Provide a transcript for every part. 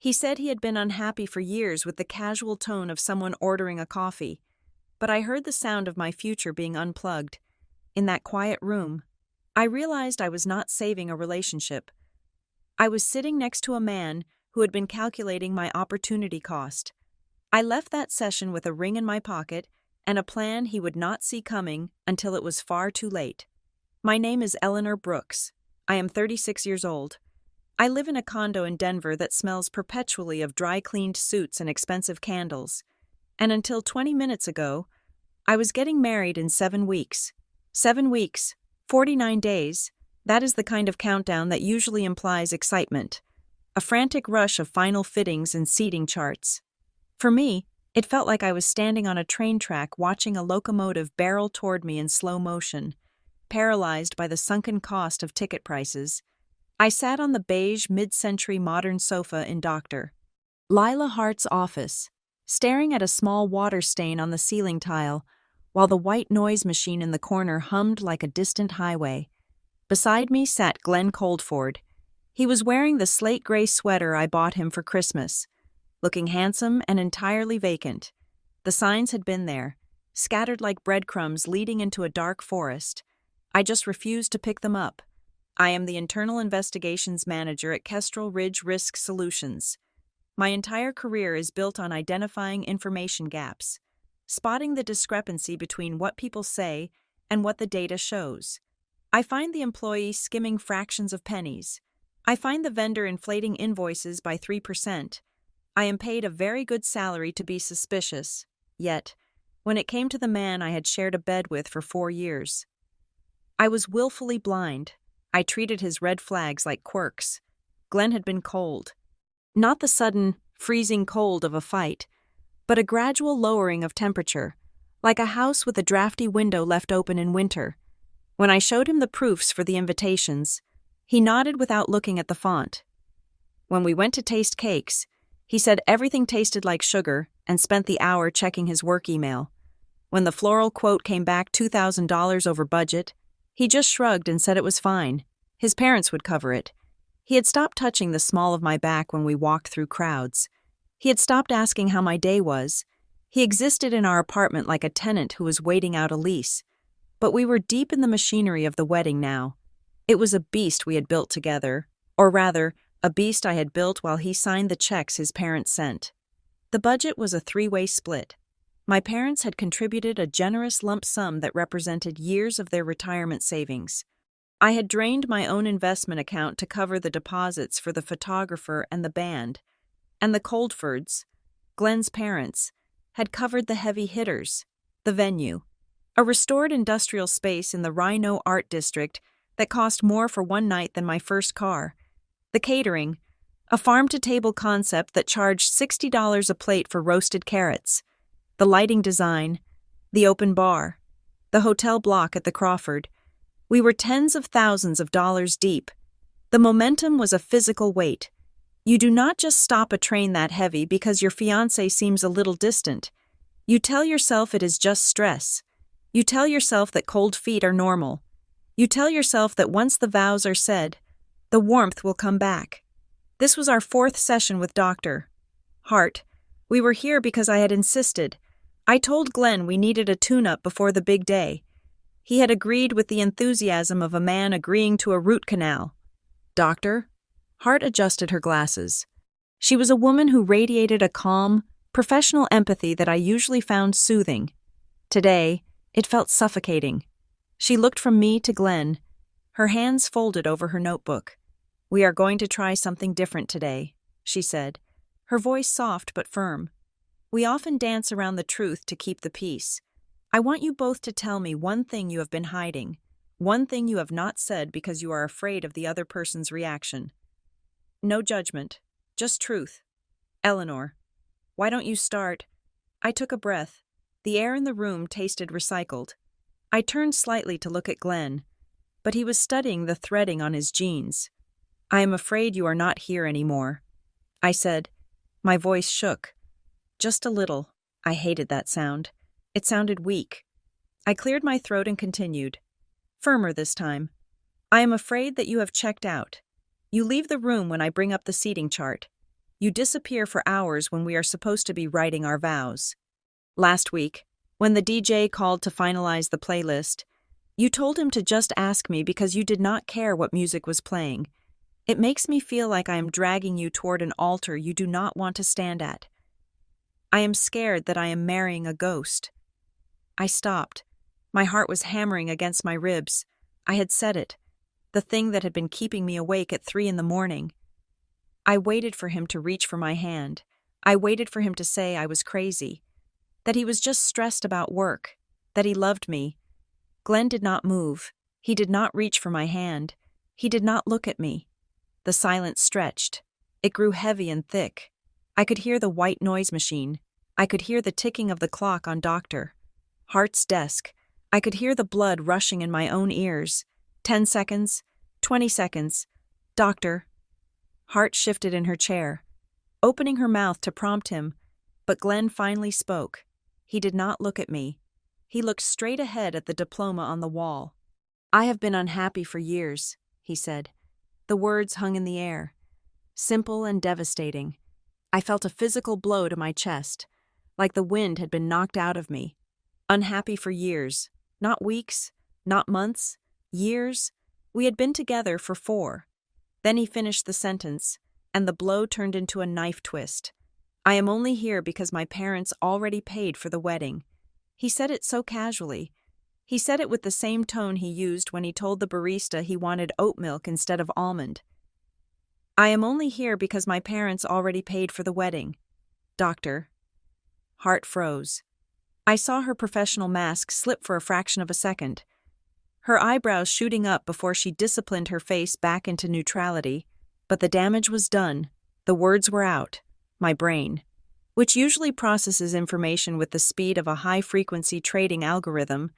He said he had been unhappy for years with the casual tone of someone ordering a coffee, but I heard the sound of my future being unplugged. In that quiet room, I realized I was not saving a relationship. I was sitting next to a man who had been calculating my opportunity cost. I left that session with a ring in my pocket and a plan he would not see coming until it was far too late. My name is Eleanor Brooks. I am 36 years old. I live in a condo in Denver that smells perpetually of dry-cleaned suits and expensive candles. And until 20 minutes ago, I was getting married in 7 weeks. 7 weeks, 49 days, that is the kind of countdown that usually implies excitement. A frantic rush of final fittings and seating charts. For me, it felt like I was standing on a train track watching a locomotive barrel toward me in slow motion, paralyzed by the sunken cost of ticket prices. I sat on the beige mid-century modern sofa in Dr. Lila Hart's office, staring at a small water stain on the ceiling tile, while the white noise machine in the corner hummed like a distant highway. Beside me sat Glenn Coldford. He was wearing the slate gray sweater I bought him for Christmas, looking handsome and entirely vacant. The signs had been there, scattered like breadcrumbs leading into a dark forest. I just refused to pick them up. I am the Internal Investigations Manager at Kestrel Ridge Risk Solutions. My entire career is built on identifying information gaps, spotting the discrepancy between what people say and what the data shows. I find the employee skimming fractions of pennies. I find the vendor inflating invoices by 3%. I am paid a very good salary to be suspicious. Yet, when it came to the man I had shared a bed with for 4 years, I was willfully blind. I treated his red flags like quirks. Glenn had been cold. Not the sudden, freezing cold of a fight, but a gradual lowering of temperature, like a house with a drafty window left open in winter. When I showed him the proofs for the invitations, he nodded without looking at the font. When we went to taste cakes, he said everything tasted like sugar and spent the hour checking his work email. When the floral quote came back $2,000 over budget, he just shrugged and said it was fine. His parents would cover it. He had stopped touching the small of my back when we walked through crowds. He had stopped asking how my day was. He existed in our apartment like a tenant who was waiting out a lease. But we were deep in the machinery of the wedding now. It was a beast we had built together, or rather, a beast I had built while he signed the checks his parents sent. The budget was a 3-way split. My parents had contributed a generous lump sum that represented years of their retirement savings. I had drained my own investment account to cover the deposits for the photographer and the band, and the Coldfords, Glenn's parents, had covered the heavy hitters, the venue, a restored industrial space in the Rhino Art District that cost more for one night than my first car, the catering, a farm-to-table concept that charged $60 a plate for roasted carrots, the lighting design, the open bar, the hotel block at the Crawford. We were tens of thousands of dollars deep. The momentum was a physical weight. You do not just stop a train that heavy because your fiancé seems a little distant. You tell yourself it is just stress. You tell yourself that cold feet are normal. You tell yourself that once the vows are said, the warmth will come back. This was our 4th session with Dr. Hart. We were here because I had insisted. I told Glenn we needed a tune-up before the big day. He had agreed with the enthusiasm of a man agreeing to a root canal. Doctor? Hart adjusted her glasses. She was a woman who radiated a calm, professional empathy that I usually found soothing. Today, it felt suffocating. She looked from me to Glenn, her hands folded over her notebook. "We are going to try something different today," she said, her voice soft but firm. "We often dance around the truth to keep the peace. I want you both to tell me one thing you have been hiding, one thing you have not said because you are afraid of the other person's reaction. No judgment, just truth. Eleanor, why don't you start?" I took a breath. The air in the room tasted recycled. I turned slightly to look at Glenn, but he was studying the threading on his jeans. "I am afraid you are not here anymore," I said. My voice shook. Just a little. I hated that sound. It sounded weak. I cleared my throat and continued, firmer this time. "I am afraid that you have checked out. You leave the room when I bring up the seating chart. You disappear for hours when we are supposed to be writing our vows. Last week, when the DJ called to finalize the playlist, you told him to just ask me because you did not care what music was playing. It makes me feel like I am dragging you toward an altar you do not want to stand at. I am scared that I am marrying a ghost. I stopped. My heart was hammering against my ribs. I had said it, the thing that had been keeping me awake at 3 a.m. I waited for him to reach for my hand. I waited for him to say I was crazy, that he was just stressed about work, that he loved me. Glenn did not move. He did not reach for my hand. He did not look at me. The silence stretched. It grew heavy and thick. I could hear the white noise machine. I could hear the ticking of the clock on Dr. Hart's desk. I could hear the blood rushing in my own ears. 10 seconds, 20 seconds. Doctor. Hart shifted in her chair, opening her mouth to prompt him, but Glenn finally spoke. He did not look at me. He looked straight ahead at the diploma on the wall. I have been unhappy for years, he said. The words hung in the air, simple and devastating. I felt a physical blow to my chest, like the wind had been knocked out of me. Unhappy for years, not weeks, not months, years. We had been together for 4. Then he finished the sentence, and the blow turned into a knife twist. I am only here because my parents already paid for the wedding. He said it so casually. He said it with the same tone he used when he told the barista he wanted oat milk instead of almond. I am only here because my parents already paid for the wedding. Doctor. Hart froze. I saw her professional mask slip for a fraction of a second, her eyebrows shooting up before she disciplined her face back into neutrality. But the damage was done. The words were out. My brain, which usually processes information with the speed of a high-frequency trading algorithm,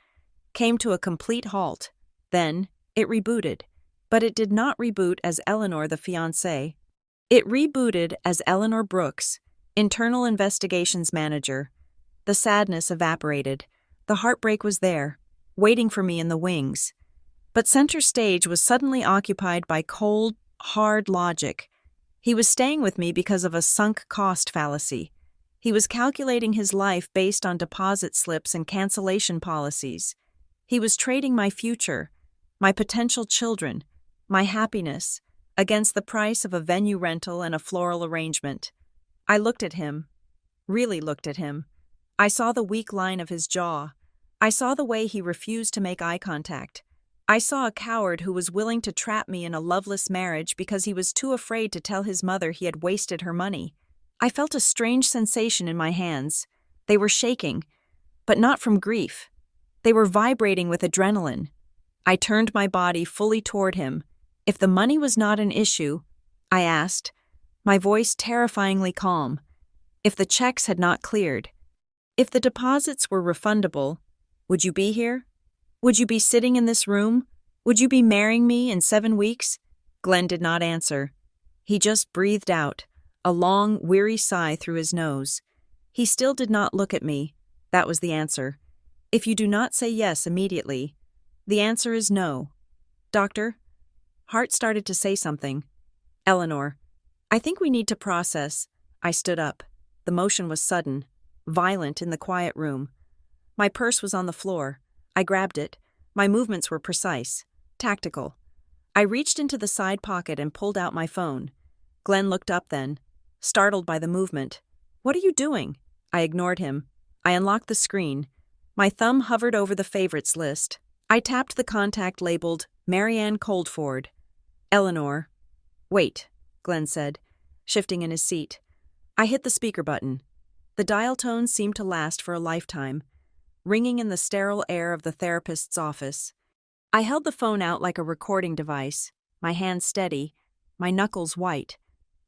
came to a complete halt. Then, it rebooted. But it did not reboot as Eleanor the fiancée. It rebooted as Eleanor Brooks, internal investigations manager. The sadness evaporated. The heartbreak was there, waiting for me in the wings. But center stage was suddenly occupied by cold, hard logic. He was staying with me because of a sunk cost fallacy. He was calculating his life based on deposit slips and cancellation policies. He was trading my future, my potential children, my happiness, against the price of a venue rental and a floral arrangement. I looked at him, really looked at him. I saw the weak line of his jaw. I saw the way he refused to make eye contact. I saw a coward who was willing to trap me in a loveless marriage because he was too afraid to tell his mother he had wasted her money. I felt a strange sensation in my hands. They were shaking, but not from grief. They were vibrating with adrenaline. I turned my body fully toward him. If the money was not an issue, I asked, my voice terrifyingly calm. If the checks had not cleared, if the deposits were refundable, would you be here? Would you be sitting in this room? Would you be marrying me in 7 weeks? Glenn did not answer. He just breathed out, a long, weary sigh through his nose. He still did not look at me. That was the answer. If you do not say yes immediately, the answer is no. Doctor? Hart started to say something. Eleanor, I think we need to process. I stood up. The motion was sudden, violent in the quiet room. My purse was on the floor. I grabbed it. My movements were precise, tactical. I reached into the side pocket and pulled out my phone. Glenn looked up then, startled by the movement. What are you doing? I ignored him. I unlocked the screen. My thumb hovered over the favorites list. I tapped the contact labeled Marianne Coldford. Eleanor. Wait, Glenn said, shifting in his seat. I hit the speaker button. The dial tone seemed to last for a lifetime, ringing in the sterile air of the therapist's office. I held the phone out like a recording device, my hand steady, my knuckles white.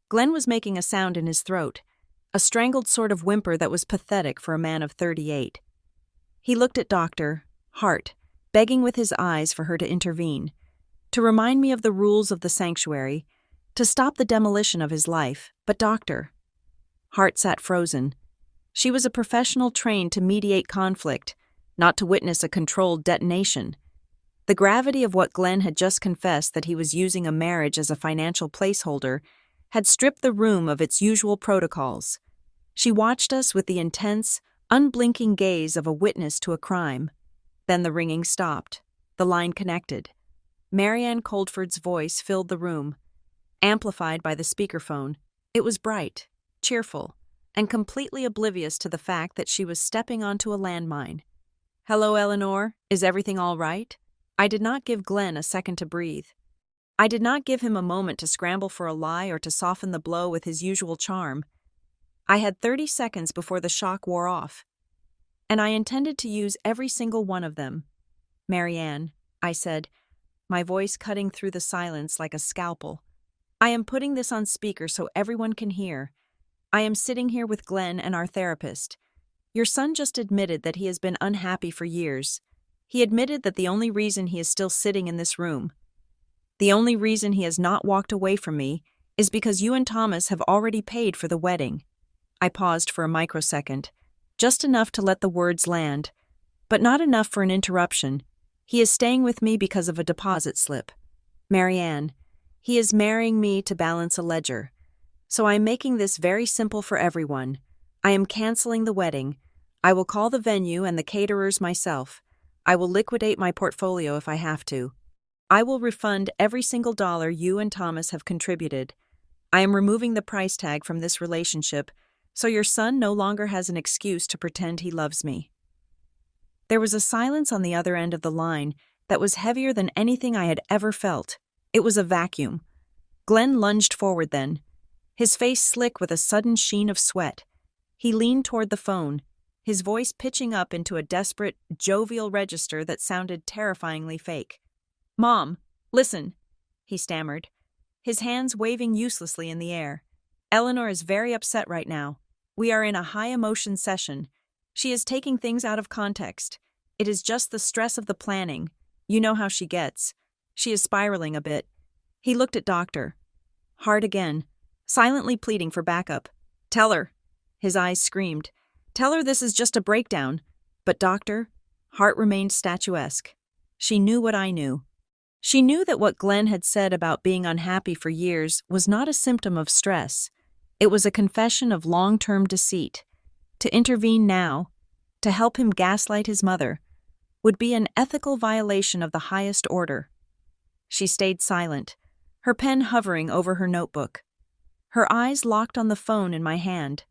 Glenn was making a sound in his throat, a strangled sort of whimper that was pathetic for a man of 38. He looked at Dr. Hart, begging with his eyes for her to intervene, to remind me of the rules of the sanctuary, to stop the demolition of his life. But Dr. Hart sat frozen. She was a professional trained to mediate conflict, not to witness a controlled detonation. The gravity of what Glenn had just confessed, that he was using a marriage as a financial placeholder, had stripped the room of its usual protocols. She watched us with the intense, unblinking gaze of a witness to a crime. Then the ringing stopped. The line connected. Marianne Coldford's voice filled the room, amplified by the speakerphone. It was bright, cheerful, and completely oblivious to the fact that she was stepping onto a landmine. "Hello, Eleanor. Is everything all right?" I did not give Glenn a second to breathe. I did not give him a moment to scramble for a lie or to soften the blow with his usual charm. I had 30 seconds before the shock wore off, and I intended to use every single one of them. "Marianne," I said, my voice cutting through the silence like a scalpel. "I am putting this on speaker so everyone can hear. I am sitting here with Glenn and our therapist. Your son just admitted that he has been unhappy for years. He admitted that the only reason he is still sitting in this room, the only reason he has not walked away from me, is because you and Thomas have already paid for the wedding." I paused for a microsecond, just enough to let the words land, but not enough for an interruption. "He is staying with me because of a deposit slip. Marianne, he is marrying me to balance a ledger. So I am making this very simple for everyone. I am canceling the wedding. I will call the venue and the caterers myself. I will liquidate my portfolio if I have to. I will refund every single dollar you and Thomas have contributed. I am removing the price tag from this relationship, so your son no longer has an excuse to pretend he loves me." There was a silence on the other end of the line that was heavier than anything I had ever felt. It was a vacuum. Glenn lunged forward then, his face slick with a sudden sheen of sweat. He leaned toward the phone, his voice pitching up into a desperate, jovial register that sounded terrifyingly fake. "Mom, listen," he stammered, his hands waving uselessly in the air. "Eleanor is very upset right now. We are in a high-emotion session. She is taking things out of context. It is just the stress of the planning. You know how she gets. She is spiraling a bit." He looked at Doctor. Hard again, silently pleading for backup. "Tell her," his eyes screamed. "Tell her this is just a breakdown." But Doctor, Hart remained statuesque. She knew what I knew. She knew that what Glenn had said about being unhappy for years was not a symptom of stress. It was a confession of long-term deceit. To intervene now, to help him gaslight his mother, would be an ethical violation of the highest order. She stayed silent, her pen hovering over her notebook. Her eyes locked on the phone in my hand.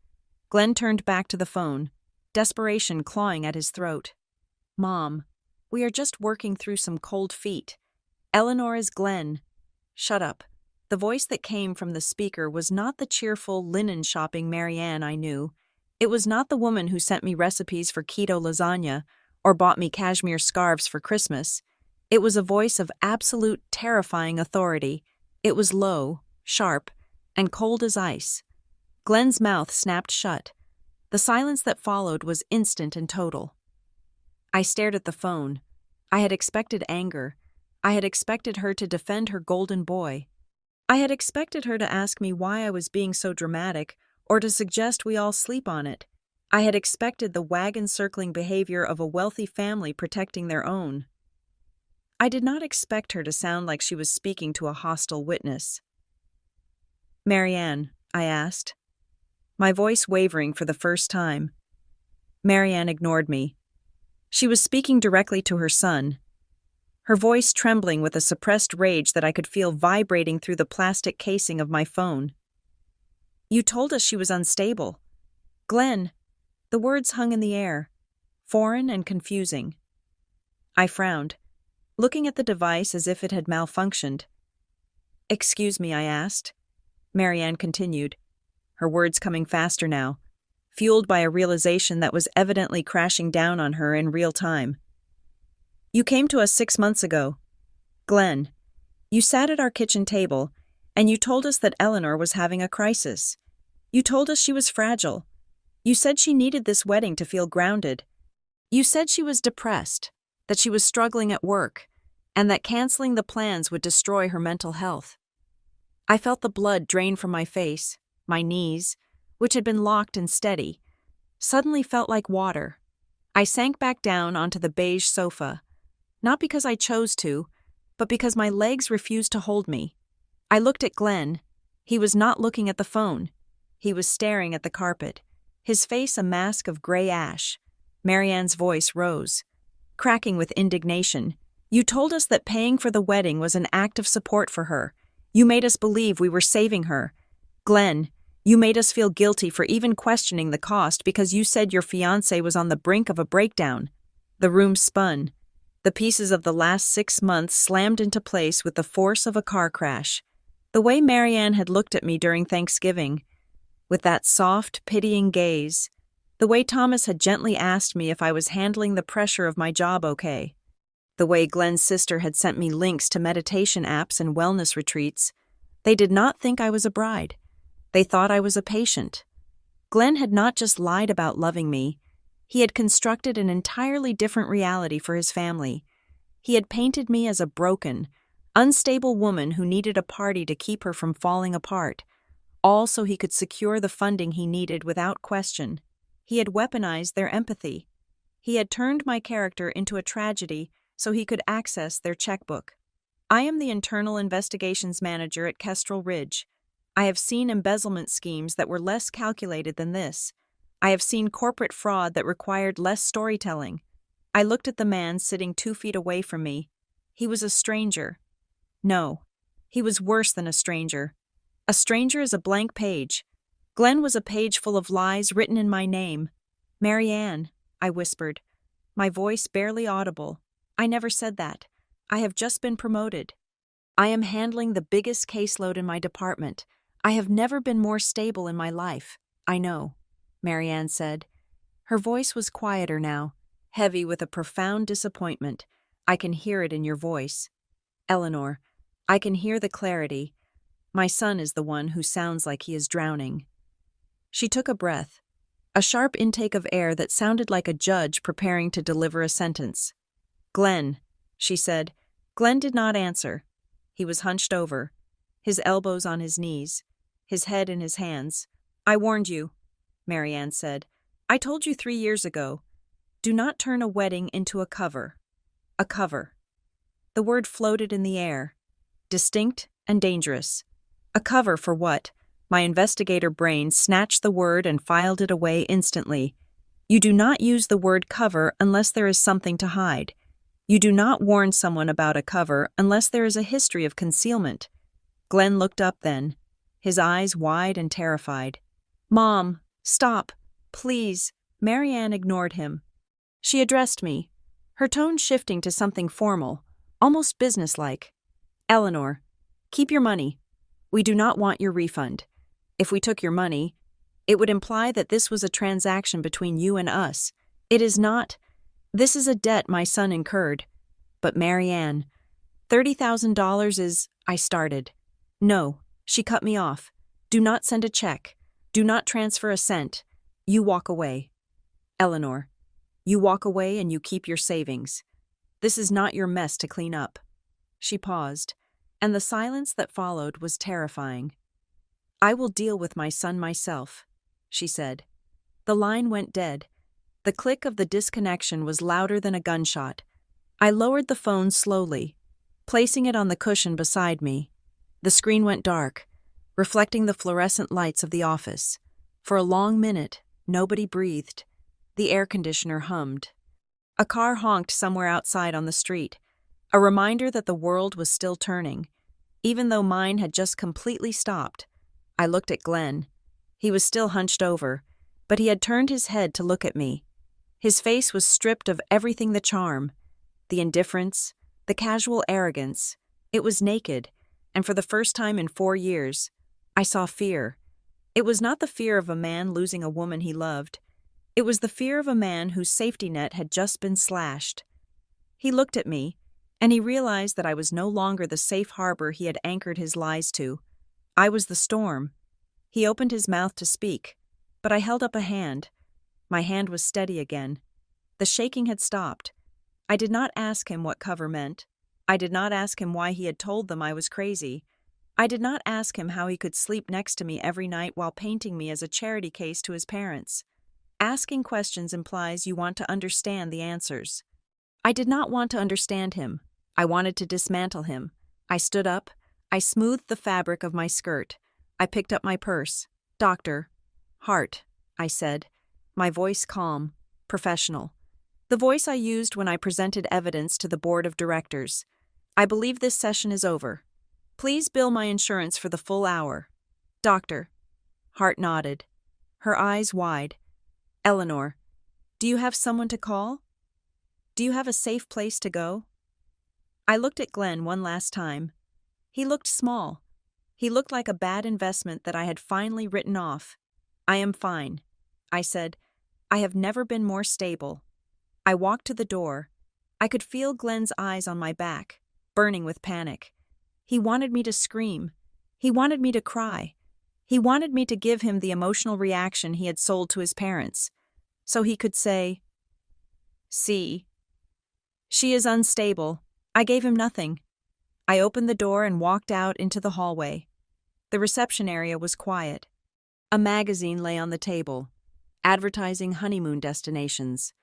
Glenn turned back to the phone, desperation clawing at his throat. "Mom, we are just working through some cold feet. Eleanor is Glenn." "Shut up." The voice that came from the speaker was not the cheerful, linen-shopping Marianne I knew. It was not the woman who sent me recipes for keto lasagna or bought me cashmere scarves for Christmas. It was a voice of absolute, terrifying authority. It was low, sharp, and cold as ice. Glenn's mouth snapped shut. The silence that followed was instant and total. I stared at the phone. I had expected anger. I had expected her to defend her golden boy. I had expected her to ask me why I was being so dramatic or to suggest we all sleep on it. I had expected the wagon-circling behavior of a wealthy family protecting their own. I did not expect her to sound like she was speaking to a hostile witness. "Marianne," I asked, my voice wavering for the first time. Marianne ignored me. She was speaking directly to her son, her voice trembling with a suppressed rage that I could feel vibrating through the plastic casing of my phone. "You told us she was unstable." "Glenn," the words hung in the air, foreign and confusing. I frowned, looking at the device as if it had malfunctioned. "Excuse me," I asked. Marianne continued, her words coming faster now, fueled by a realization that was evidently crashing down on her in real time. "You came to us 6 months ago. Glenn, you sat at our kitchen table, and you told us that Eleanor was having a crisis. You told us she was fragile. You said she needed this wedding to feel grounded. You said she was depressed, that she was struggling at work, and that canceling the plans would destroy her mental health." I felt the blood drain from my face. My knees, which had been locked and steady, suddenly felt like water. I sank back down onto the beige sofa, not because I chose to, but because my legs refused to hold me. I looked at Glenn, He was not looking at the phone. He was staring at the carpet, his face a mask of gray ash. Marianne's voice rose, cracking with indignation. You told us that paying for the wedding was an act of support for her. You made us believe we were saving her. Glenn, you made us feel guilty for even questioning the cost because you said your fiancé was on the brink of a breakdown. The room spun. The pieces of the last 6 months slammed into place with the force of a car crash. The way Marianne had looked at me during Thanksgiving, with that soft, pitying gaze, the way Thomas had gently asked me if I was handling the pressure of my job okay, the way Glenn's sister had sent me links to meditation apps and wellness retreats. They did not think I was a bride. They thought I was a patient. Glenn had not just lied about loving me. He had constructed an entirely different reality for his family. He had painted me as a broken, unstable woman who needed a party to keep her from falling apart, all so he could secure the funding he needed without question. He had weaponized their empathy. He had turned my character into a tragedy so he could access their checkbook. I am the internal investigations manager at Kestrel Ridge. I have seen embezzlement schemes that were less calculated than this. I have seen corporate fraud that required less storytelling. I looked at the man sitting 2 feet away from me. He was a stranger. No, he was worse than a stranger. A stranger is a blank page. Glenn was a page full of lies written in my name. Marianne, I whispered, my voice barely audible. I never said that. I have just been promoted. I am handling the biggest caseload in my department. I have never been more stable in my life. I know, Marianne said. Her voice was quieter now, heavy with a profound disappointment. I can hear it in your voice. Eleanor, I can hear the clarity. My son is the one who sounds like he is drowning. She took a breath, a sharp intake of air that sounded like a judge preparing to deliver a sentence. Glenn, she said. Glenn did not answer. He was hunched over, his elbows on his knees, his head in his hands. I warned you, Marianne said. I told you 3 years ago. Do not turn a wedding into a cover. A cover. The word floated in the air, distinct and dangerous. A cover for what? My investigator brain snatched the word and filed it away instantly. You do not use the word cover unless there is something to hide. You do not warn someone about a cover unless there is a history of concealment. Glenn looked up then, his eyes wide and terrified. Mom, stop, please. Marianne ignored him. She addressed me, her tone shifting to something formal, almost businesslike. Eleanor, keep your money. We do not want your refund. If we took your money, it would imply that this was a transaction between you and us. It is not. This is a debt my son incurred. But Marianne, $30,000 is, I started. No, she cut me off. Do not send a check. Do not transfer a cent. You walk away. Eleanor, you walk away and you keep your savings. This is not your mess to clean up. She paused, and the silence that followed was terrifying. I will deal with my son myself, she said. The line went dead. The click of the disconnection was louder than a gunshot. I lowered the phone slowly, placing it on the cushion beside me. The screen went dark, reflecting the fluorescent lights of the office. For a long minute, nobody breathed. The air conditioner hummed. A car honked somewhere outside on the street, a reminder that the world was still turning, even though mine had just completely stopped. I looked at Glenn. He was still hunched over, but he had turned his head to look at me. His face was stripped of everything the charm, the indifference, the casual arrogance. It was naked, and for the first time in 4 years, I saw fear. It was not the fear of a man losing a woman he loved. It was the fear of a man whose safety net had just been slashed. He looked at me, and he realized that I was no longer the safe harbor he had anchored his lies to. I was the storm. He opened his mouth to speak, but I held up a hand. My hand was steady again. The shaking had stopped. I did not ask him what cover meant. I did not ask him why he had told them I was crazy. I did not ask him how he could sleep next to me every night while painting me as a charity case to his parents. Asking questions implies you want to understand the answers. I did not want to understand him. I wanted to dismantle him. I stood up. I smoothed the fabric of my skirt. I picked up my purse. "Doctor. Hart," I said, my voice calm, professional. The voice I used when I presented evidence to the board of directors. "I believe this session is over. Please bill my insurance for the full hour." "Doctor." Hart nodded, her eyes wide. "Eleanor, do you have someone to call? Do you have a safe place to go?" I looked at Glenn one last time. He looked small. He looked like a bad investment that I had finally written off. "I am fine," I said. "I have never been more stable." I walked to the door. I could feel Glenn's eyes on my back, burning with panic. He wanted me to scream. He wanted me to cry. He wanted me to give him the emotional reaction he had sold to his parents, so he could say, "See, she is unstable." I gave him nothing. I opened the door and walked out into the hallway. The reception area was quiet. A magazine lay on the table, advertising honeymoon destinations.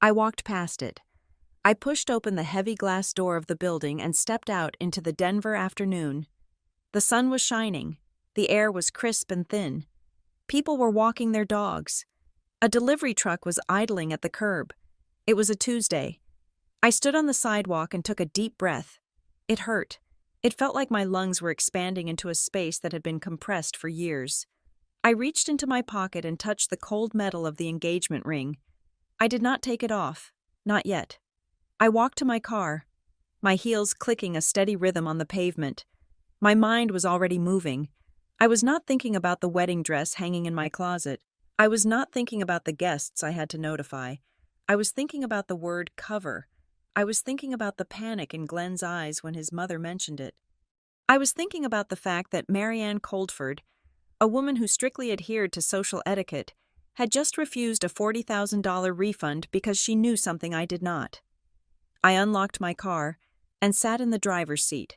I walked past it. I pushed open the heavy glass door of the building and stepped out into the Denver afternoon. The sun was shining. The air was crisp and thin. People were walking their dogs. A delivery truck was idling at the curb. It was a Tuesday. I stood on the sidewalk and took a deep breath. It hurt. It felt like my lungs were expanding into a space that had been compressed for years. I reached into my pocket and touched the cold metal of the engagement ring. I did not take it off. Not yet. I walked to my car, my heels clicking a steady rhythm on the pavement. My mind was already moving. I was not thinking about the wedding dress hanging in my closet. I was not thinking about the guests I had to notify. I was thinking about the word cover. I was thinking about the panic in Glenn's eyes when his mother mentioned it. I was thinking about the fact that Marianne Coldford, a woman who strictly adhered to social etiquette, had just refused a $40,000 refund because she knew something I did not. I unlocked my car and sat in the driver's seat.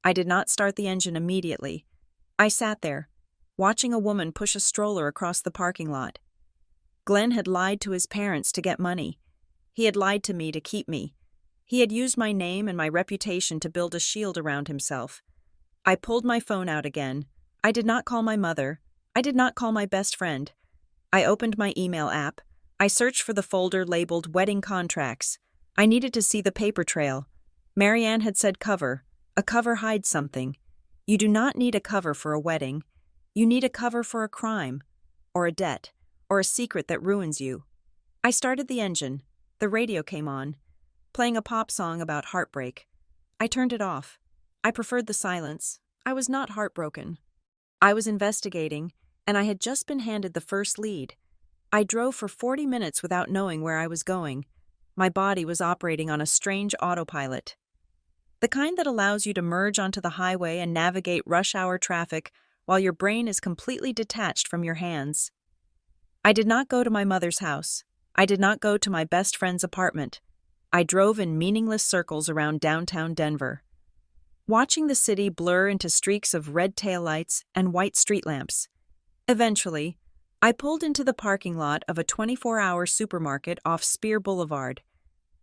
I did not start the engine immediately. I sat there, watching a woman push a stroller across the parking lot. Glenn had lied to his parents to get money. He had lied to me to keep me. He had used my name and my reputation to build a shield around himself. I pulled my phone out again. I did not call my mother. I did not call my best friend. I opened my email app. I searched for the folder labeled Wedding Contracts. I needed to see the paper trail. Marianne had said cover. A cover hides something. You do not need a cover for a wedding. You need a cover for a crime, or a debt, or a secret that ruins you. I started the engine. The radio came on, playing a pop song about heartbreak. I turned it off. I preferred the silence. I was not heartbroken. I was investigating, and I had just been handed the first lead. I drove for 40 minutes without knowing where I was going. My body was operating on a strange autopilot. The kind that allows you to merge onto the highway and navigate rush-hour traffic while your brain is completely detached from your hands. I did not go to my mother's house. I did not go to my best friend's apartment. I drove in meaningless circles around downtown Denver, watching the city blur into streaks of red taillights and white street lamps. Eventually, I pulled into the parking lot of a 24-hour supermarket off Spear Boulevard.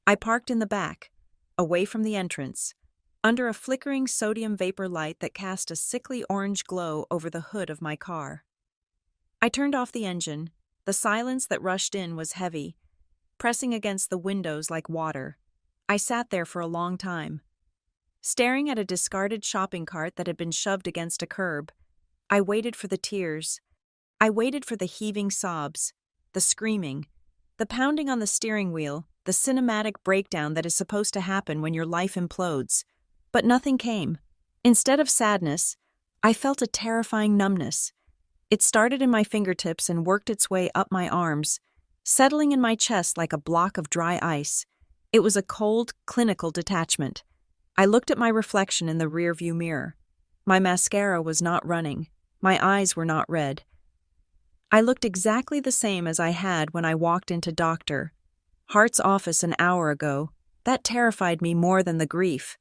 I parked in the back, away from the entrance, under a flickering sodium vapor light that cast a sickly orange glow over the hood of my car. I turned off the engine. The silence that rushed in was heavy, pressing against the windows like water. I sat there for a long time, staring at a discarded shopping cart that had been shoved against a curb. I waited for the tears. I waited for the heaving sobs, the screaming, the pounding on the steering wheel, the cinematic breakdown that is supposed to happen when your life implodes. But nothing came. Instead of sadness, I felt a terrifying numbness. It started in my fingertips and worked its way up my arms, settling in my chest like a block of dry ice. It was a cold, clinical detachment. I looked at my reflection in the rearview mirror. My mascara was not running. My eyes were not red. I looked exactly the same as I had when I walked into Dr. Hart's office an hour ago. That terrified me more than the grief.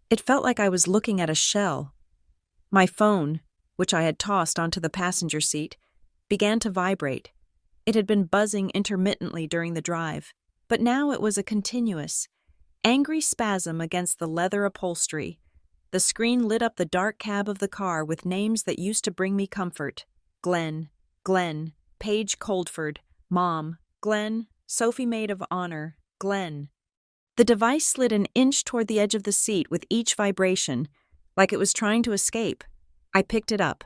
It felt like I was looking at a shell. My phone, which I had tossed onto the passenger seat, began to vibrate. It had been buzzing intermittently during the drive, but now it was a continuous, angry spasm against the leather upholstery. The screen lit up the dark cab of the car with names that used to bring me comfort. Glenn, Paige Coldford, Mom, Glenn, Sophie Maid of Honor, Glenn. The device slid an inch toward the edge of the seat with each vibration, like it was trying to escape. I picked it up.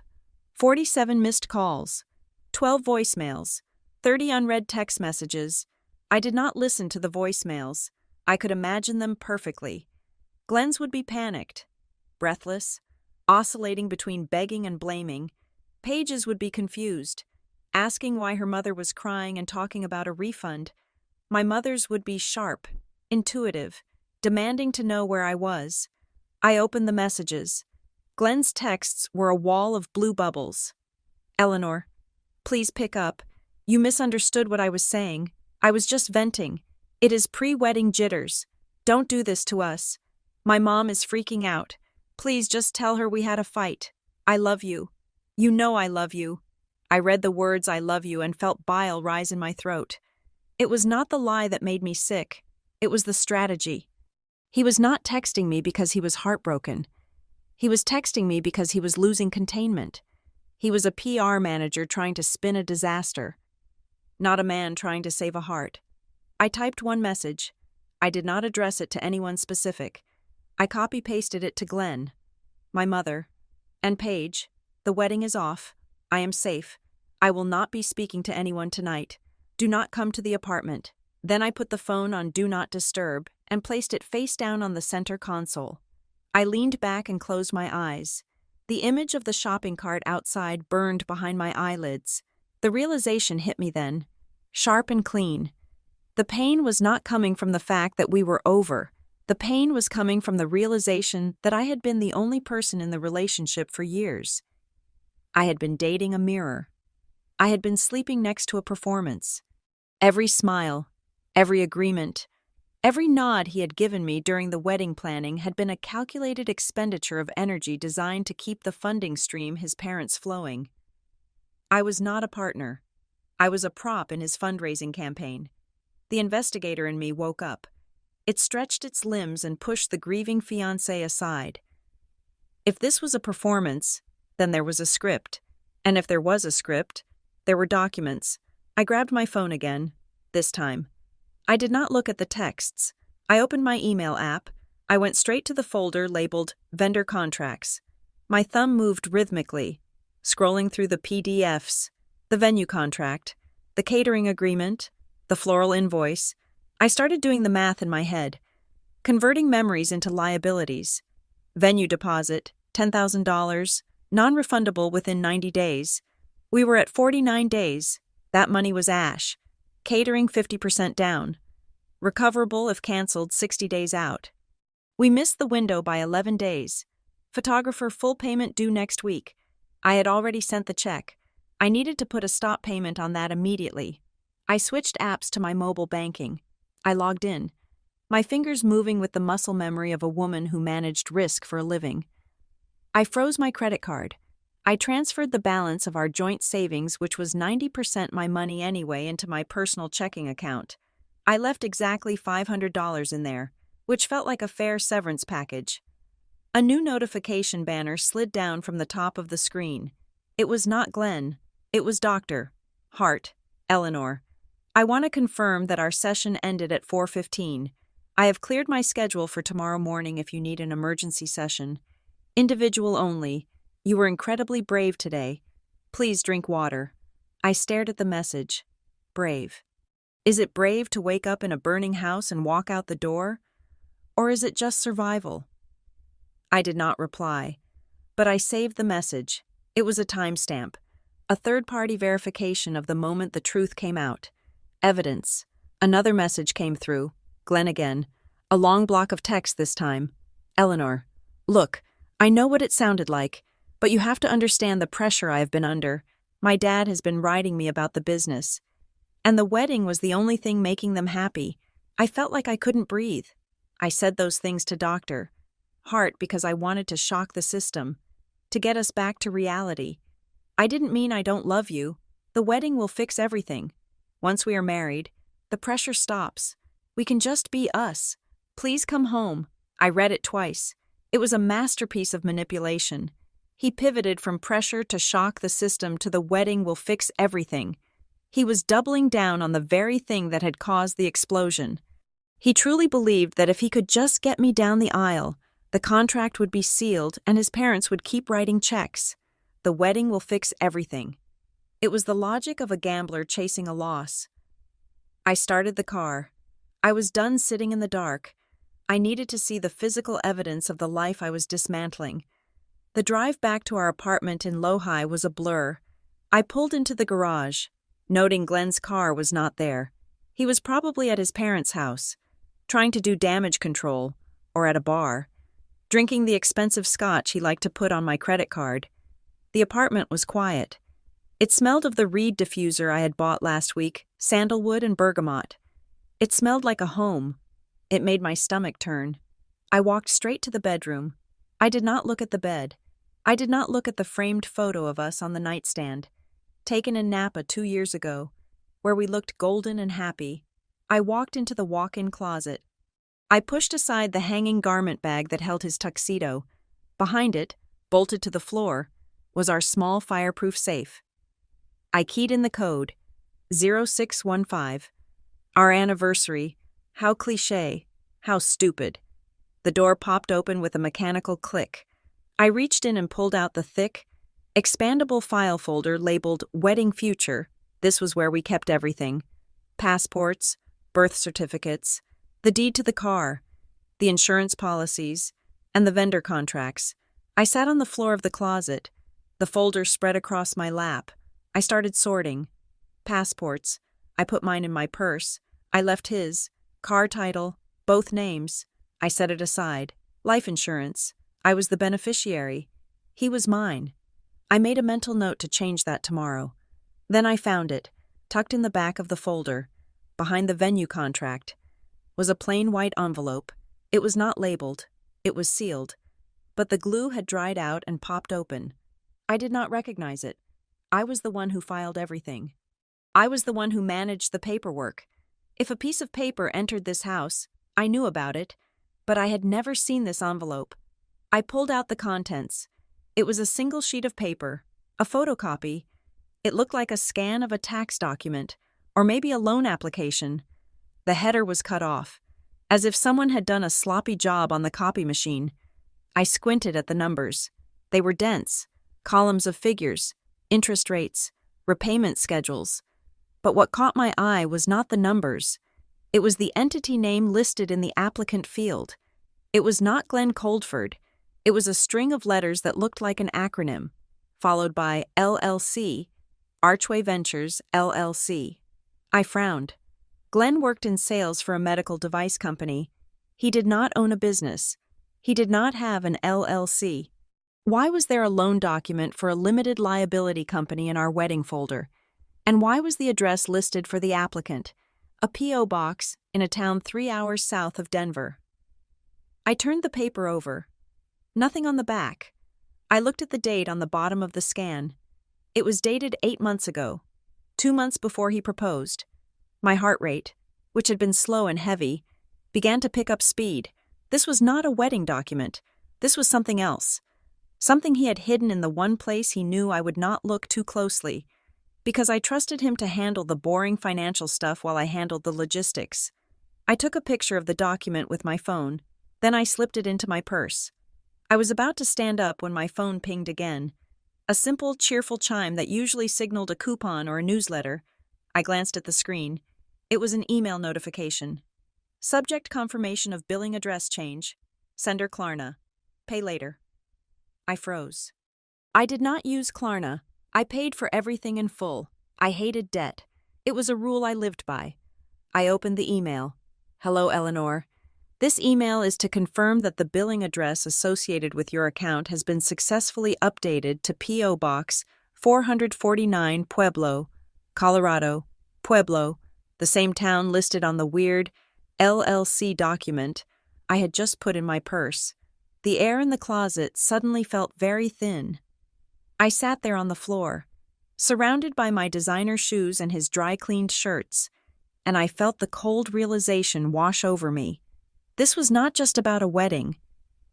47 missed calls, 12 voicemails, 30 unread text messages. I did not listen to the voicemails. I could imagine them perfectly. Glenn's would be panicked, breathless, oscillating between begging and blaming. Paige's would be confused, asking why her mother was crying and talking about a refund. My mother's would be sharp, intuitive, demanding to know where I was. I opened the messages. Glenn's texts were a wall of blue bubbles. Eleanor, please pick up. You misunderstood what I was saying. I was just venting. It is pre-wedding jitters. Don't do this to us. My mom is freaking out. Please just tell her we had a fight. I love you. You know I love you. I read the words I love you and felt bile rise in my throat. It was not the lie that made me sick. It was the strategy. He was not texting me because he was heartbroken. He was texting me because he was losing containment. He was a PR manager trying to spin a disaster, not a man trying to save a heart. I typed one message. I did not address it to anyone specific. I copy-pasted it to Glenn, my mother, and Paige. The wedding is off. I am safe. I will not be speaking to anyone tonight. Do not come to the apartment. Then I put the phone on Do Not Disturb and placed it face down on the center console. I leaned back and closed my eyes. The image of the shopping cart outside burned behind my eyelids. The realization hit me then, sharp and clean. The pain was not coming from the fact that we were over. The pain was coming from the realization that I had been the only person in the relationship for years. I had been dating a mirror. I had been sleeping next to a performance. Every smile, every agreement, every nod he had given me during the wedding planning had been a calculated expenditure of energy designed to keep the funding stream his parents flowing. I was not a partner. I was a prop in his fundraising campaign. The investigator in me woke up. It stretched its limbs and pushed the grieving fiancé aside. If this was a performance, then there was a script. And if there was a script, there were documents. I grabbed my phone again, this time. I did not look at the texts. I opened my email app. I went straight to the folder labeled Vendor Contracts. My thumb moved rhythmically, scrolling through the PDFs, the venue contract, the catering agreement, the floral invoice. I started doing the math in my head, converting memories into liabilities. Venue deposit, $10,000, non-refundable within 90 days. We were at 49 days. That money was ash. Catering 50% down. Recoverable if canceled 60 days out. We missed the window by 11 days. Photographer full payment due next week. I had already sent the check. I needed to put a stop payment on that immediately. I switched apps to my mobile banking. I logged in, my fingers moving with the muscle memory of a woman who managed risk for a living. I froze my credit card. I transferred the balance of our joint savings, which was 90% my money anyway, into my personal checking account. I left exactly $500 in there, which felt like a fair severance package. A new notification banner slid down from the top of the screen. It was not Glenn. It was Dr. Hart, Eleanor. I want to confirm that our session ended at 4:15. I have cleared my schedule for tomorrow morning if you need an emergency session. Individual only. You were incredibly brave today. Please drink water. I stared at the message. Brave. Is it brave to wake up in a burning house and walk out the door? Or is it just survival? I did not reply, but I saved the message. It was a timestamp, a third-party verification of the moment the truth came out. Evidence. Another message came through. Glenn again. A long block of text this time. Eleanor. Look, I know what it sounded like, but you have to understand the pressure I have been under. My dad has been writing me about the business. And the wedding was the only thing making them happy. I felt like I couldn't breathe. I said those things to Dr. Hart because I wanted to shock the system, to get us back to reality. I didn't mean I don't love you. The wedding will fix everything. Once we are married, the pressure stops. We can just be us. Please come home. I read it twice. It was a masterpiece of manipulation. He pivoted from pressure to shock the system to the wedding will fix everything. He was doubling down on the very thing that had caused the explosion. He truly believed that if he could just get me down the aisle, the contract would be sealed and his parents would keep writing checks. The wedding will fix everything. It was the logic of a gambler chasing a loss. I started the car. I was done sitting in the dark. I needed to see the physical evidence of the life I was dismantling. The drive back to our apartment in Lohi was a blur. I pulled into the garage, noting Glenn's car was not there. He was probably at his parents' house, trying to do damage control, or at a bar, drinking the expensive scotch he liked to put on my credit card. The apartment was quiet. It smelled of the reed diffuser I had bought last week, sandalwood and bergamot. It smelled like a home. It made my stomach turn. I walked straight to the bedroom. I did not look at the bed. I did not look at the framed photo of us on the nightstand, taken in Napa 2 years ago, where we looked golden and happy. I walked into the walk-in closet. I pushed aside the hanging garment bag that held his tuxedo. Behind it, bolted to the floor, was our small fireproof safe. I keyed in the code, 0615. Our anniversary. How cliché. How stupid. The door popped open with a mechanical click. I reached in and pulled out the thick, expandable file folder labeled Wedding Future. This was where we kept everything. Passports, birth certificates, the deed to the car, the insurance policies, and the vendor contracts. I sat on the floor of the closet, the folder spread across my lap. I started sorting. Passports. I put mine in my purse. I left his. Car title. Both names. I set it aside. Life insurance. I was the beneficiary. He was mine. I made a mental note to change that tomorrow. Then I found it, tucked in the back of the folder, behind the venue contract, was a plain white envelope. It was not labeled. It was sealed. But the glue had dried out and popped open. I did not recognize it. I was the one who filed everything. I was the one who managed the paperwork. If a piece of paper entered this house, I knew about it, but I had never seen this envelope. I pulled out the contents. It was a single sheet of paper, a photocopy. It looked like a scan of a tax document, or maybe a loan application. The header was cut off, as if someone had done a sloppy job on the copy machine. I squinted at the numbers. They were dense, columns of figures, interest rates, repayment schedules. But what caught my eye was not the numbers. It was the entity name listed in the applicant field. It was not Glenn Coldford. It was a string of letters that looked like an acronym, followed by LLC, Archway Ventures, LLC. I frowned. Glenn worked in sales for a medical device company. He did not own a business. He did not have an LLC. Why was there a loan document for a limited liability company in our wedding folder? And why was the address listed for the applicant, a P.O. box in a town 3 hours south of Denver? I turned the paper over. Nothing on the back. I looked at the date on the bottom of the scan. It was dated 8 months ago, 2 months before he proposed. My heart rate, which had been slow and heavy, began to pick up speed. This was not a wedding document. This was something else. Something he had hidden in the one place he knew I would not look too closely, because I trusted him to handle the boring financial stuff while I handled the logistics. I took a picture of the document with my phone, then I slipped it into my purse. I was about to stand up when my phone pinged again. A simple, cheerful chime that usually signaled a coupon or a newsletter. I glanced at the screen. It was an email notification. Subject: confirmation of billing address change. Sender: Klarna. Pay later. I froze. I did not use Klarna. I paid for everything in full. I hated debt. It was a rule I lived by. I opened the email. Hello, Eleanor. This email is to confirm that the billing address associated with your account has been successfully updated to P.O. Box 449 Pueblo, Colorado, Pueblo, the same town listed on the weird LLC document I had just put in my purse. The air in the closet suddenly felt very thin. I sat there on the floor, surrounded by my designer shoes and his dry-cleaned shirts, and I felt the cold realization wash over me. This was not just about a wedding.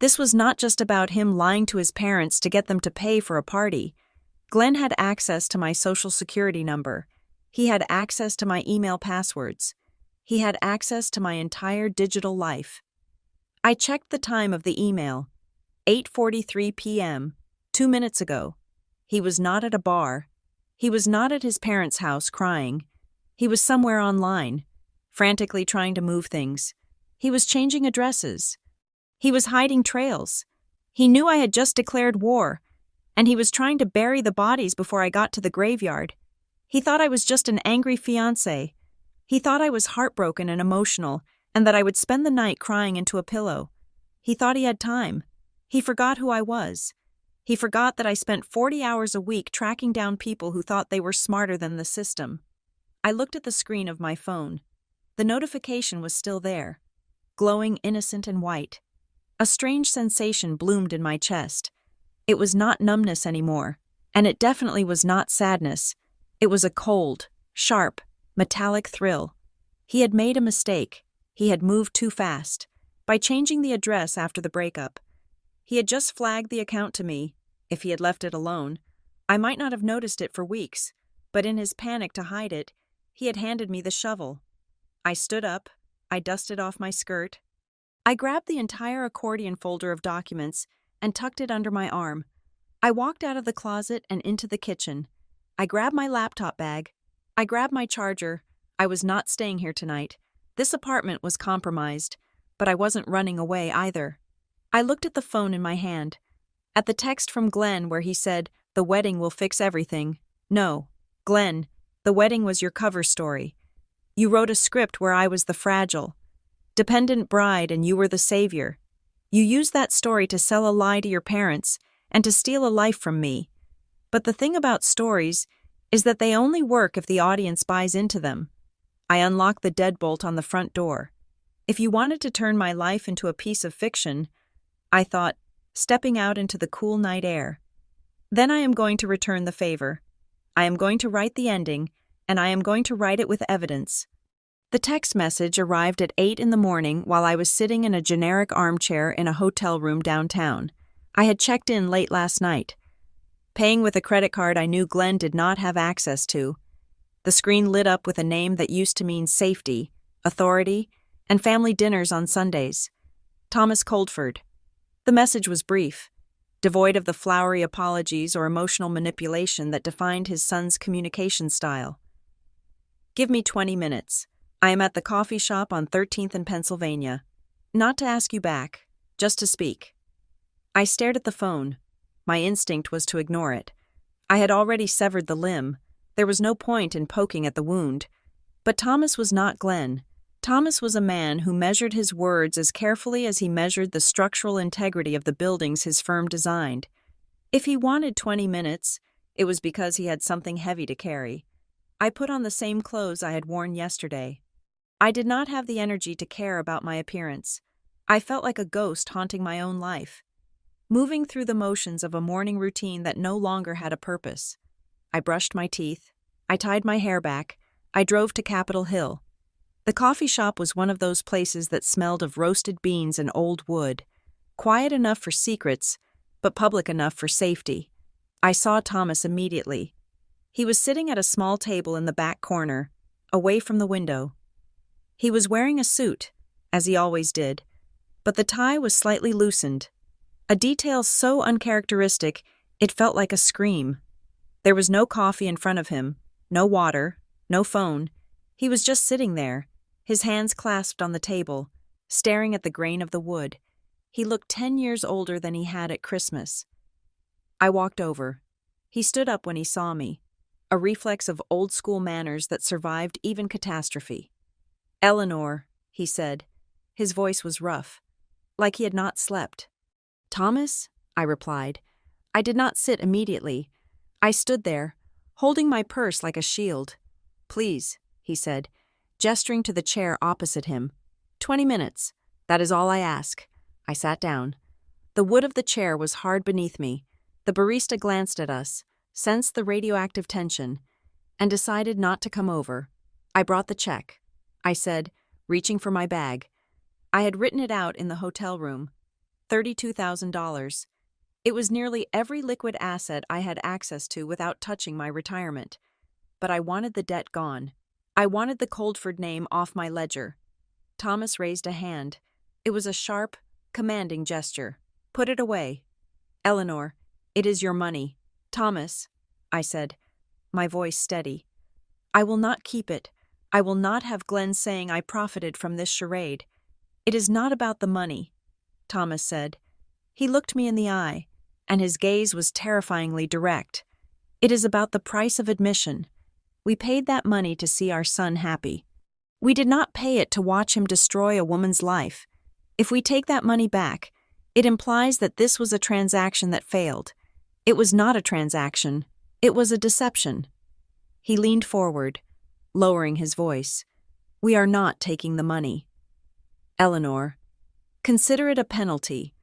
This was not just about him lying to his parents to get them to pay for a party. Glenn had access to my social security number. He had access to my email passwords. He had access to my entire digital life. I checked the time of the email. 8:43 p.m., 2 minutes ago. He was not at a bar. He was not at his parents' house crying. He was somewhere online, frantically trying to move things. He was changing addresses. He was hiding trails. He knew I had just declared war, and he was trying to bury the bodies before I got to the graveyard. He thought I was just an angry fiancé. He thought I was heartbroken and emotional, and that I would spend the night crying into a pillow. He thought he had time. He forgot who I was. He forgot that I spent 40 hours a week tracking down people who thought they were smarter than the system. I looked at the screen of my phone. The notification was still there, glowing innocent and white. A strange sensation bloomed in my chest. It was not numbness anymore, and it definitely was not sadness. It was a cold, sharp, metallic thrill. He had made a mistake. He had moved too fast. By changing the address after the breakup, he had just flagged the account to me. If he had left it alone, I might not have noticed it for weeks, but in his panic to hide it, he had handed me the shovel. I stood up. I dusted off my skirt. I grabbed the entire accordion folder of documents and tucked it under my arm. I walked out of the closet and into the kitchen. I grabbed my laptop bag. I grabbed my charger. I was not staying here tonight. This apartment was compromised, but I wasn't running away either. I looked at the phone in my hand, at the text from Glenn where he said, "The wedding will fix everything." No, Glenn, the wedding was your cover story. You wrote a script where I was the fragile, dependent bride and you were the savior. You used that story to sell a lie to your parents and to steal a life from me. But the thing about stories is that they only work if the audience buys into them. I unlocked the deadbolt on the front door. If you wanted to turn my life into a piece of fiction, I thought, stepping out into the cool night air, then I am going to return the favor. I am going to write the ending, and I am going to write it with evidence. The text message arrived at 8 in the morning while I was sitting in a generic armchair in a hotel room downtown. I had checked in late last night, paying with a credit card I knew Glenn did not have access to. The screen lit up with a name that used to mean safety, authority, and family dinners on Sundays. Thomas Coldford. The message was brief, devoid of the flowery apologies or emotional manipulation that defined his son's communication style. Give me 20 minutes. I am at the coffee shop on 13th and Pennsylvania. Not to ask you back, just to speak. I stared at the phone. My instinct was to ignore it. I had already severed the limb. There was no point in poking at the wound. But Thomas was not Glenn. Thomas was a man who measured his words as carefully as he measured the structural integrity of the buildings his firm designed. If he wanted 20 minutes, it was because he had something heavy to carry. I put on the same clothes I had worn yesterday. I did not have the energy to care about my appearance. I felt like a ghost haunting my own life, moving through the motions of a morning routine that no longer had a purpose. I brushed my teeth. I tied my hair back. I drove to Capitol Hill. The coffee shop was one of those places that smelled of roasted beans and old wood, quiet enough for secrets, but public enough for safety. I saw Thomas immediately. He was sitting at a small table in the back corner, away from the window. He was wearing a suit, as he always did, but the tie was slightly loosened, a detail so uncharacteristic it felt like a scream. There was no coffee in front of him, no water, no phone. He was just sitting there, his hands clasped on the table, staring at the grain of the wood. He looked 10 years older than he had at Christmas. I walked over. He stood up when he saw me, a reflex of old-school manners that survived even catastrophe. "Eleanor," he said. His voice was rough, like he had not slept. "Thomas?" I replied. I did not sit immediately. I stood there, holding my purse like a shield. "Please," he said, gesturing to the chair opposite him. 20 minutes. That is all I ask." I sat down. The wood of the chair was hard beneath me. The barista glanced at us, sensed the radioactive tension, and decided not to come over. I brought the check, I said, reaching for my bag. I had written it out in the hotel room. $32,000. It was nearly every liquid asset I had access to without touching my retirement. But I wanted the debt gone. I wanted the Coldford name off my ledger. Thomas raised a hand. It was a sharp, commanding gesture. Put it away. Eleanor, it is your money. Thomas, I said, my voice steady. I will not keep it. I will not have Glenn saying I profited from this charade. It is not about the money, Thomas said. He looked me in the eye, and his gaze was terrifyingly direct. It is about the price of admission. We paid that money to see our son happy. We did not pay it to watch him destroy a woman's life. If we take that money back, it implies that this was a transaction that failed. It was not a transaction. It was a deception. He leaned forward, lowering his voice. We are not taking the money. Eleanor, consider it a penalty,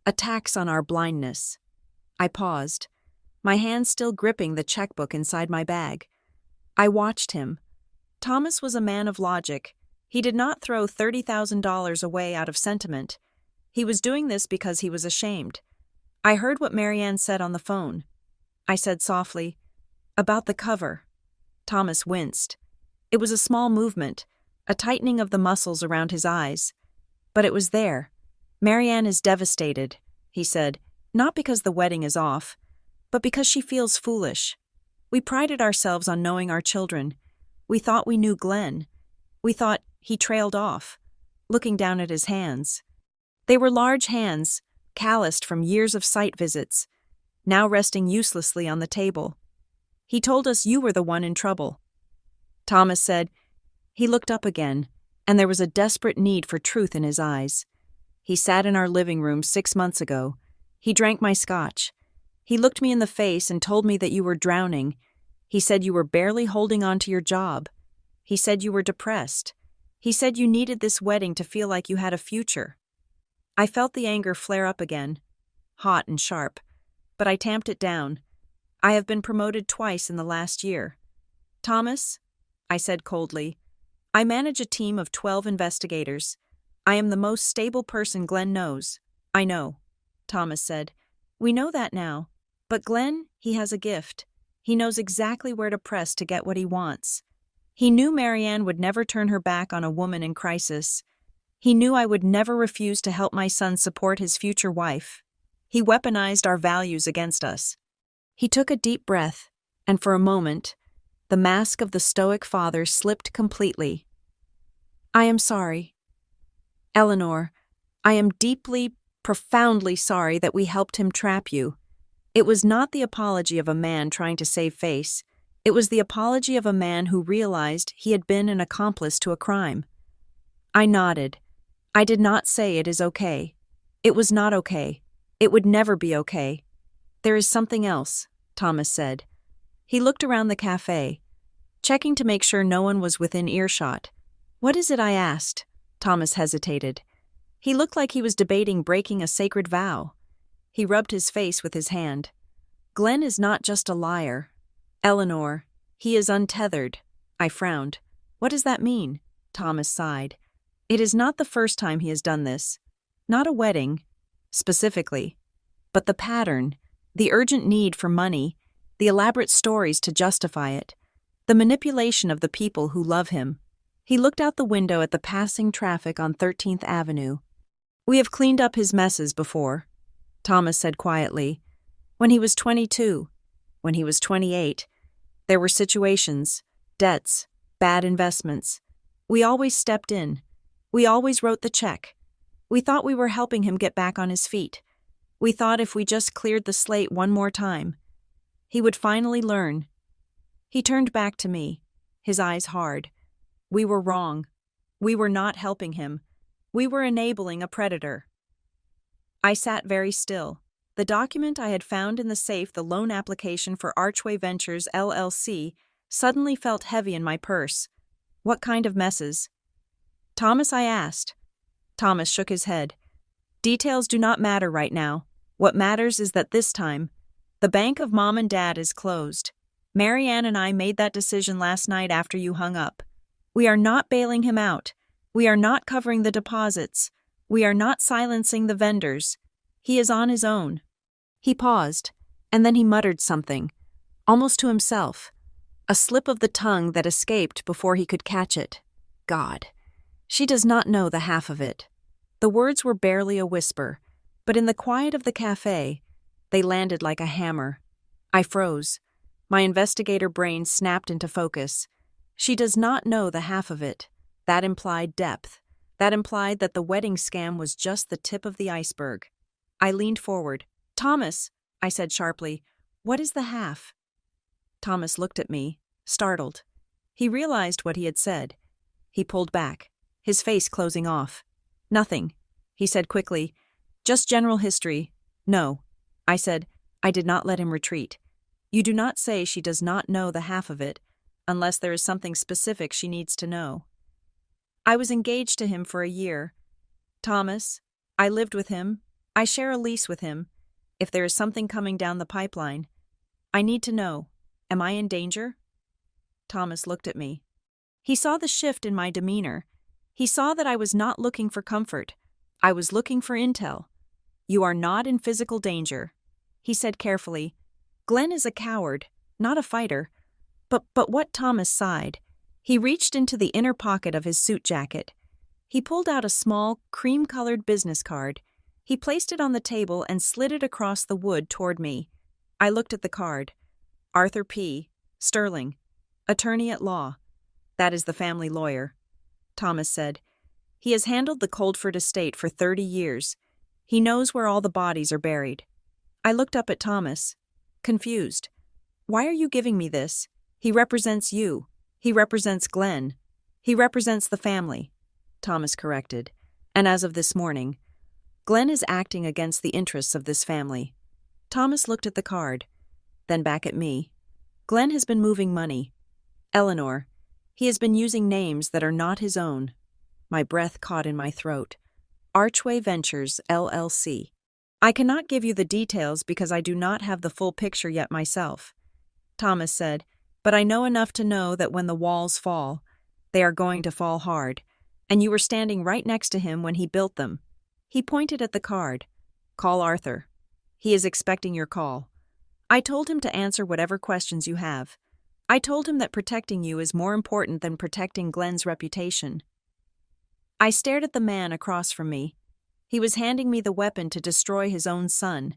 a tax on our blindness. I paused, my hand still gripping the checkbook inside my bag. I watched him. Thomas was a man of logic. He did not throw $30,000 away out of sentiment. He was doing this because he was ashamed. I heard what Marianne said on the phone. I said softly, about the cover. Thomas winced. It was a small movement, a tightening of the muscles around his eyes. But it was there. Marianne is devastated, he said, not because the wedding is off, but because she feels foolish. We prided ourselves on knowing our children. We thought we knew Glenn. We thought he trailed off, looking down at his hands. They were large hands, calloused from years of site visits, now resting uselessly on the table. He told us you were the one in trouble. Thomas said. He looked up again, and there was a desperate need for truth in his eyes. He sat in our living room 6 months ago. He drank my scotch. He looked me in the face and told me that you were drowning. He said you were barely holding on to your job. He said you were depressed. He said you needed this wedding to feel like you had a future. I felt the anger flare up again, hot and sharp, but I tamped it down. I have been promoted twice in the last year. Thomas, I said coldly, I manage a team of 12 investigators. I am the most stable person Glenn knows. I know, Thomas said. We know that now. But Glenn, he has a gift. He knows exactly where to press to get what he wants. He knew Marianne would never turn her back on a woman in crisis. He knew I would never refuse to help my son support his future wife. He weaponized our values against us. He took a deep breath, and for a moment, the mask of the stoic father slipped completely. I am sorry. Eleanor, I am deeply, profoundly sorry that we helped him trap you. It was not the apology of a man trying to save face. It was the apology of a man who realized he had been an accomplice to a crime. I nodded. I did not say it is okay. It was not okay. It would never be okay. There is something else, Thomas said. He looked around the cafe, checking to make sure no one was within earshot. What is it? I asked. Thomas hesitated. He looked like he was debating breaking a sacred vow. He rubbed his face with his hand. Glenn is not just a liar. Eleanor, he is untethered. I frowned. What does that mean? Thomas sighed. It is not the first time he has done this. Not a wedding, specifically. But the pattern, the urgent need for money, the elaborate stories to justify it, the manipulation of the people who love him. He looked out the window at the passing traffic on 13th Avenue. We have cleaned up his messes before, Thomas said quietly. When he was 22, when he was 28, there were situations, debts, bad investments. We always stepped in. We always wrote the check. We thought we were helping him get back on his feet. We thought if we just cleared the slate one more time, he would finally learn. He turned back to me, his eyes hard. We were wrong. We were not helping him. We were enabling a predator. I sat very still. The document I had found in the safe, the loan application for Archway Ventures, LLC, suddenly felt heavy in my purse. What kind of messes? Thomas, I asked. Thomas shook his head. Details do not matter right now. What matters is that this time, the bank of Mom and Dad is closed. Marianne and I made that decision last night after you hung up. We are not bailing him out. We are not covering the deposits. We are not silencing the vendors. He is on his own." He paused, and then he muttered something, almost to himself, a slip of the tongue that escaped before he could catch it. God, she does not know the half of it. The words were barely a whisper, but in the quiet of the cafe, they landed like a hammer. I froze. My investigator brain snapped into focus. She does not know the half of it. That implied depth. That implied that the wedding scam was just the tip of the iceberg. I leaned forward. "Thomas," I said sharply, "what is the half?" Thomas looked at me, startled. He realized what he had said. He pulled back, his face closing off. "Nothing," he said quickly. "Just general history." "No," I said. I did not let him retreat. "You do not say she does not know the half of it, unless there is something specific she needs to know." "I was engaged to him for a year. Thomas, I lived with him. I share a lease with him. If there is something coming down the pipeline, I need to know. Am I in danger?" Thomas looked at me. He saw the shift in my demeanor. He saw that I was not looking for comfort. I was looking for intel. "You are not in physical danger," he said carefully. "Glenn is a coward, not a fighter." But what? Thomas sighed. He reached into the inner pocket of his suit jacket. He pulled out a small, cream-colored business card. He placed it on the table and slid it across the wood toward me. I looked at the card. Arthur P. Sterling, attorney at law. "That is the family lawyer," Thomas said. "He has handled the Coldford estate for 30 years. He knows where all the bodies are buried." I looked up at Thomas, confused. "Why are you giving me this? He represents you. He represents Glenn. He represents the family," Thomas corrected. "And as of this morning, Glenn is acting against the interests of this family." Thomas looked at the card, then back at me. "Glenn has been moving money. Eleanor, he has been using names that are not his own." My breath caught in my throat. "Archway Ventures, LLC. I cannot give you the details because I do not have the full picture yet myself," Thomas said, "but I know enough to know that when the walls fall, they are going to fall hard, and you were standing right next to him when he built them." He pointed at the card. "Call Arthur. He is expecting your call." I told him to answer whatever questions you have. I told him that protecting you is more important than protecting Glenn's reputation. I stared at the man across from me. He was handing me the weapon to destroy his own son.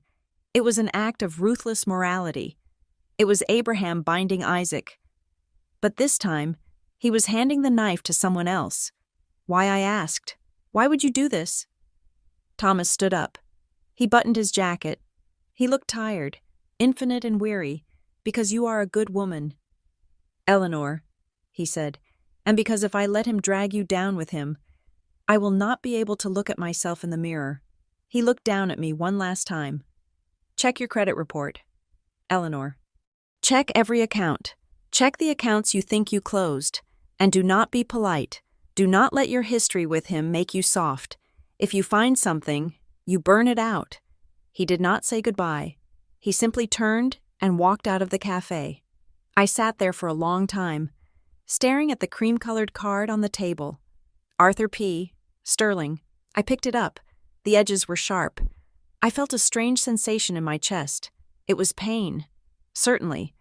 It was an act of ruthless morality. It was Abraham binding Isaac. But this time, he was handing the knife to someone else. Why, I asked. "Why would you do this?" Thomas stood up. He buttoned his jacket. He looked tired, infinite and weary. "Because you are a good woman, Eleanor," he said, "and because if I let him drag you down with him, I will not be able to look at myself in the mirror." He looked down at me one last time. "Check your credit report, Eleanor. Check every account. Check the accounts you think you closed. And do not be polite. Do not let your history with him make you soft. If you find something, you burn it out." He did not say goodbye. He simply turned and walked out of the cafe. I sat there for a long time, staring at the cream-colored card on the table. Arthur P. Sterling. I picked it up. The edges were sharp. I felt a strange sensation in my chest. It was pain. Certainly.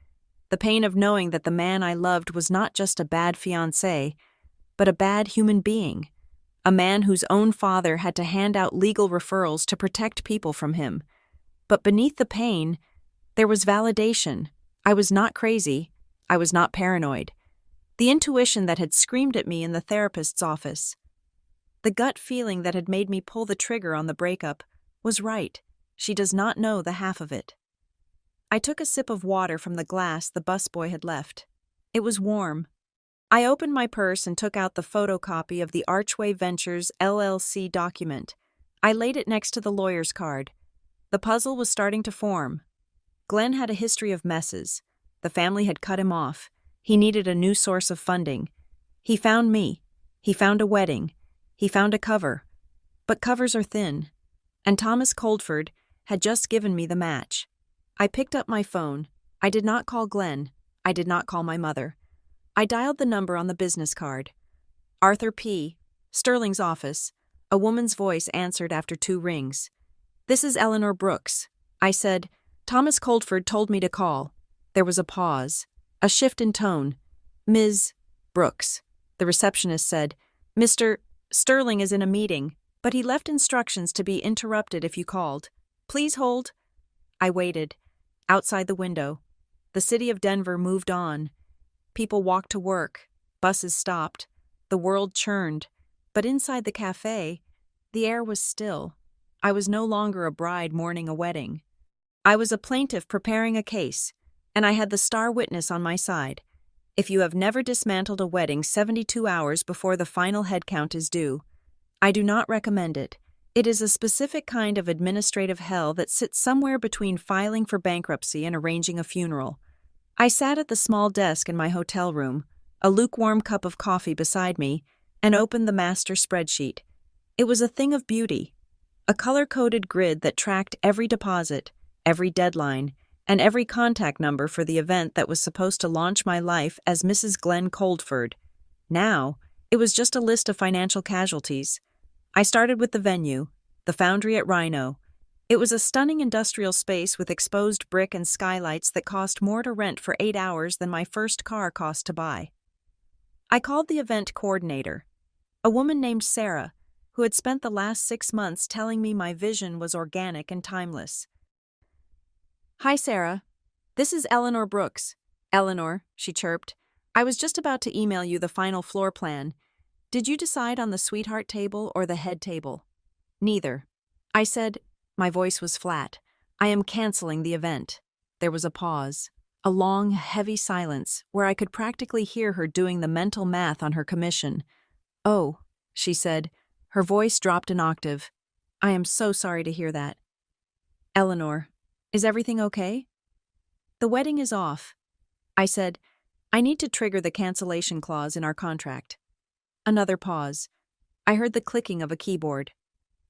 The pain of knowing that the man I loved was not just a bad fiancé, but a bad human being. A man whose own father had to hand out legal referrals to protect people from him. But beneath the pain, there was validation. I was not crazy. I was not paranoid. The intuition that had screamed at me in the therapist's office, the gut feeling that had made me pull the trigger on the breakup, was right. She does not know the half of it. I took a sip of water from the glass the busboy had left. It was warm. I opened my purse and took out the photocopy of the Archway Ventures LLC document. I laid it next to the lawyer's card. The puzzle was starting to form. Glenn had a history of messes. The family had cut him off. He needed a new source of funding. He found me. He found a wedding. He found a cover. But covers are thin. And Thomas Coldford had just given me the match. I picked up my phone. I did not call Glenn. I did not call my mother. I dialed the number on the business card. Arthur P. Sterling's office. A woman's voice answered after 2 rings. This is Eleanor Brooks. I said, Thomas Coldford told me to call. There was a pause, a shift in tone. Ms. Brooks. The receptionist said, Mr. Sterling is in a meeting, but he left instructions to be interrupted if you called. Please hold. I waited. Outside the window, the city of Denver moved on. People walked to work. Buses stopped. The world churned. But inside the cafe, the air was still. I was no longer a bride mourning a wedding. I was a plaintiff preparing a case, and I had the star witness on my side. If you have never dismantled a wedding 72 hours before the final head count is due, I do not recommend it. It is a specific kind of administrative hell that sits somewhere between filing for bankruptcy and arranging a funeral. I sat at the small desk in my hotel room, a lukewarm cup of coffee beside me, and opened the master spreadsheet. It was a thing of beauty, a color-coded grid that tracked every deposit, every deadline, and every contact number for the event that was supposed to launch my life as Mrs. Glenn Coldford. Now, it was just a list of financial casualties. I started with the venue, the Foundry at Rhino. It was a stunning industrial space with exposed brick and skylights that cost more to rent for 8 hours than my first car cost to buy. I called the event coordinator, a woman named Sarah, who had spent the last 6 months telling me my vision was organic and timeless. Hi, Sarah. This is Eleanor Brooks. Eleanor, she chirped. I was just about to email you the final floor plan. Did you decide on the sweetheart table or the head table? Neither. I said, my voice was flat. I am canceling the event. There was a pause, a long, heavy silence where I could practically hear her doing the mental math on her commission. Oh, she said. Her voice dropped an octave. I am so sorry to hear that. Eleanor, is everything okay? The wedding is off. I said, I need to trigger the cancellation clause in our contract. Another pause. I heard the clicking of a keyboard.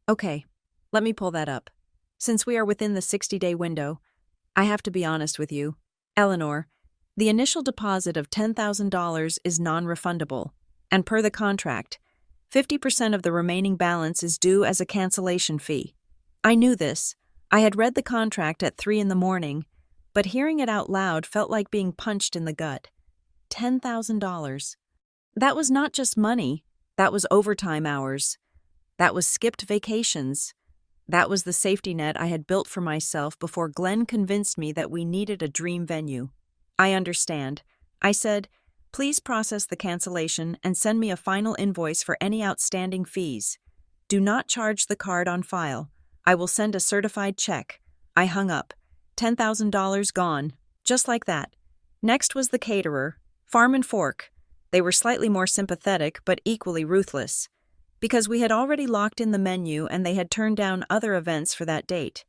Okay, let me pull that up. Since we are within the 60-day window, I have to be honest with you. Eleanor, the initial deposit of $10,000 is non-refundable, and per the contract, 50% of the remaining balance is due as a cancellation fee. I knew this. I had read the contract at 3 a.m, but hearing it out loud felt like being punched in the gut. $10,000. That was not just money. That was overtime hours. That was skipped vacations. That was the safety net I had built for myself before Glenn convinced me that we needed a dream venue. I understand. I said, please process the cancellation and send me a final invoice for any outstanding fees. Do not charge the card on file. I will send a certified check. I hung up. $10,000 gone. Just like that. Next was the caterer, Farm and Fork. They were slightly more sympathetic but equally ruthless, because we had already locked in the menu and they had turned down other events for that date.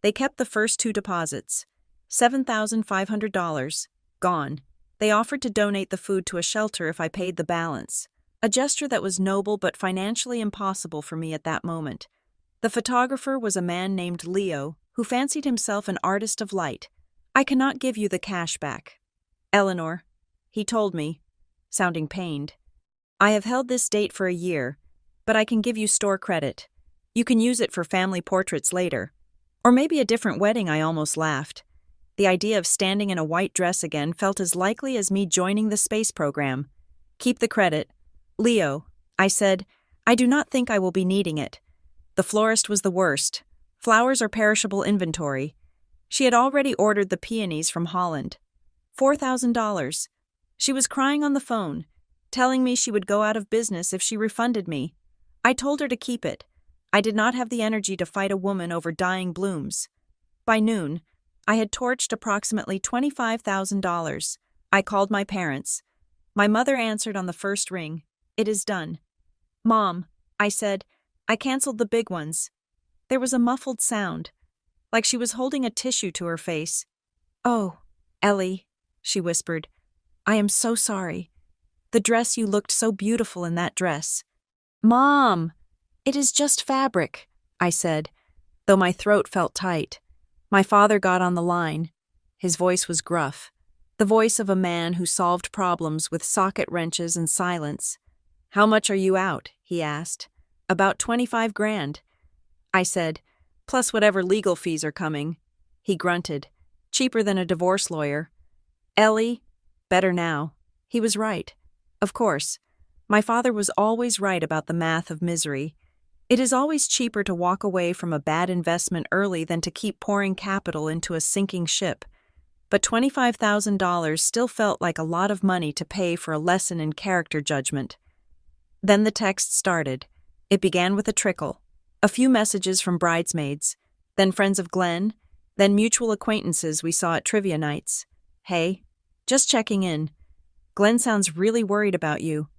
They kept the first 2 deposits, $7,500, gone. They offered to donate the food to a shelter if I paid the balance, a gesture that was noble but financially impossible for me at that moment. The photographer was a man named Leo, who fancied himself an artist of light. I cannot give you the cash back. Eleanor, he told me, sounding pained. I have held this date for a year, but I can give you store credit. You can use it for family portraits later. Or maybe a different wedding. I almost laughed. The idea of standing in a white dress again felt as likely as me joining the space program. Keep the credit. Leo, I said, I do not think I will be needing it. The florist was the worst. Flowers are perishable inventory. She had already ordered the peonies from Holland. $4,000. She was crying on the phone, telling me she would go out of business if she refunded me. I told her to keep it. I did not have the energy to fight a woman over dying blooms. By noon, I had torched approximately $25,000. I called my parents. My mother answered on the first ring. It is done. Mom, I said, I canceled the big ones. There was a muffled sound, like she was holding a tissue to her face. Oh, Ellie, she whispered. I am so sorry. The dress, you looked so beautiful in that dress. Mom, it is just fabric, I said, though my throat felt tight. My father got on the line. His voice was gruff, the voice of a man who solved problems with socket wrenches and silence. How much are you out? He asked. About 25 grand. I said, Plus whatever legal fees are coming. He grunted. Cheaper than a divorce lawyer. Ellie? Better now. He was right. Of course. My father was always right about the math of misery. It is always cheaper to walk away from a bad investment early than to keep pouring capital into a sinking ship. But $25,000 still felt like a lot of money to pay for a lesson in character judgment. Then the text started. It began with a trickle. A few messages from bridesmaids, then friends of Glenn, then mutual acquaintances we saw at trivia nights. Hey, just checking in. Glenn sounds really worried about you.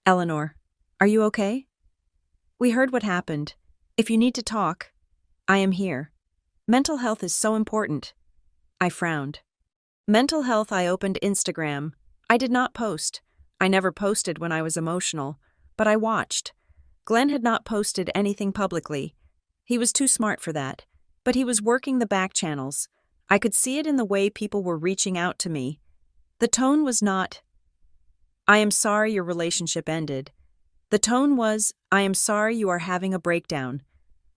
Eleanor, are you okay? We heard what happened. If you need to talk, I am here. Mental health is so important. I frowned. Mental health. I opened Instagram. I did not post. I never posted when I was emotional, but I watched. Glenn had not posted anything publicly. He was too smart for that, but he was working the back channels. I could see it in the way people were reaching out to me. The tone was not, "I am sorry your relationship ended." The tone was, "I am sorry you are having a breakdown."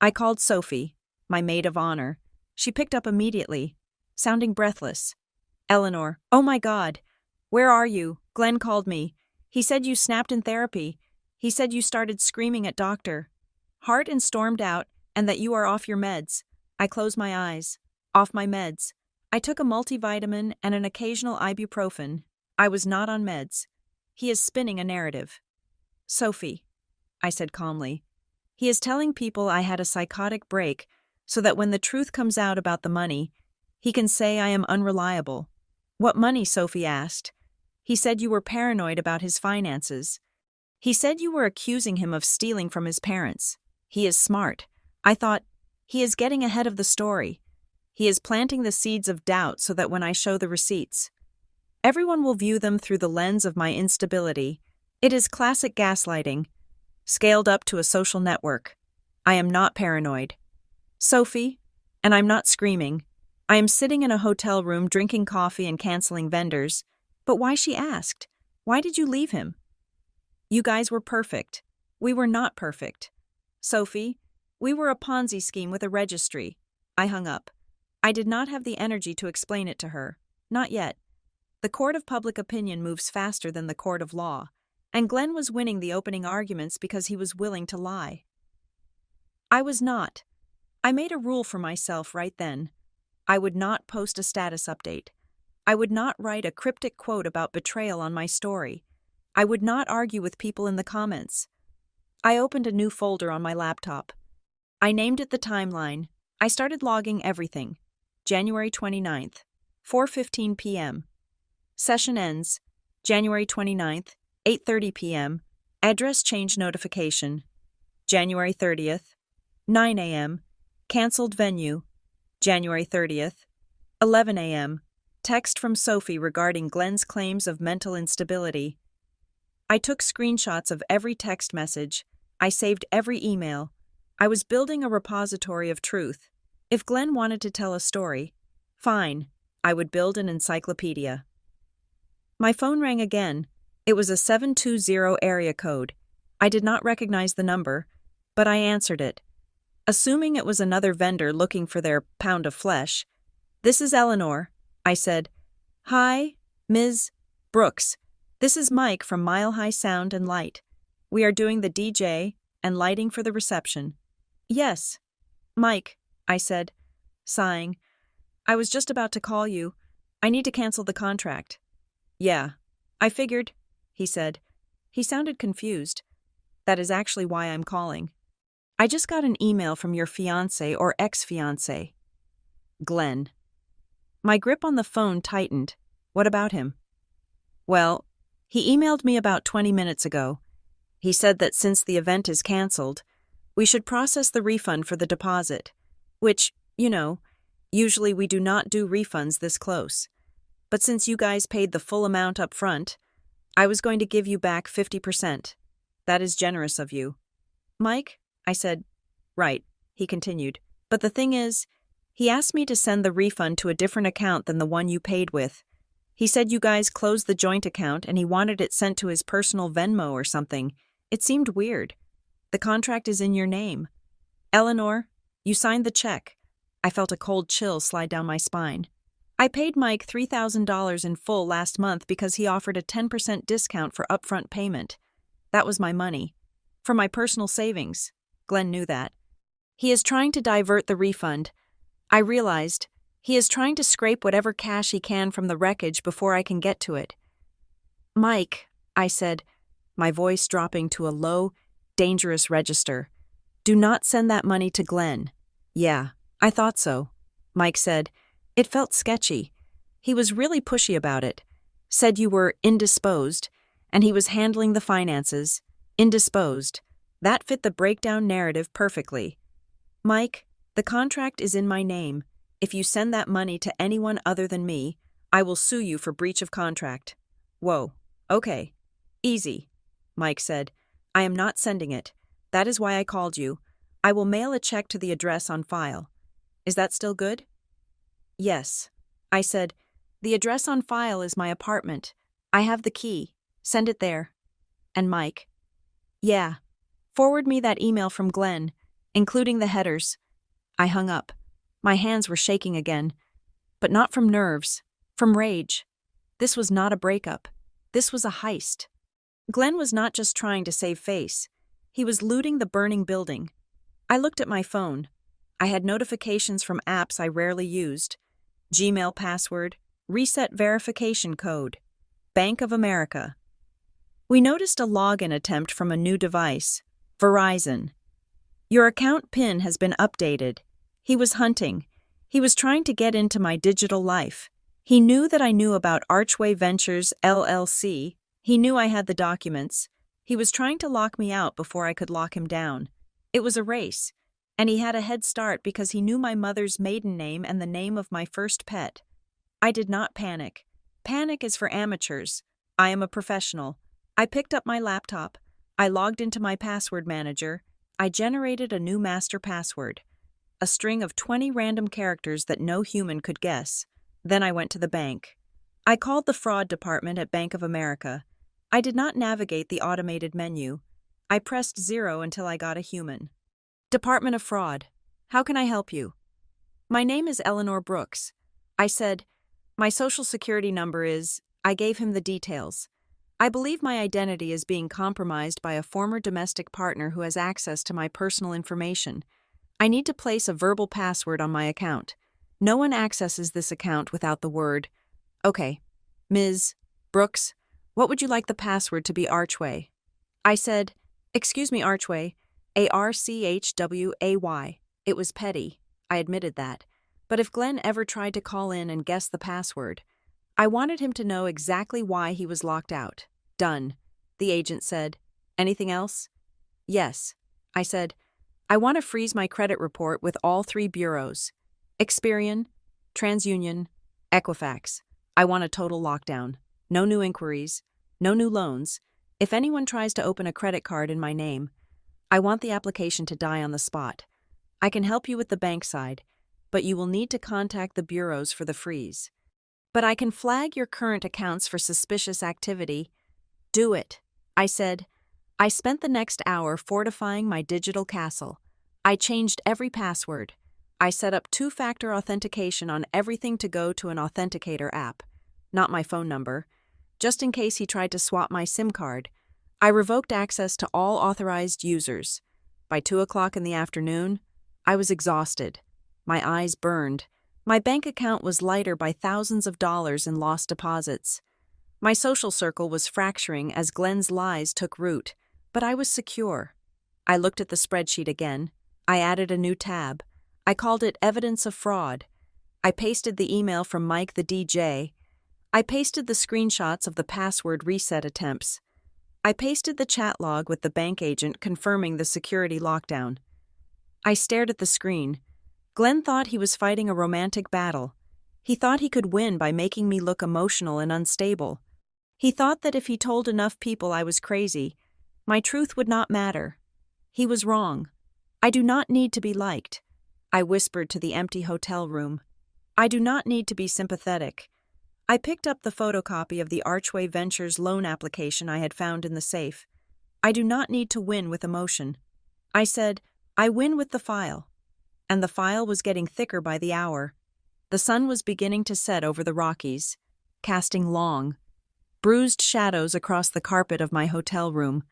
I called Sophie, my maid of honor. She picked up immediately, sounding breathless. Eleanor, oh my God. Where are you? Glenn called me. He said you snapped in therapy. He said you started screaming at Dr. Hart and stormed out, and that you are off your meds. I closed my eyes. Off my meds. I took a multivitamin and an occasional ibuprofen. I was not on meds. He is spinning a narrative. Sophie, I said calmly. He is telling people I had a psychotic break so that when the truth comes out about the money, he can say I am unreliable. What money? Sophie asked. He said you were paranoid about his finances. He said you were accusing him of stealing from his parents. He is smart. I thought, he is getting ahead of the story. He is planting the seeds of doubt so that when I show the receipts, everyone will view them through the lens of my instability. It is classic gaslighting, scaled up to a social network. I am not paranoid. Sophie, and I'm not screaming. I am sitting in a hotel room drinking coffee and canceling vendors. But why? She asked. Why did you leave him? You guys were perfect. We were not perfect. Sophie, we were a Ponzi scheme with a registry. I hung up. I did not have the energy to explain it to her. Not yet. The court of public opinion moves faster than the court of law, and Glenn was winning the opening arguments because he was willing to lie. I was not. I made a rule for myself right then. I would not post a status update. I would not write a cryptic quote about betrayal on my story. I would not argue with people in the comments. I opened a new folder on my laptop. I named it the timeline. I started logging everything. January 29th, 4:15 p.m. Session ends. January 29th, 8:30 p.m. Address change notification. January 30th, 9 a.m. Cancelled venue. January 30th, 11 a.m. Text from Sophie regarding Glenn's claims of mental instability. I took screenshots of every text message. I saved every email. I was building a repository of truth. If Glenn wanted to tell a story, fine, I would build an encyclopedia. My phone rang again. It was a 720 area code. I did not recognize the number, but I answered it. Assuming it was another vendor looking for their pound of flesh. This is Eleanor, I said. Hi, Ms. Brooks. This is Mike from Mile High Sound and Light. We are doing the DJ and lighting for the reception. Yes, Mike, I said, sighing. I was just about to call you. I need to cancel the contract. Yeah, I figured, he said. He sounded confused. That is actually why I'm calling. I just got an email from your fiancé or ex-fiancé. Glenn. My grip on the phone tightened. What about him? Well, he emailed me about 20 minutes ago. He said that since the event is canceled, we should process the refund for the deposit, which, usually we do not do refunds this close. But since you guys paid the full amount up front, I was going to give you back 50%. That is generous of you. Mike, I said. Right, he continued. But the thing is, he asked me to send the refund to a different account than the one you paid with. He said you guys closed the joint account and he wanted it sent to his personal Venmo or something. It seemed weird. The contract is in your name. Eleanor, You signed the check. I felt a cold chill slide down my spine. I paid Mike $3,000 in full last month because he offered a 10% discount for upfront payment. That was my money. From my personal savings. Glenn knew that. He is trying to divert the refund. I realized. He is trying to scrape whatever cash he can from the wreckage before I can get to it. Mike, I said, my voice dropping to a low, dangerous register. Do not send that money to Glenn. Yeah, I thought so. Mike said. It felt sketchy. He was really pushy about it. Said you were indisposed, and he was handling the finances. Indisposed. That fit the breakdown narrative perfectly. Mike, the contract is in my name. If you send that money to anyone other than me, I will sue you for breach of contract. Whoa, okay. Easy, Mike said. I am not sending it. That is why I called you. I will mail a check to the address on file. Is that still good? Yes, I said. The address on file is my apartment. I have the key. Send it there. And Mike. Yeah. Forward me that email from Glenn, including the headers. I hung up. My hands were shaking again. But not from nerves, from rage. This was not a breakup. This was a heist. Glenn was not just trying to save face. He was looting the burning building. I looked at my phone. I had notifications from apps I rarely used. Gmail password, reset verification code, Bank of America. We noticed a login attempt from a new device, Verizon. Your account PIN has been updated. He was hunting. He was trying to get into my digital life. He knew that I knew about Archway Ventures, LLC. He knew I had the documents. He was trying to lock me out before I could lock him down. It was a race. And he had a head start because he knew my mother's maiden name and the name of my first pet. I did not panic. Panic is for amateurs. I am a professional. I picked up my laptop. I logged into my password manager. I generated a new master password. A string of 20 random characters that no human could guess. Then I went to the bank. I called the fraud department at Bank of America. I did not navigate the automated menu. I pressed 0 until I got a human. Department of Fraud. How can I help you? My name is Eleanor Brooks. I said, my social security number is. I gave him the details. I believe my identity is being compromised by a former domestic partner who has access to my personal information. I need to place a verbal password on my account. No one accesses this account without the word. Okay, Ms. Brooks, what would you like the password to be? Archway. I said, excuse me, Archway. Archway. It was petty. I admitted that. But if Glenn ever tried to call in and guess the password, I wanted him to know exactly why he was locked out. Done. The agent said. Anything else? Yes. I said, I want to freeze my credit report with all 3 bureaus. Experian, TransUnion, Equifax. I want a total lockdown. No new inquiries. No new loans. If anyone tries to open a credit card in my name, I want the application to die on the spot. I can help you with the bank side, but you will need to contact the bureaus for the freeze. But I can flag your current accounts for suspicious activity. Do it, I said. I spent the next hour fortifying my digital castle. I changed every password. I set up 2-factor authentication on everything to go to an authenticator app, not my phone number, just in case he tried to swap my SIM card. I revoked access to all authorized users. By 2 o'clock in the afternoon, I was exhausted. My eyes burned. My bank account was lighter by thousands of dollars in lost deposits. My social circle was fracturing as Glenn's lies took root, but I was secure. I looked at the spreadsheet again. I added a new tab. I called it Evidence of Fraud. I pasted the email from Mike the DJ. I pasted the screenshots of the password reset attempts. I pasted the chat log with the bank agent confirming the security lockdown. I stared at the screen. Glenn thought he was fighting a romantic battle. He thought he could win by making me look emotional and unstable. He thought that if he told enough people I was crazy, my truth would not matter. He was wrong. I do not need to be liked. I whispered to the empty hotel room. I do not need to be sympathetic. I picked up the photocopy of the Archway Ventures loan application I had found in the safe. I do not need to win with emotion. I said, I win with the file. and the file was getting thicker by the hour. The sun was beginning to set over the Rockies, casting long, bruised shadows across the carpet of my hotel room.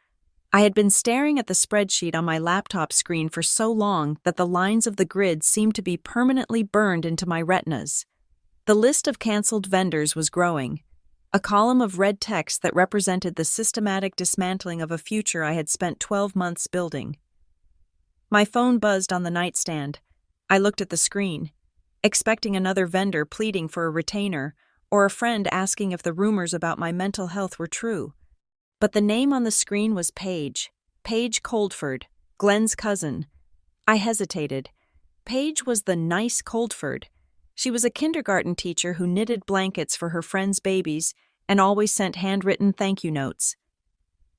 I had been staring at the spreadsheet on my laptop screen for so long that the lines of the grid seemed to be permanently burned into my retinas. The list of canceled vendors was growing, a column of red text that represented the systematic dismantling of a future I had spent 12 months building. My phone buzzed on the nightstand. I looked at the screen, expecting another vendor pleading for a retainer or a friend asking if the rumors about my mental health were true. But the name on the screen was Paige Coldford, Glenn's cousin. I hesitated. Paige was the nice Coldford. She was a kindergarten teacher who knitted blankets for her friends' babies and always sent handwritten thank you notes.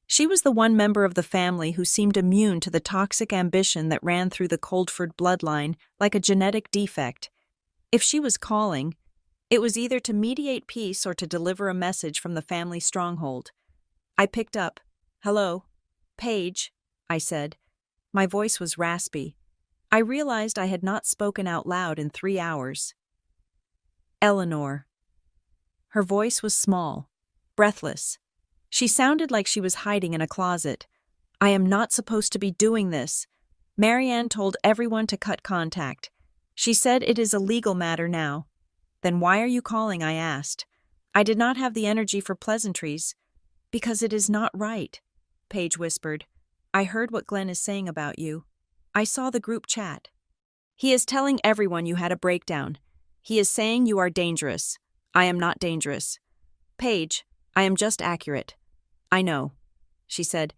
She was the one member of the family who seemed immune to the toxic ambition that ran through the Coldford bloodline like a genetic defect. If she was calling, it was either to mediate peace or to deliver a message from the family stronghold. I picked up. "Hello, Paige," I said. My voice was raspy. I realized I had not spoken out loud in 3 hours. "Eleanor." Her voice was small, breathless. She sounded like she was hiding in a closet. "I am not supposed to be doing this. Marianne told everyone to cut contact. She said it is a legal matter now." "Then why are you calling?" I asked. I did not have the energy for pleasantries. "Because it is not right," Paige whispered. "I heard what Glenn is saying about you. I saw the group chat. He is telling everyone you had a breakdown. He is saying you are dangerous. I am not dangerous. Paige, I am just accurate." "I know," she said.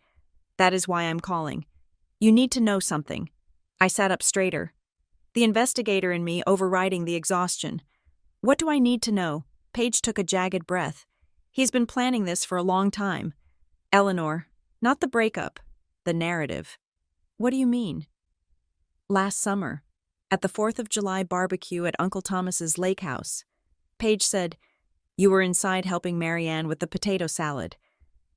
"That is why I'm calling. You need to know something." I sat up straighter, the investigator in me overriding the exhaustion. "What do I need to know?" Paige took a jagged breath. "He's been planning this for a long time. Eleanor, not the breakup, the narrative." "What do you mean?" "Last summer, at the 4th of July barbecue at Uncle Thomas's lake house," Paige said, "you were inside helping Marianne with the potato salad.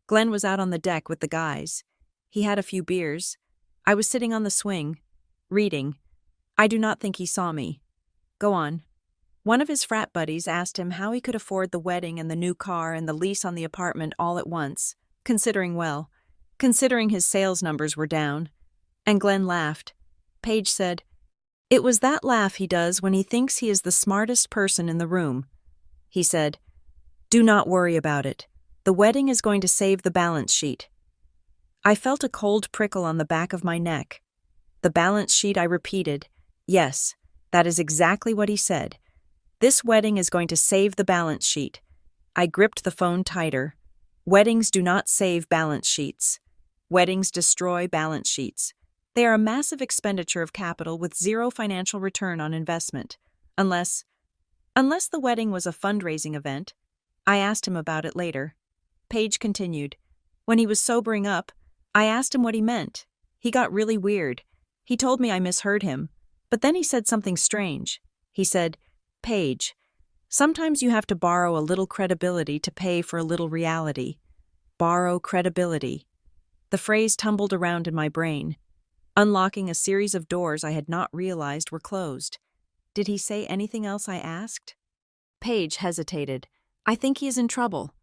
Glenn was out on the deck with the guys. He had a few beers. I was sitting on the swing, reading. I do not think he saw me." "Go on." "One of his frat buddies asked him how he could afford the wedding and the new car and the lease on the apartment all at once, considering his sales numbers were down. And Glenn laughed." Paige said, "It was that laugh he does when he thinks he is the smartest person in the room. He said, 'Do not worry about it. The wedding is going to save the balance sheet.'" I felt a cold prickle on the back of my neck. "The balance sheet," I repeated. "Yes, that is exactly what he said. This wedding is going to save the balance sheet." I gripped the phone tighter. Weddings do not save balance sheets. Weddings destroy balance sheets. They are a massive expenditure of capital with zero financial return on investment. Unless the wedding was a fundraising event. I asked him about it later. Paige continued. "When he was sobering up, I asked him what he meant. He got really weird. He told me I misheard him. But then he said something strange. He said, 'Paige, sometimes you have to borrow a little credibility to pay for a little reality.' Borrow credibility." The phrase tumbled around in my brain, unlocking a series of doors I had not realized were closed. "Did he say anything else?" I asked. Paige hesitated. "I think he is in trouble.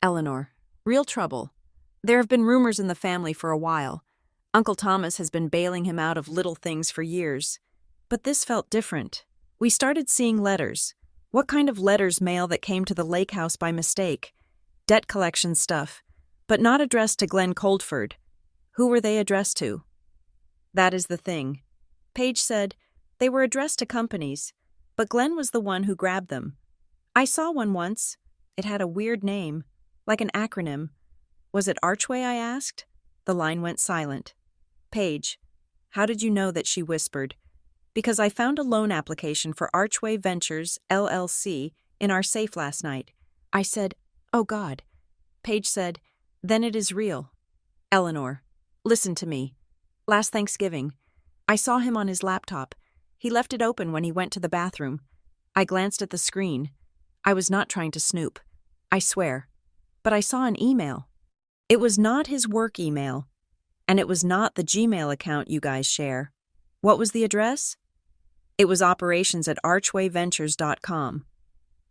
Eleanor, real trouble. There have been rumors in the family for a while. Uncle Thomas has been bailing him out of little things for years. But this felt different. We started seeing letters. What kind of letters? Mail that came to the lake house by mistake. Debt collection stuff, but not addressed to Glenn Coldford. Who were they addressed to?" "That is the thing." Paige said, "They were addressed to companies, but Glenn was the one who grabbed them. I saw one once. It had a weird name, like an acronym. Was it Archway?" I asked. The line went silent. "Paige, how did you know that?" she whispered. "Because I found a loan application for Archway Ventures, LLC, in our safe last night." I said, "Oh God." Paige said, "Then it is real. Eleanor, listen to me. Last Thanksgiving, I saw him on his laptop. He left it open when he went to the bathroom. I glanced at the screen. I was not trying to snoop, I swear. But I saw an email. It was not his work email, and it was not the Gmail account you guys share. What was the address? It was operations at archwayventures.com.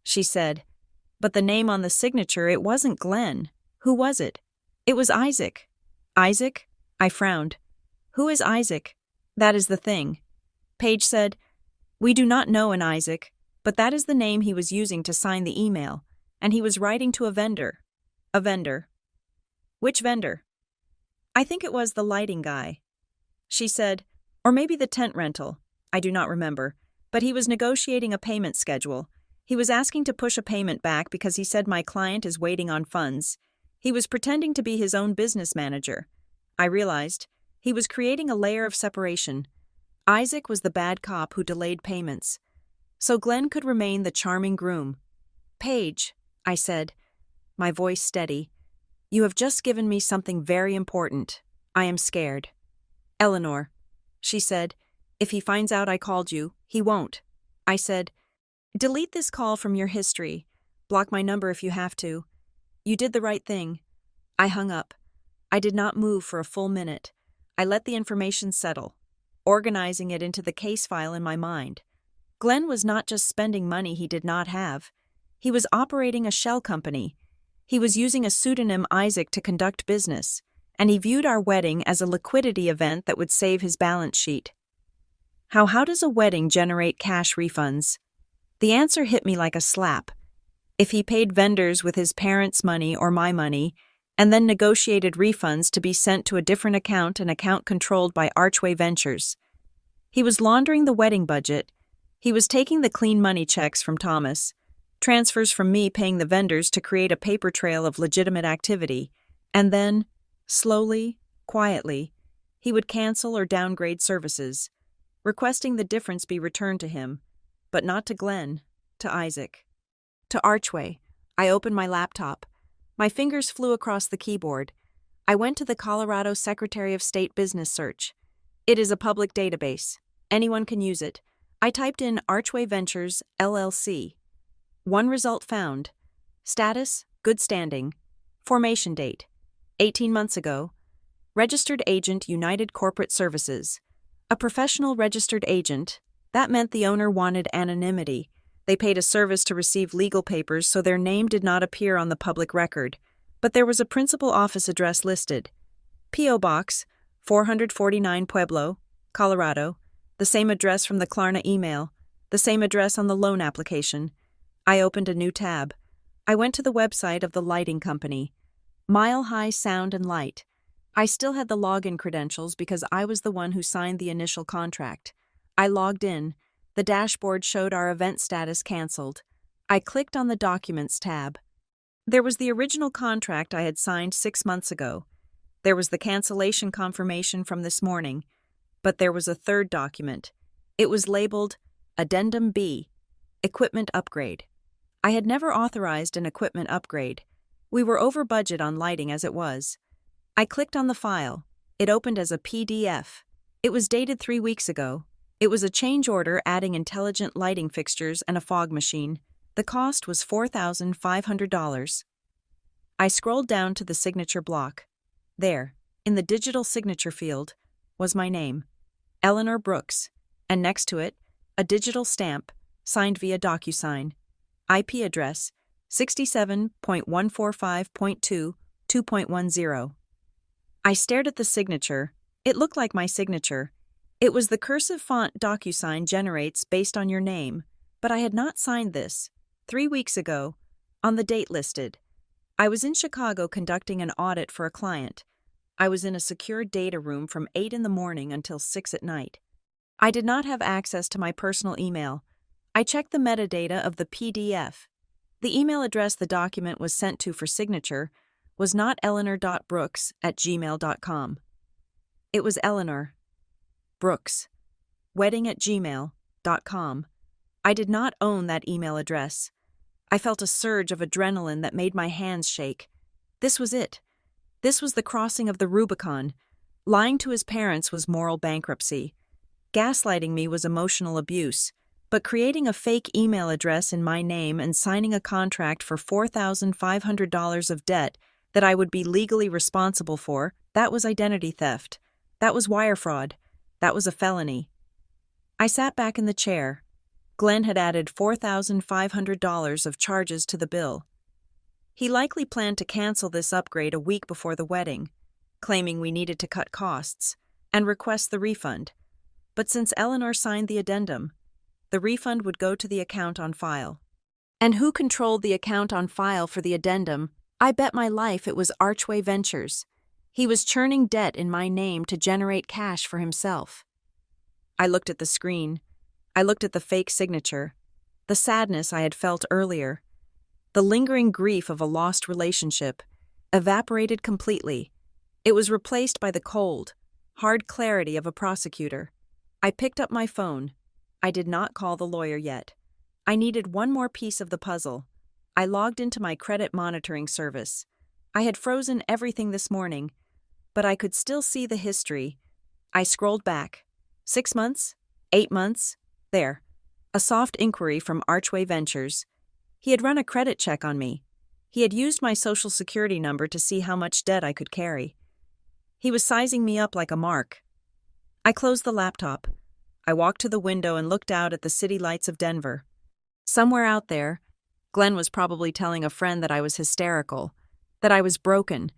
She said, "But the name on the signature, it wasn't Glenn. Who was it?" "It was Isaac." "Isaac?" I frowned. "Who is Isaac?" "That is the thing." Paige said, "We do not know an Isaac, but that is the name he was using to sign the email, and he was writing to a vendor." "A vendor? Which vendor?" "I think it was the lighting guy." She said, "Or maybe the tent rental. I do not remember, but he was negotiating a payment schedule. He was asking to push a payment back because he said my client is waiting on funds. He was pretending to be his own business manager." I realized he was creating a layer of separation. Isaac was the bad cop who delayed payments, so Glenn could remain the charming groom. "Paige," I said, my voice steady, "you have just given me something very important. I am scared." "Eleanor," she said, "if he finds out I called you, he won't." I said, "Delete this call from your history. Block my number if you have to. You did the right thing." I hung up. I did not move for a full minute. I let the information settle, organizing it into the case file in my mind. Glenn was not just spending money he did not have. He was operating a shell company. He was using a pseudonym Isaac to conduct business, and he viewed our wedding as a liquidity event that would save his balance sheet. How does a wedding generate cash refunds? The answer hit me like a slap. If he paid vendors with his parents' money or my money, and then negotiated refunds to be sent to a different account, an account controlled by Archway Ventures. He was laundering the wedding budget. He was taking the clean money checks from Thomas, transfers from me paying the vendors to create a paper trail of legitimate activity, and then, slowly, quietly, he would cancel or downgrade services, requesting the difference be returned to him, but not to Glenn, to Isaac. To Archway. I opened my laptop. My fingers flew across the keyboard. I went to the Colorado Secretary of State Business Search. It is a public database. Anyone can use it. I typed in Archway Ventures, LLC. One result found. Status, good standing. Formation date, 18 months ago. Registered agent, United Corporate Services. A professional registered agent. That meant the owner wanted anonymity. They paid a service to receive legal papers so their name did not appear on the public record, but there was a principal office address listed. P.O. Box, 449 Pueblo, Colorado, the same address from the Klarna email, the same address on the loan application. I opened a new tab. I went to the website of the lighting company. Mile High Sound and Light. I still had the login credentials because I was the one who signed the initial contract. I logged in. The dashboard showed our event status canceled. I clicked on the Documents tab. There was the original contract I had signed 6 months ago. There was the cancellation confirmation from this morning. But there was a third document. It was labeled Addendum B, Equipment Upgrade. I had never authorized an equipment upgrade. We were over budget on lighting as it was. I clicked on the file. It opened as a PDF. It was dated 3 weeks ago. It was a change order adding intelligent lighting fixtures and a fog machine. The cost was $4,500. I scrolled down to the signature block. There, in the digital signature field, was my name, Eleanor Brooks, and next to it, a digital stamp, signed via DocuSign. IP address, 67.145.2, 2.10. I stared at the signature. It looked like my signature. It was the cursive font DocuSign generates based on your name, but I had not signed this. 3 weeks ago, on the date listed. I was in Chicago conducting an audit for a client. I was in a secure data room from 8 in the morning until 6 at night. I did not have access to my personal email. I checked the metadata of the PDF. The email address the document was sent to for signature was not eleanor.brooks@gmail.com. It was Eleanor Brooks, wedding@gmail.com. I did not own that email address. I felt a surge of adrenaline that made my hands shake. This was it. This was the crossing of the Rubicon. Lying to his parents was moral bankruptcy. Gaslighting me was emotional abuse. But creating a fake email address in my name and signing a contract for $4,500 of debt that I would be legally responsible for, that was identity theft. That was wire fraud. That was a felony. I sat back in the chair. Glenn had added $4,500 of charges to the bill. He likely planned to cancel this upgrade a week before the wedding, claiming we needed to cut costs, and request the refund. But since Eleanor signed the addendum, the refund would go to the account on file. And who controlled the account on file for the addendum? I bet my life it was Archway Ventures. He was churning debt in my name to generate cash for himself. I looked at the screen. I looked at the fake signature, the sadness I had felt earlier. The lingering grief of a lost relationship evaporated completely. It was replaced by the cold, hard clarity of a prosecutor. I picked up my phone. I did not call the lawyer yet. I needed one more piece of the puzzle. I logged into my credit monitoring service. I had frozen everything this morning, but I could still see the history. I scrolled back. 6 months? 8 months? There. A soft inquiry from Archway Ventures. He had run a credit check on me. He had used my social security number to see how much debt I could carry. He was sizing me up like a mark. I closed the laptop. I walked to the window and looked out at the city lights of Denver. Somewhere out there, Glenn was probably telling a friend that I was hysterical, that I was broken,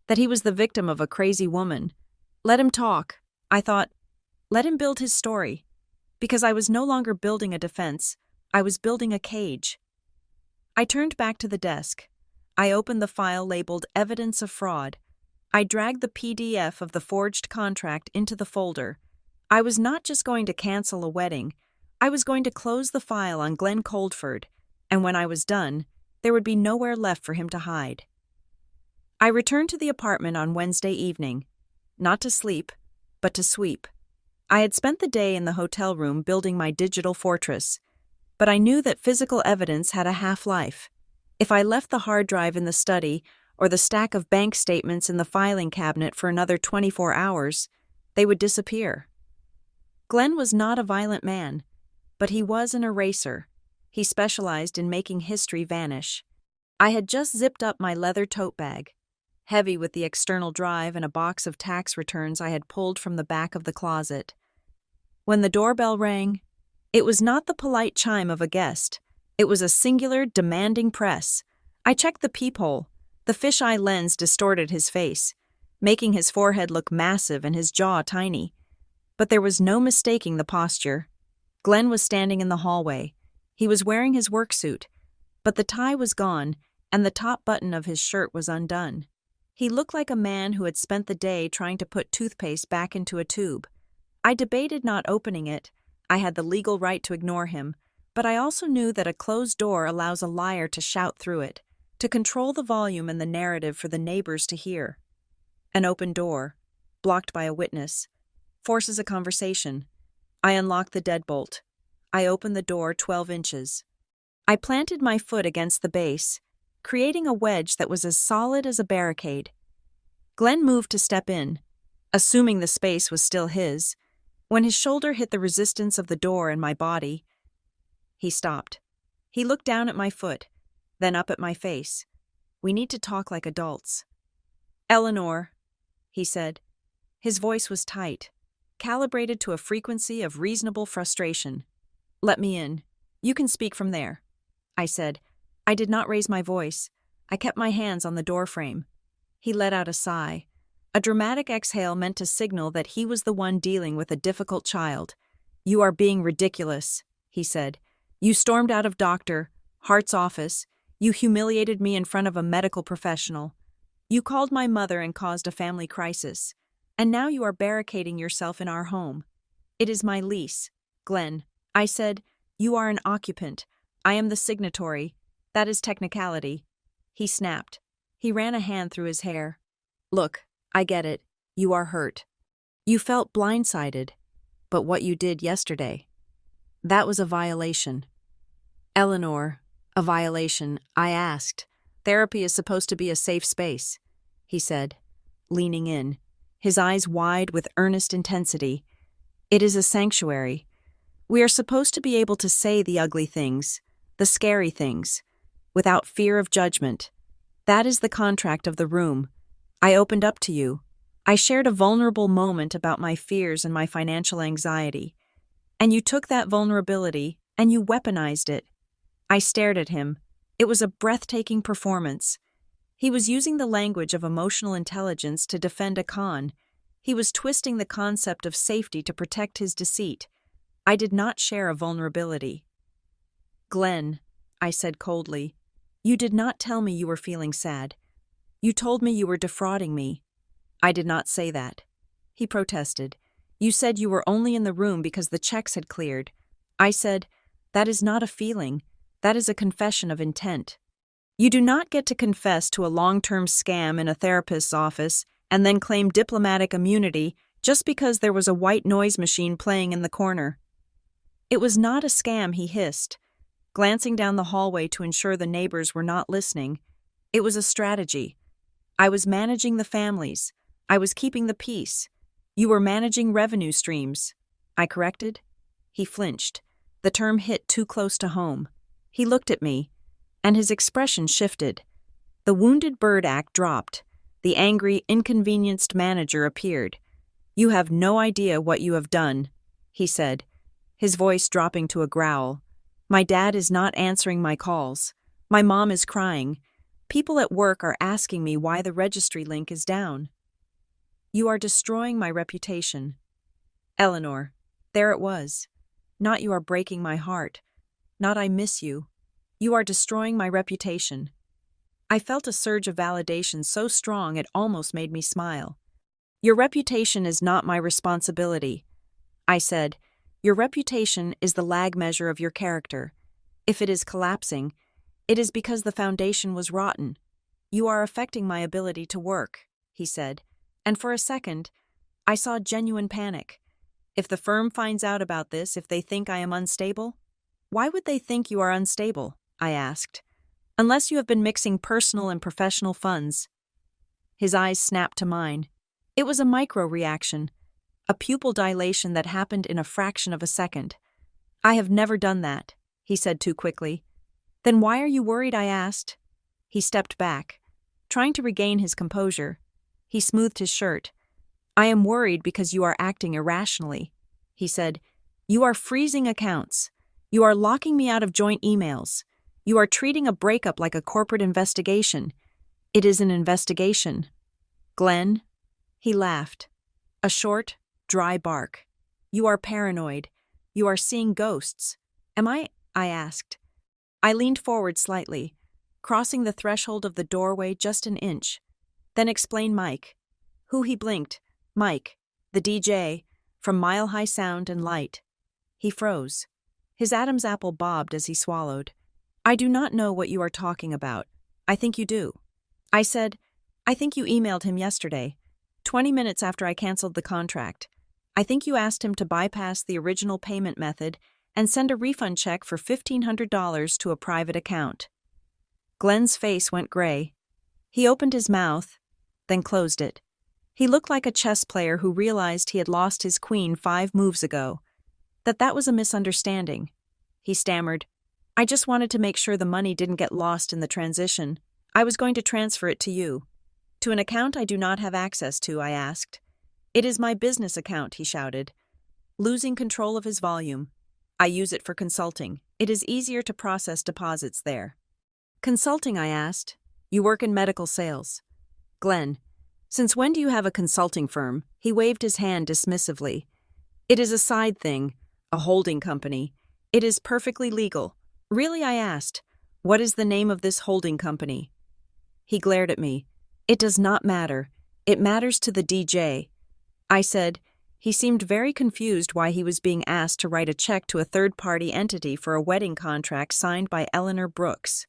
that he was the victim of a crazy woman. Let him talk. I thought, let him build his story. Because I was no longer building a defense, I was building a cage. I turned back to the desk. I opened the file labeled Evidence of Fraud. I dragged the PDF of the forged contract into the folder. I was not just going to cancel a wedding. I was going to close the file on Glenn Coldford, and when I was done, there would be nowhere left for him to hide. I returned to the apartment on Wednesday evening, not to sleep, but to sweep. I had spent the day in the hotel room building my digital fortress, but I knew that physical evidence had a half-life. If I left the hard drive in the study or the stack of bank statements in the filing cabinet for another 24 hours, they would disappear. Glenn was not a violent man, but he was an eraser. He specialized in making history vanish. I had just zipped up my leather tote bag, heavy with the external drive and a box of tax returns I had pulled from the back of the closet. When the doorbell rang, it was not the polite chime of a guest. It was a singular, demanding press. I checked the peephole. The fisheye lens distorted his face, making his forehead look massive and his jaw tiny. But there was no mistaking the posture. Glenn was standing in the hallway. He was wearing his work suit, but the tie was gone and the top button of his shirt was undone. He looked like a man who had spent the day trying to put toothpaste back into a tube. I debated not opening it. I had the legal right to ignore him, but I also knew that a closed door allows a liar to shout through it, to control the volume and the narrative for the neighbors to hear. An open door, blocked by a witness, forces a conversation. I unlocked the deadbolt. I opened the door 12 inches. I planted my foot against the base, creating a wedge that was as solid as a barricade. Glenn moved to step in, assuming the space was still his. When his shoulder hit the resistance of the door and my body, he stopped. He looked down at my foot, then up at my face. We need to talk like adults. Eleanor, he said. His voice was tight, calibrated to a frequency of reasonable frustration. Let me in. You can speak from there, I said. I did not raise my voice. I kept my hands on the doorframe. He let out a sigh. A dramatic exhale meant to signal that he was the one dealing with a difficult child. You are being ridiculous, he said. You stormed out of Dr. Hart's office. You humiliated me in front of a medical professional. You called my mother and caused a family crisis. And now you are barricading yourself in our home. It is my lease, Glenn. I said, you are an occupant. I am the signatory. That is technicality. He snapped. He ran a hand through his hair. Look, I get it. You are hurt. You felt blindsided. But what you did yesterday, that was a violation. Eleanor, a violation, I asked. Therapy is supposed to be a safe space, he said, leaning in, his eyes wide with earnest intensity. It is a sanctuary. We are supposed to be able to say the ugly things, the scary things, without fear of judgment. That is the contract of the room. I opened up to you. I shared a vulnerable moment about my fears and my financial anxiety. And you took that vulnerability and you weaponized it. I stared at him. It was a breathtaking performance. He was using the language of emotional intelligence to defend a con. He was twisting the concept of safety to protect his deceit. I did not share a vulnerability. "Glenn," I said coldly, "you did not tell me you were feeling sad. You told me you were defrauding me." "I did not say that," he protested. "You said you were only in the room because the checks had cleared." I said, "That is not a feeling. That is a confession of intent. You do not get to confess to a long-term scam in a therapist's office and then claim diplomatic immunity just because there was a white noise machine playing in the corner." "It was not a scam," he hissed, glancing down the hallway to ensure the neighbors were not listening. "It was a strategy. I was managing the families. I was keeping the peace. You were managing revenue streams," I corrected. He flinched. The term hit too close to home. He looked at me, and his expression shifted. The wounded bird act dropped. The angry, inconvenienced manager appeared. "You have no idea what you have done," he said, his voice dropping to a growl. "My dad is not answering my calls. My mom is crying. People at work are asking me why the registry link is down. You are destroying my reputation." Eleanor. There it was. Not "you are breaking my heart." Not "I miss you." "You are destroying my reputation." I felt a surge of validation so strong it almost made me smile. "Your reputation is not my responsibility," I said. "Your reputation is the lag measure of your character. If it is collapsing, it is because the foundation was rotten. You are affecting my ability to work," he said, and for a second, I saw genuine panic. "If the firm finds out about this, if they think I am unstable?" "Why would they think you are unstable?" I asked. "Unless you have been mixing personal and professional funds." His eyes snapped to mine. It was a micro-reaction, a pupil dilation that happened in a fraction of a second. "I have never done that," he said too quickly. "Then why are you worried?" I asked. He stepped back, trying to regain his composure. He smoothed his shirt. "I am worried because you are acting irrationally," he said. "You are freezing accounts. You are locking me out of joint emails. You are treating a breakup like a corporate investigation. It is an investigation." "Glenn?" He laughed. A short, dry bark. "You are paranoid. You are seeing ghosts." "Am I?" I asked. I leaned forward slightly, crossing the threshold of the doorway just an inch. "Then explain Mike." Who? He blinked. "Mike, the DJ, from Mile High Sound and Light." He froze. His Adam's apple bobbed as he swallowed. "I do not know what you are talking about. I think you do." I said, "I think you emailed him yesterday, 20 minutes after I canceled the contract. I think you asked him to bypass the original payment method and send a refund check for $1,500 to a private account." Glenn's face went gray. He opened his mouth, then closed it. He looked like a chess player who realized he had lost his queen 5 moves ago. That was a misunderstanding. He stammered, "I just wanted to make sure the money didn't get lost in the transition. I was going to transfer it to you." "To an account I do not have access to?" I asked. "It is my business account," he shouted, losing control of his volume. "I use it for consulting. It is easier to process deposits there." "Consulting?" I asked. "You work in medical sales." "Glenn, since when do you have a consulting firm?" He waved his hand dismissively. "It is a side thing, a holding company. It is perfectly legal." "Really?" I asked. "What is the name of this holding company?" He glared at me. "It does not matter. It matters to the DJ." I said. He seemed very confused why he was being asked to write a check to a third-party entity for a wedding contract signed by Eleanor Brooks.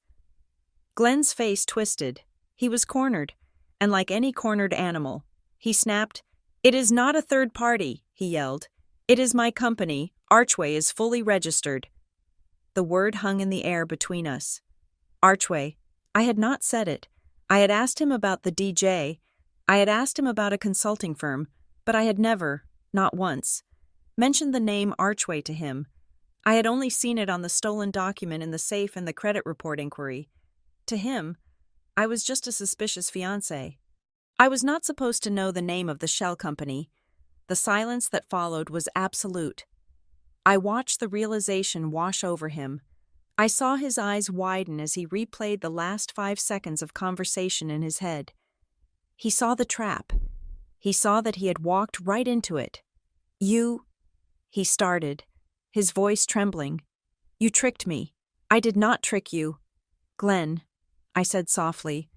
Glenn's face twisted. He was cornered, and like any cornered animal, he snapped, "It is not a third party," he yelled. "It is my company. Archway is fully registered." The word hung in the air between us. Archway. I had not said it. I had asked him about the DJ. I had asked him about a consulting firm, but I had never, not once, mentioned the name Archway to him. I had only seen it on the stolen document in the safe and the credit report inquiry. To him, I was just a suspicious fiancé. I was not supposed to know the name of the shell company. The silence that followed was absolute. I watched the realization wash over him. I saw his eyes widen as he replayed the last 5 seconds of conversation in his head. He saw the trap. He saw that he had walked right into it. He started, his voice trembling. You tricked me. I did not trick you. Glenn, I said softly,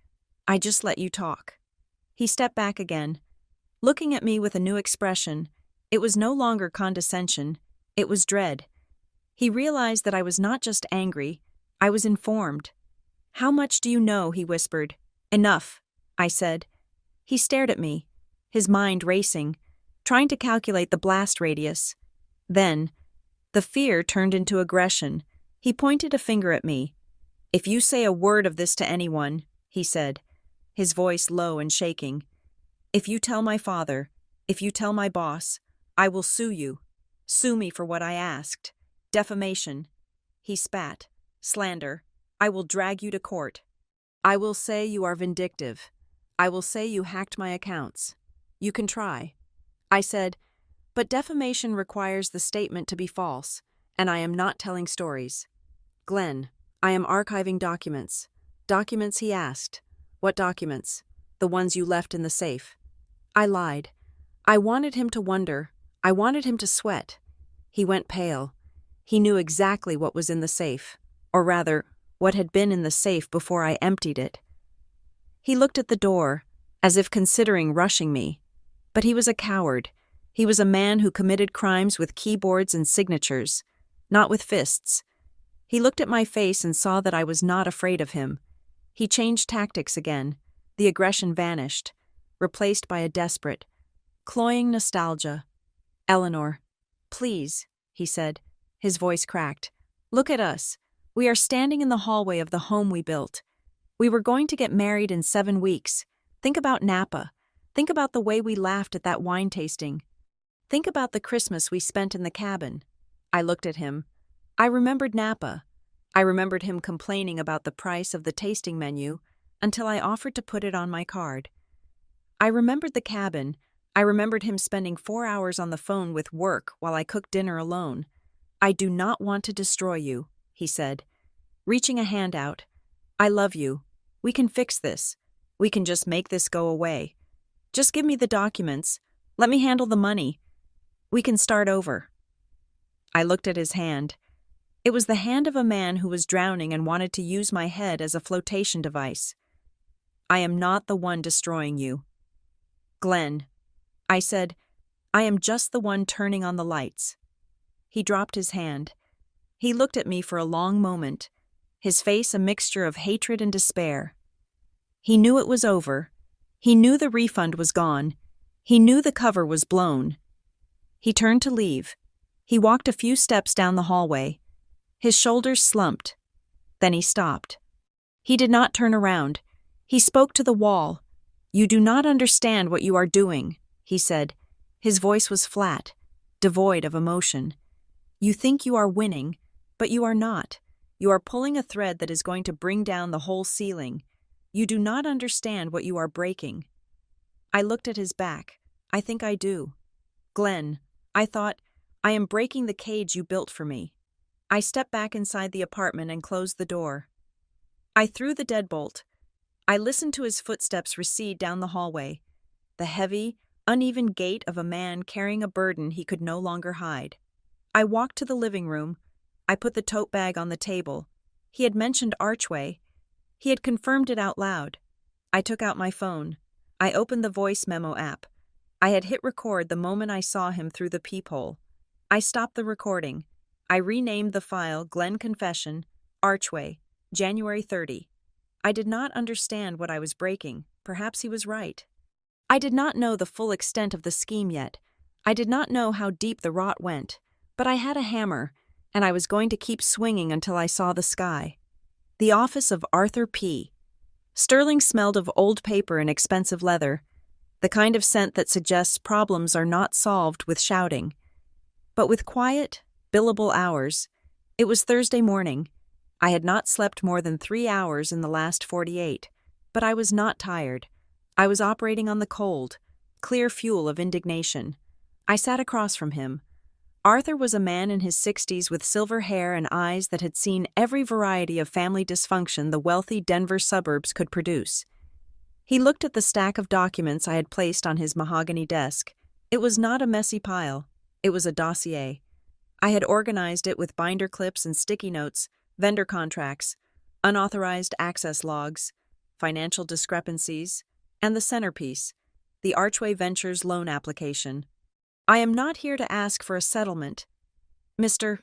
I just let you talk. He stepped back again, looking at me with a new expression. It was no longer condescension, it was dread. He realized that I was not just angry, I was informed. How much do you know? He whispered. Enough, I said. He stared at me, his mind racing, trying to calculate the blast radius. Then, the fear turned into aggression. He pointed a finger at me. If you say a word of this to anyone, he said, his voice low and shaking. If you tell my father, if you tell my boss, I will sue you. Sue me for what I asked. Defamation. He spat. Slander. I will drag you to court. I will say you are vindictive. I will say you hacked my accounts. You can try. I said, but defamation requires the statement to be false, and I am not telling stories. Glenn, I am archiving documents. Documents, he asked. What documents? The ones you left in the safe. I lied. I wanted him to wonder. I wanted him to sweat. He went pale. He knew exactly what was in the safe, or rather, what had been in the safe before I emptied it. He looked at the door, as if considering rushing me. But he was a coward. He was a man who committed crimes with keyboards and signatures, not with fists. He looked at my face and saw that I was not afraid of him. He changed tactics again. The aggression vanished, replaced by a desperate, cloying nostalgia. Eleanor, please, he said. His voice cracked. Look at us. We are standing in the hallway of the home we built. We were going to get married in 7 weeks. Think about Napa. Think about the way we laughed at that wine tasting. Think about the Christmas we spent in the cabin. I looked at him. I remembered Napa. I remembered him complaining about the price of the tasting menu until I offered to put it on my card. I remembered the cabin. I remembered him spending 4 hours on the phone with work while I cooked dinner alone. I do not want to destroy you, he said, reaching a hand out. I love you. We can fix this. We can just make this go away. Just give me the documents. Let me handle the money. We can start over. I looked at his hand. It was the hand of a man who was drowning and wanted to use my head as a flotation device. I am not the one destroying you. Glenn, I said, I am just the one turning on the lights. He dropped his hand. He looked at me for a long moment, his face a mixture of hatred and despair. He knew it was over. He knew the refund was gone. He knew the cover was blown. He turned to leave. He walked a few steps down the hallway. His shoulders slumped. Then he stopped. He did not turn around. He spoke to the wall. You do not understand what you are doing, he said. His voice was flat, devoid of emotion. You think you are winning, but you are not. You are pulling a thread that is going to bring down the whole ceiling. You do not understand what you are breaking. I looked at his back. I think I do. Glenn, I thought, I am breaking the cage you built for me. I stepped back inside the apartment and closed the door. I threw the deadbolt. I listened to his footsteps recede down the hallway, the heavy, uneven gait of a man carrying a burden he could no longer hide. I walked to the living room. I put the tote bag on the table. He had mentioned Archway. He had confirmed it out loud. I took out my phone. I opened the voice memo app. I had hit record the moment I saw him through the peephole. I stopped the recording. I renamed the file Glenn Confession, Archway, January 30. I did not understand what I was breaking. Perhaps he was right. I did not know the full extent of the scheme yet. I did not know how deep the rot went. But I had a hammer, and I was going to keep swinging until I saw the sky. The office of Arthur P. Sterling smelled of old paper and expensive leather, the kind of scent that suggests problems are not solved with shouting, but with quiet, billable hours. It was Thursday morning. I had not slept more than 3 hours in the last 48, but I was not tired. I was operating on the cold, clear fuel of indignation. I sat across from him. Arthur was a man in his 60s with silver hair and eyes that had seen every variety of family dysfunction the wealthy Denver suburbs could produce. He looked at the stack of documents I had placed on his mahogany desk. It was not a messy pile. It was a dossier. I had organized it with binder clips and sticky notes, vendor contracts, unauthorized access logs, financial discrepancies, and the centerpiece, the Archway Ventures loan application. I am not here to ask for a settlement, Mr.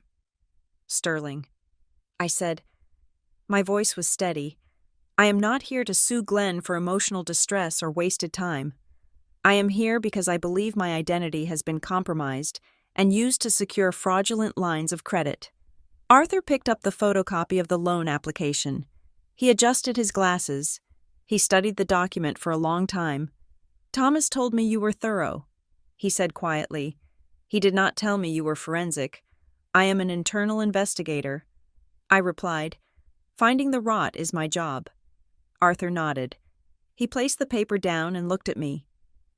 Sterling, I said. My voice was steady. I am not here to sue Glenn for emotional distress or wasted time. I am here because I believe my identity has been compromised and used to secure fraudulent lines of credit. Arthur picked up the photocopy of the loan application. He adjusted his glasses. He studied the document for a long time. "Thomas told me you were thorough," he said quietly. "He did not tell me you were forensic. I am an internal investigator." I replied, "Finding the rot is my job." Arthur nodded. He placed the paper down and looked at me.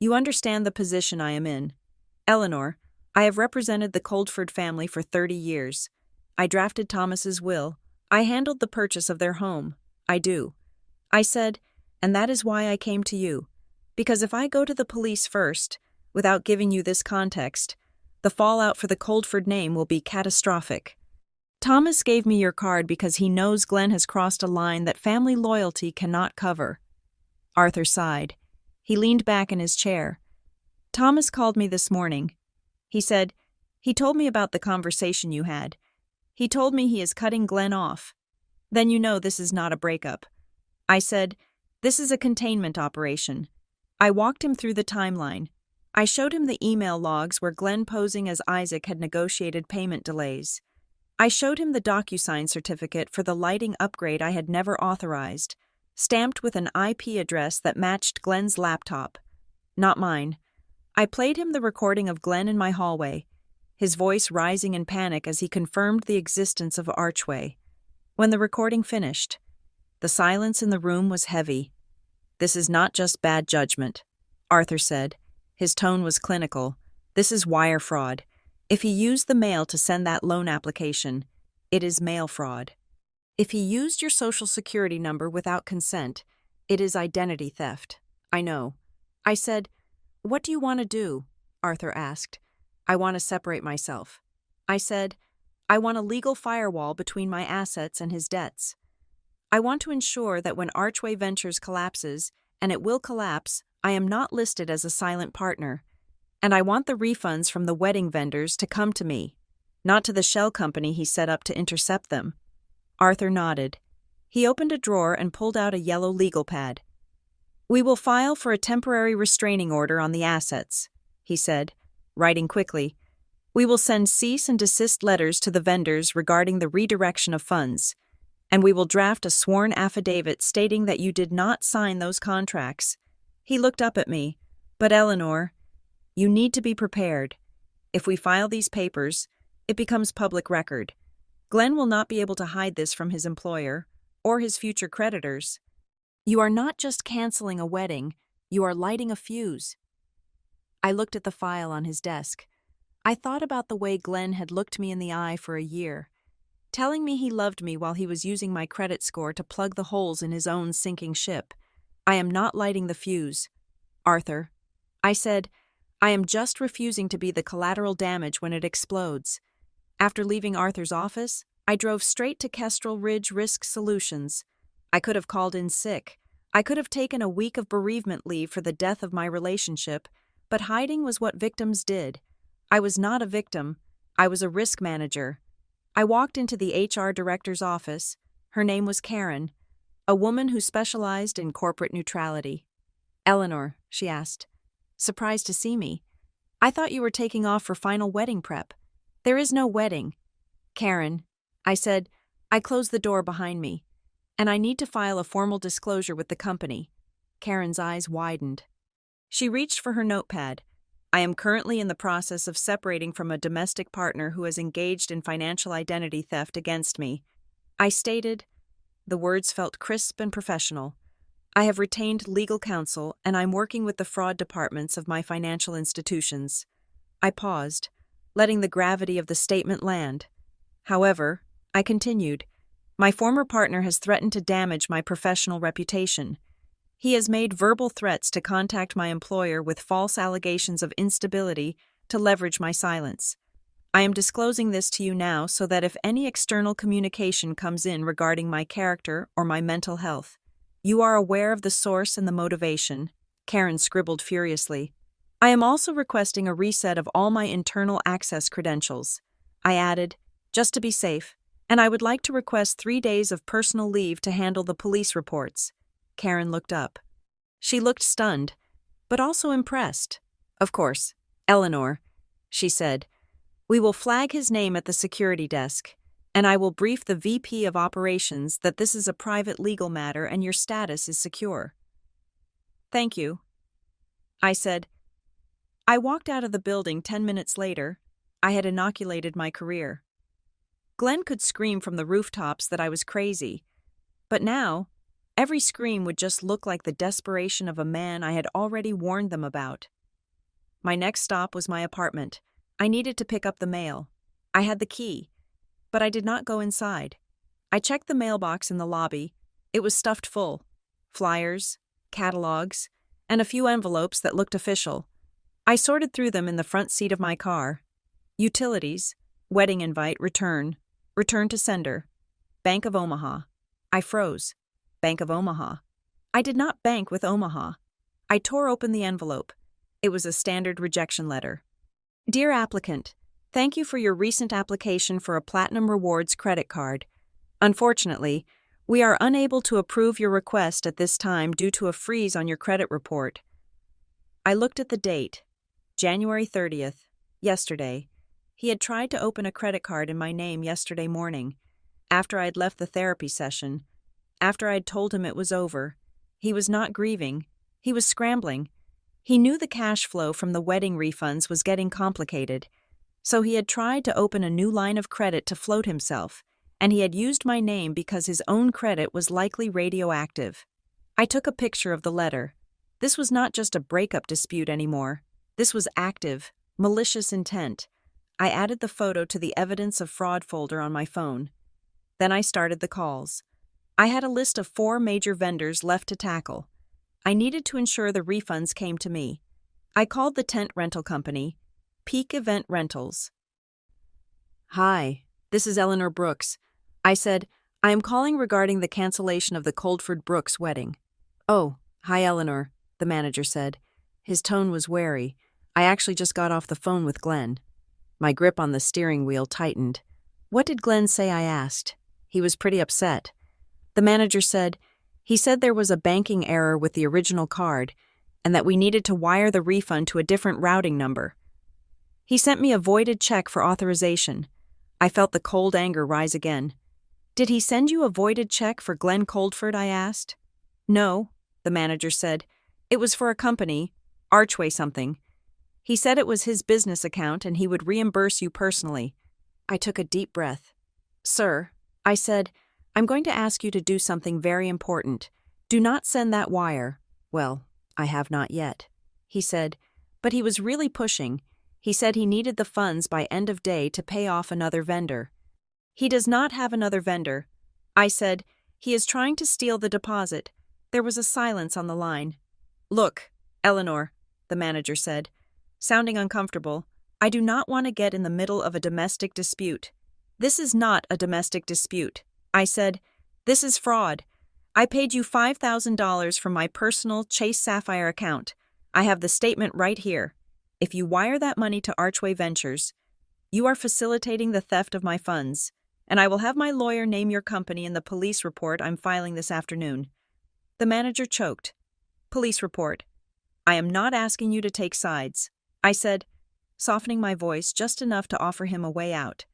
"You understand the position I am in. Eleanor, I have represented the Coldford family for 30 years. I drafted Thomas's will. I handled the purchase of their home. I do." I said, "And that is why I came to you. Because if I go to the police first, without giving you this context, the fallout for the Coldford name will be catastrophic. Thomas gave me your card because he knows Glenn has crossed a line that family loyalty cannot cover." Arthur sighed. He leaned back in his chair. "Thomas called me this morning. He said, he told me about the conversation you had. He told me he is cutting Glenn off. Then you know this is not a breakup." I said, "This is a containment operation." I walked him through the timeline. I showed him the email logs where Glenn posing as Isaac had negotiated payment delays. I showed him the DocuSign certificate for the lighting upgrade I had never authorized, stamped with an IP address that matched Glenn's laptop. Not mine. I played him the recording of Glenn in my hallway, his voice rising in panic as he confirmed the existence of Archway. When the recording finished, the silence in the room was heavy. "This is not just bad judgment," Arthur said. His tone was clinical. "This is wire fraud. If he used the mail to send that loan application, it is mail fraud. If he used your social security number without consent, it is identity theft. I know." I said, "What do you want to do?" Arthur asked. "I want to separate myself." I said, "I want a legal firewall between my assets and his debts. I want to ensure that when Archway Ventures collapses, and it will collapse, I am not listed as a silent partner. And I want the refunds from the wedding vendors to come to me, not to the shell company he set up to intercept them." Arthur nodded. He opened a drawer and pulled out a yellow legal pad. "We will file for a temporary restraining order on the assets," he said, writing quickly. "We will send cease and desist letters to the vendors regarding the redirection of funds, and we will draft a sworn affidavit stating that you did not sign those contracts." He looked up at me. "But Eleanor, you need to be prepared. If we file these papers, it becomes public record. Glenn will not be able to hide this from his employer or his future creditors. You are not just canceling a wedding, you are lighting a fuse." I looked at the file on his desk. I thought about the way Glenn had looked me in the eye for a year, telling me he loved me while he was using my credit score to plug the holes in his own sinking ship. "I am not lighting the fuse, Arthur." I said, "I am just refusing to be the collateral damage when it explodes." After leaving Arthur's office, I drove straight to Kestrel Ridge Risk Solutions. I could have called in sick. I could have taken a week of bereavement leave for the death of my relationship, but hiding was what victims did. I was not a victim. I was a risk manager. I walked into the HR director's office. Her name was Karen, a woman who specialized in corporate neutrality. "Eleanor," she asked, "surprised to see me. I thought you were taking off for final wedding prep." "There is no wedding." "Karen," I said, "I closed the door behind me, and I need to file a formal disclosure with the company." Karen's eyes widened. She reached for her notepad. "I am currently in the process of separating from a domestic partner who has engaged in financial identity theft against me." I stated. The words felt crisp and professional. "I have retained legal counsel, and I'm working with the fraud departments of my financial institutions." I paused. letting the gravity of the statement land. However, I continued, my former partner has threatened to damage my professional reputation. He has made verbal threats to contact my employer with false allegations of instability to leverage my silence. I am disclosing this to you now so that if any external communication comes in regarding my character or my mental health, you are aware of the source and the motivation. Karen scribbled furiously. I am also requesting a reset of all my internal access credentials. I added, just to be safe, and I would like to request 3 days of personal leave to handle the police reports. Karen looked up. She looked stunned, but also impressed. Of course, Eleanor, she said. We will flag his name at the security desk, and I will brief the VP of Operations that this is a private legal matter and your status is secure. Thank you, I said. I walked out of the building 10 minutes later. I had inoculated my career. Glenn could scream from the rooftops that I was crazy, but now, every scream would just look like the desperation of a man I had already warned them about. My next stop was my apartment. I needed to pick up the mail. I had the key, but I did not go inside. I checked the mailbox in the lobby. It was stuffed full. Flyers, catalogs, and a few envelopes that looked official. I sorted through them in the front seat of my car. Utilities, wedding invite, return to sender, Bank of Omaha. I froze. Bank of Omaha. I did not bank with Omaha. I tore open the envelope. It was a standard rejection letter. Dear applicant, thank you for your recent application for a Platinum Rewards credit card. Unfortunately, we are unable to approve your request at this time due to a freeze on your credit report. I looked at the date, January 30th, yesterday. He had tried to open a credit card in my name yesterday morning, after I'd left the therapy session. After I'd told him it was over, he was not grieving, he was scrambling. He knew the cash flow from the wedding refunds was getting complicated, so he had tried to open a new line of credit to float himself, and he had used my name because his own credit was likely radioactive. I took a picture of the letter. This was not just a breakup dispute anymore. This was active, malicious intent. I added the photo to the evidence of fraud folder on my phone. Then I started the calls. I had a list of 4 major vendors left to tackle. I needed to ensure the refunds came to me. I called the tent rental company, Peak Event Rentals. Hi, this is Eleanor Brooks. I said, I am calling regarding the cancellation of the Coldford Brooks wedding. Oh, hi Eleanor, the manager said. His tone was wary. I actually just got off the phone with Glenn. My grip on the steering wheel tightened. What did Glenn say? I asked. He was pretty upset. The manager said, he said there was a banking error with the original card and that we needed to wire the refund to a different routing number. He sent me a voided check for authorization. I felt the cold anger rise again. Did he send you a voided check for Glenn Coldford? I asked. No, the manager said. It was for a company, Archway something. He said it was his business account and he would reimburse you personally. I took a deep breath. Sir, I said, I'm going to ask you to do something very important. Do not send that wire. Well, I have not yet. He said, but he was really pushing. He said he needed the funds by end of day to pay off another vendor. He does not have another vendor. I said, he is trying to steal the deposit. There was a silence on the line. Look, Eleanor, the manager said, sounding uncomfortable, I do not want to get in the middle of a domestic dispute. This is not a domestic dispute. I said, this is fraud. I paid you $5,000 from my personal Chase Sapphire account. I have the statement right here. If you wire that money to Archway Ventures, you are facilitating the theft of my funds, and I will have my lawyer name your company in the police report I'm filing this afternoon. The manager choked. Police report. I am not asking you to take sides. I said, softening my voice just enough to offer him a way out.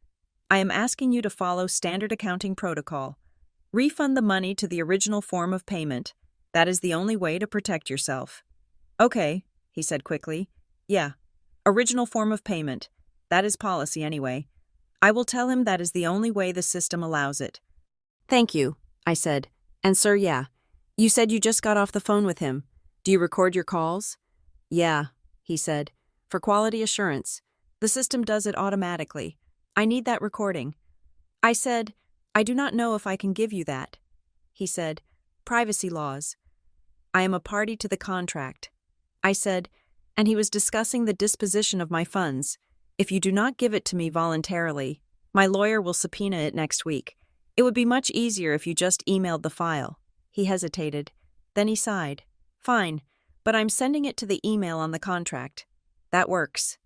I am asking you to follow standard accounting protocol. Refund the money to the original form of payment. That is the only way to protect yourself. Okay, he said quickly. Yeah, original form of payment. That is policy anyway. I will tell him that is the only way the system allows it. Thank you, I said. And sir, yeah. You said you just got off the phone with him. Do you record your calls? Yeah, he said. For quality assurance. The system does it automatically. I need that recording. I said, I do not know if I can give you that. He said, privacy laws. I am a party to the contract. I said, and he was discussing the disposition of my funds. If you do not give it to me voluntarily, my lawyer will subpoena it next week. It would be much easier if you just emailed the file. He hesitated. Then he sighed. Fine, but I'm sending it to the email on the contract. That works.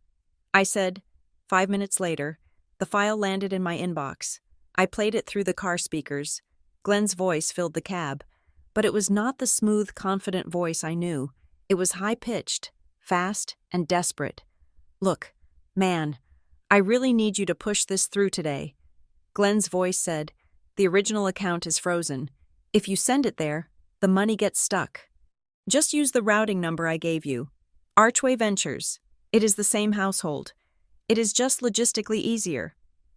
I said. 5 minutes later, the file landed in my inbox. I played it through the car speakers. Glenn's voice filled the cab, but it was not the smooth, confident voice I knew. It was high-pitched, fast, and desperate. Look, man, I really need you to push this through today. Glenn's voice said, the original account is frozen. If you send it there, the money gets stuck. Just use the routing number I gave you. Archway Ventures. It is the same household. It is just logistically easier.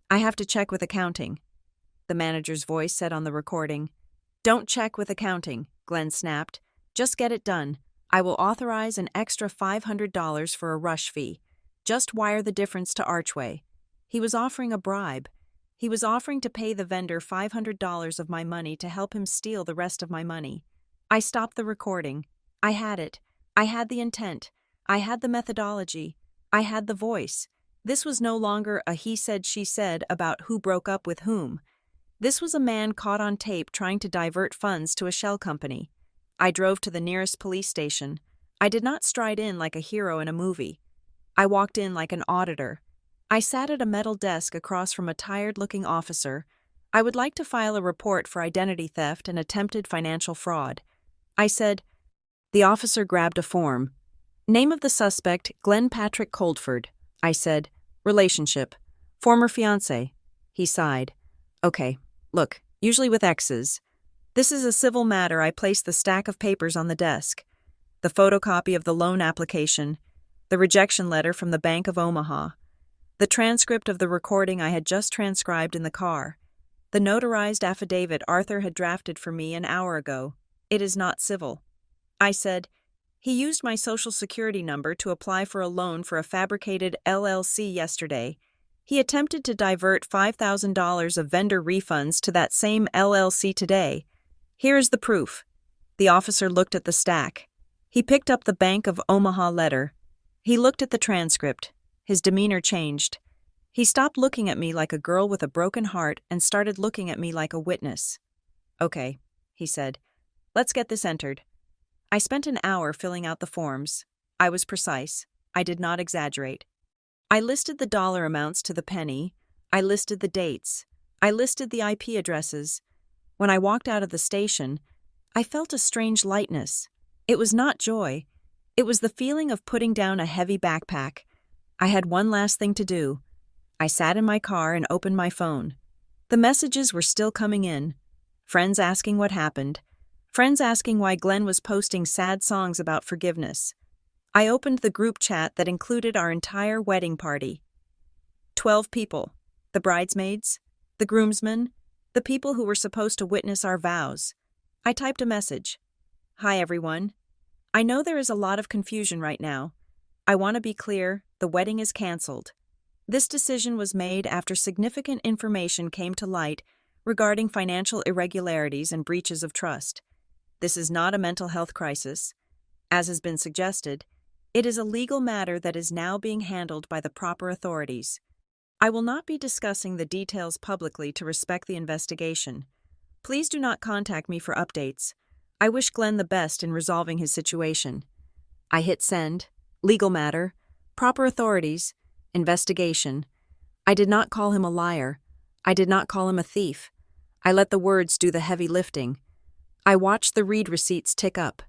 I have to check with accounting. The manager's voice said on the recording. Don't check with accounting, Glenn snapped. Just get it done. I will authorize an extra $500 for a rush fee. Just wire the difference to Archway. He was offering a bribe. He was offering to pay the vendor $500 of my money to help him steal the rest of my money. I stopped the recording. I had it. I had the intent. I had the methodology. I had the voice. This was no longer a he said, she said about who broke up with whom. This was a man caught on tape trying to divert funds to a shell company. I drove to the nearest police station. I did not stride in like a hero in a movie. I walked in like an auditor. I sat at a metal desk across from a tired-looking officer. I would like to file a report for identity theft and attempted financial fraud. I said. The officer grabbed a form. Name of the suspect, Glenn Patrick Coldford. I said. Relationship. Former fiancée. He sighed. Okay, look, usually with X's. This is a civil matter. I placed the stack of papers on the desk. The photocopy of the loan application, the rejection letter from the Bank of Omaha, the transcript of the recording I had just transcribed in the car, the notarized affidavit Arthur had drafted for me an hour ago. It is not civil. I said, he used my social security number to apply for a loan for a fabricated LLC yesterday. He attempted to divert $5,000 of vendor refunds to that same LLC today. Here is the proof. The officer looked at the stack. He picked up the Bank of Omaha letter. He looked at the transcript. His demeanor changed. He stopped looking at me like a girl with a broken heart and started looking at me like a witness. Okay, he said. Let's get this entered. I spent an hour filling out the forms. I was precise. I did not exaggerate. I listed the dollar amounts to the penny. I listed the dates. I listed the IP addresses. When I walked out of the station, I felt a strange lightness. It was not joy. It was the feeling of putting down a heavy backpack. I had one last thing to do. I sat in my car and opened my phone. The messages were still coming in. Friends asking what happened. Friends asking why Glenn was posting sad songs about forgiveness. I opened the group chat that included our entire wedding party. 12 people. The bridesmaids, the groomsmen, the people who were supposed to witness our vows. I typed a message. Hi everyone. I know there is a lot of confusion right now. I want to be clear, the wedding is canceled. This decision was made after significant information came to light regarding financial irregularities and breaches of trust. This is not a mental health crisis. As has been suggested, it is a legal matter that is now being handled by the proper authorities. I will not be discussing the details publicly to respect the investigation. Please do not contact me for updates. I wish Glenn the best in resolving his situation. I hit send, legal matter, proper authorities, investigation. I did not call him a liar. I did not call him a thief. I let the words do the heavy lifting. I watched the read receipts tick up.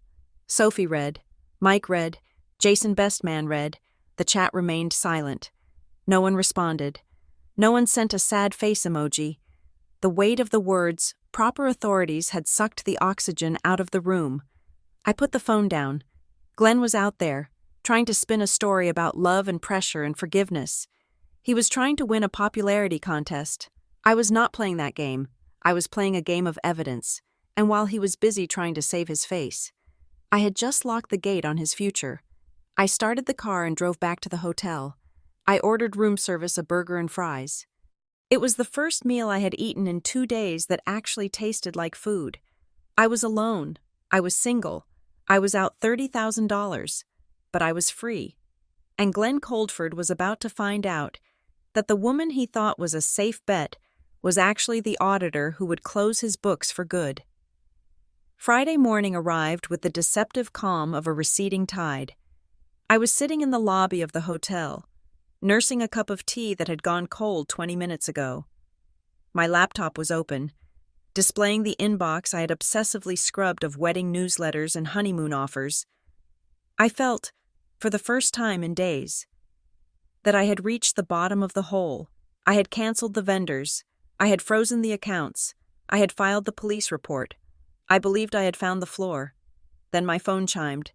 Sophie read, Mike read, Jason Bestman read. The chat remained silent. No one responded. No one sent a sad face emoji. The weight of the words, proper authorities, had sucked the oxygen out of the room. I put the phone down. Glenn was out there, trying to spin a story about love and pressure and forgiveness. He was trying to win a popularity contest. I was not playing that game. I was playing a game of evidence. And while he was busy trying to save his face, I had just locked the gate on his future. I started the car and drove back to the hotel. I ordered room service, a burger and fries. It was the first meal I had eaten in 2 days that actually tasted like food. I was alone. I was single. I was out $30,000. But I was free. And Glenn Coldford was about to find out that the woman he thought was a safe bet was actually the auditor who would close his books for good. Friday morning arrived with the deceptive calm of a receding tide. I was sitting in the lobby of the hotel, nursing a cup of tea that had gone cold 20 minutes ago. My laptop was open, displaying the inbox I had obsessively scrubbed of wedding newsletters and honeymoon offers. I felt, for the first time in days, that I had reached the bottom of the hole. I had canceled the vendors. I had frozen the accounts. I had filed the police report. I believed I had found the floor. Then my phone chimed.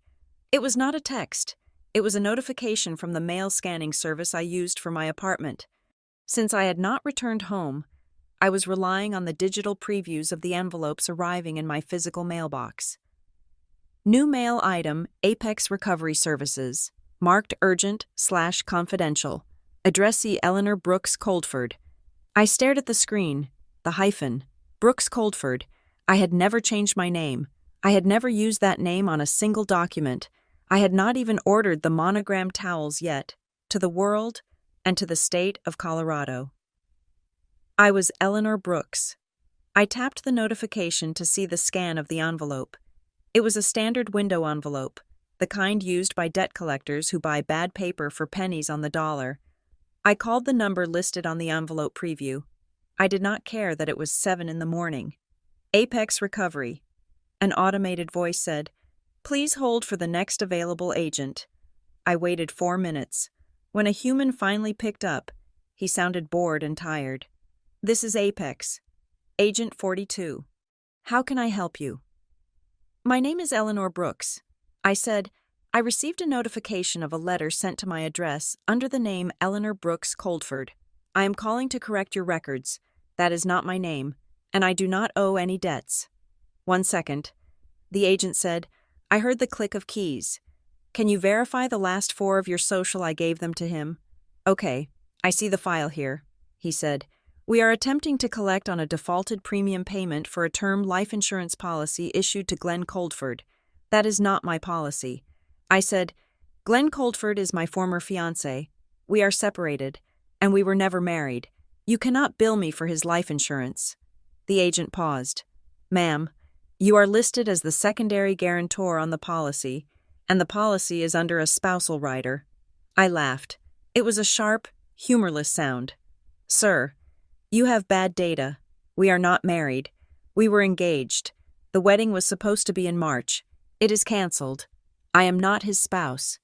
It was not a text. It was a notification from the mail scanning service I used for my apartment. Since I had not returned home, I was relying on the digital previews of the envelopes arriving in my physical mailbox. New mail item, Apex Recovery Services, marked urgent/confidential. Addressee Eleanor Brooks Coldford. I stared at the screen, the hyphen, Brooks Coldford. I had never changed my name. I had never used that name on a single document. I had not even ordered the monogrammed towels yet, to the world and to the state of Colorado. I was Eleanor Brooks. I tapped the notification to see the scan of the envelope. It was a standard window envelope, the kind used by debt collectors who buy bad paper for pennies on the dollar. I called the number listed on the envelope preview. I did not care that it was 7 a.m. Apex Recovery. An automated voice said, "Please hold for the next available agent." I waited 4 minutes. When a human finally picked up, he sounded bored and tired. "This is Apex. Agent 42. How can I help you?" "My name is Eleanor Brooks." I said, "I received a notification of a letter sent to my address under the name Eleanor Brooks Coldford. I am calling to correct your records. That is not my name, and I do not owe any debts." "1 second. The agent said, "I heard the click of keys. Can you verify the last 4 of your social?" I gave them to him. "Okay, I see the file here," he said. "We are attempting to collect on a defaulted premium payment for a term life insurance policy issued to Glenn Coldford. That is not my policy." I said, "Glenn Coldford is my former fiancé. We are separated, and we were never married. You cannot bill me for his life insurance." The agent paused. "Ma'am, you are listed as the secondary guarantor on the policy, and the policy is under a spousal rider." I laughed. It was a sharp, humorless sound. "Sir, you have bad data. We are not married. We were engaged. The wedding was supposed to be in March. It is canceled. I am not his spouse."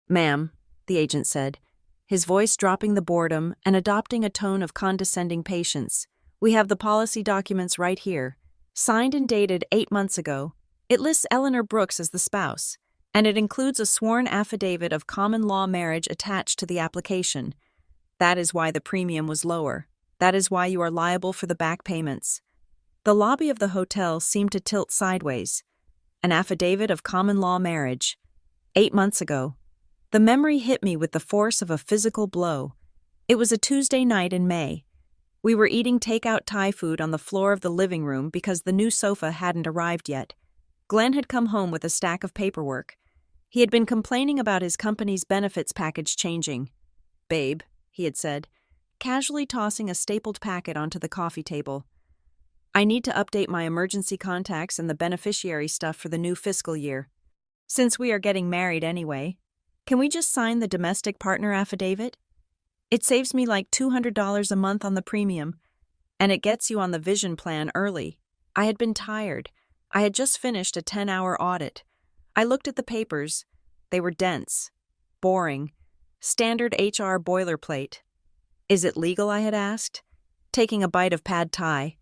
"Ma'am," the agent said, his voice dropping the boredom and adopting a tone of condescending patience, "we have the policy documents right here, signed and dated 8 months ago. It lists Eleanor Brooks as the spouse, and it includes a sworn affidavit of common law marriage attached to the application. That is why the premium was lower. That is why you are liable for the back payments." The lobby of the hotel seemed to tilt sideways. An affidavit of common law marriage. 8 months ago. The memory hit me with the force of a physical blow. It was a Tuesday night in May. We were eating takeout Thai food on the floor of the living room because the new sofa hadn't arrived yet. Glenn had come home with a stack of paperwork. He had been complaining about his company's benefits package changing. "Babe," he had said, casually tossing a stapled packet onto the coffee table. "I need to update my emergency contacts and the beneficiary stuff for the new fiscal year. Since we are getting married anyway, can we just sign the domestic partner affidavit? It saves me like $200 a month on the premium, and it gets you on the vision plan early." I had been tired. I had just finished a 10-hour audit. I looked at the papers. They were dense, boring, standard HR boilerplate. "Is it legal?" I had asked, taking a bite of pad thai.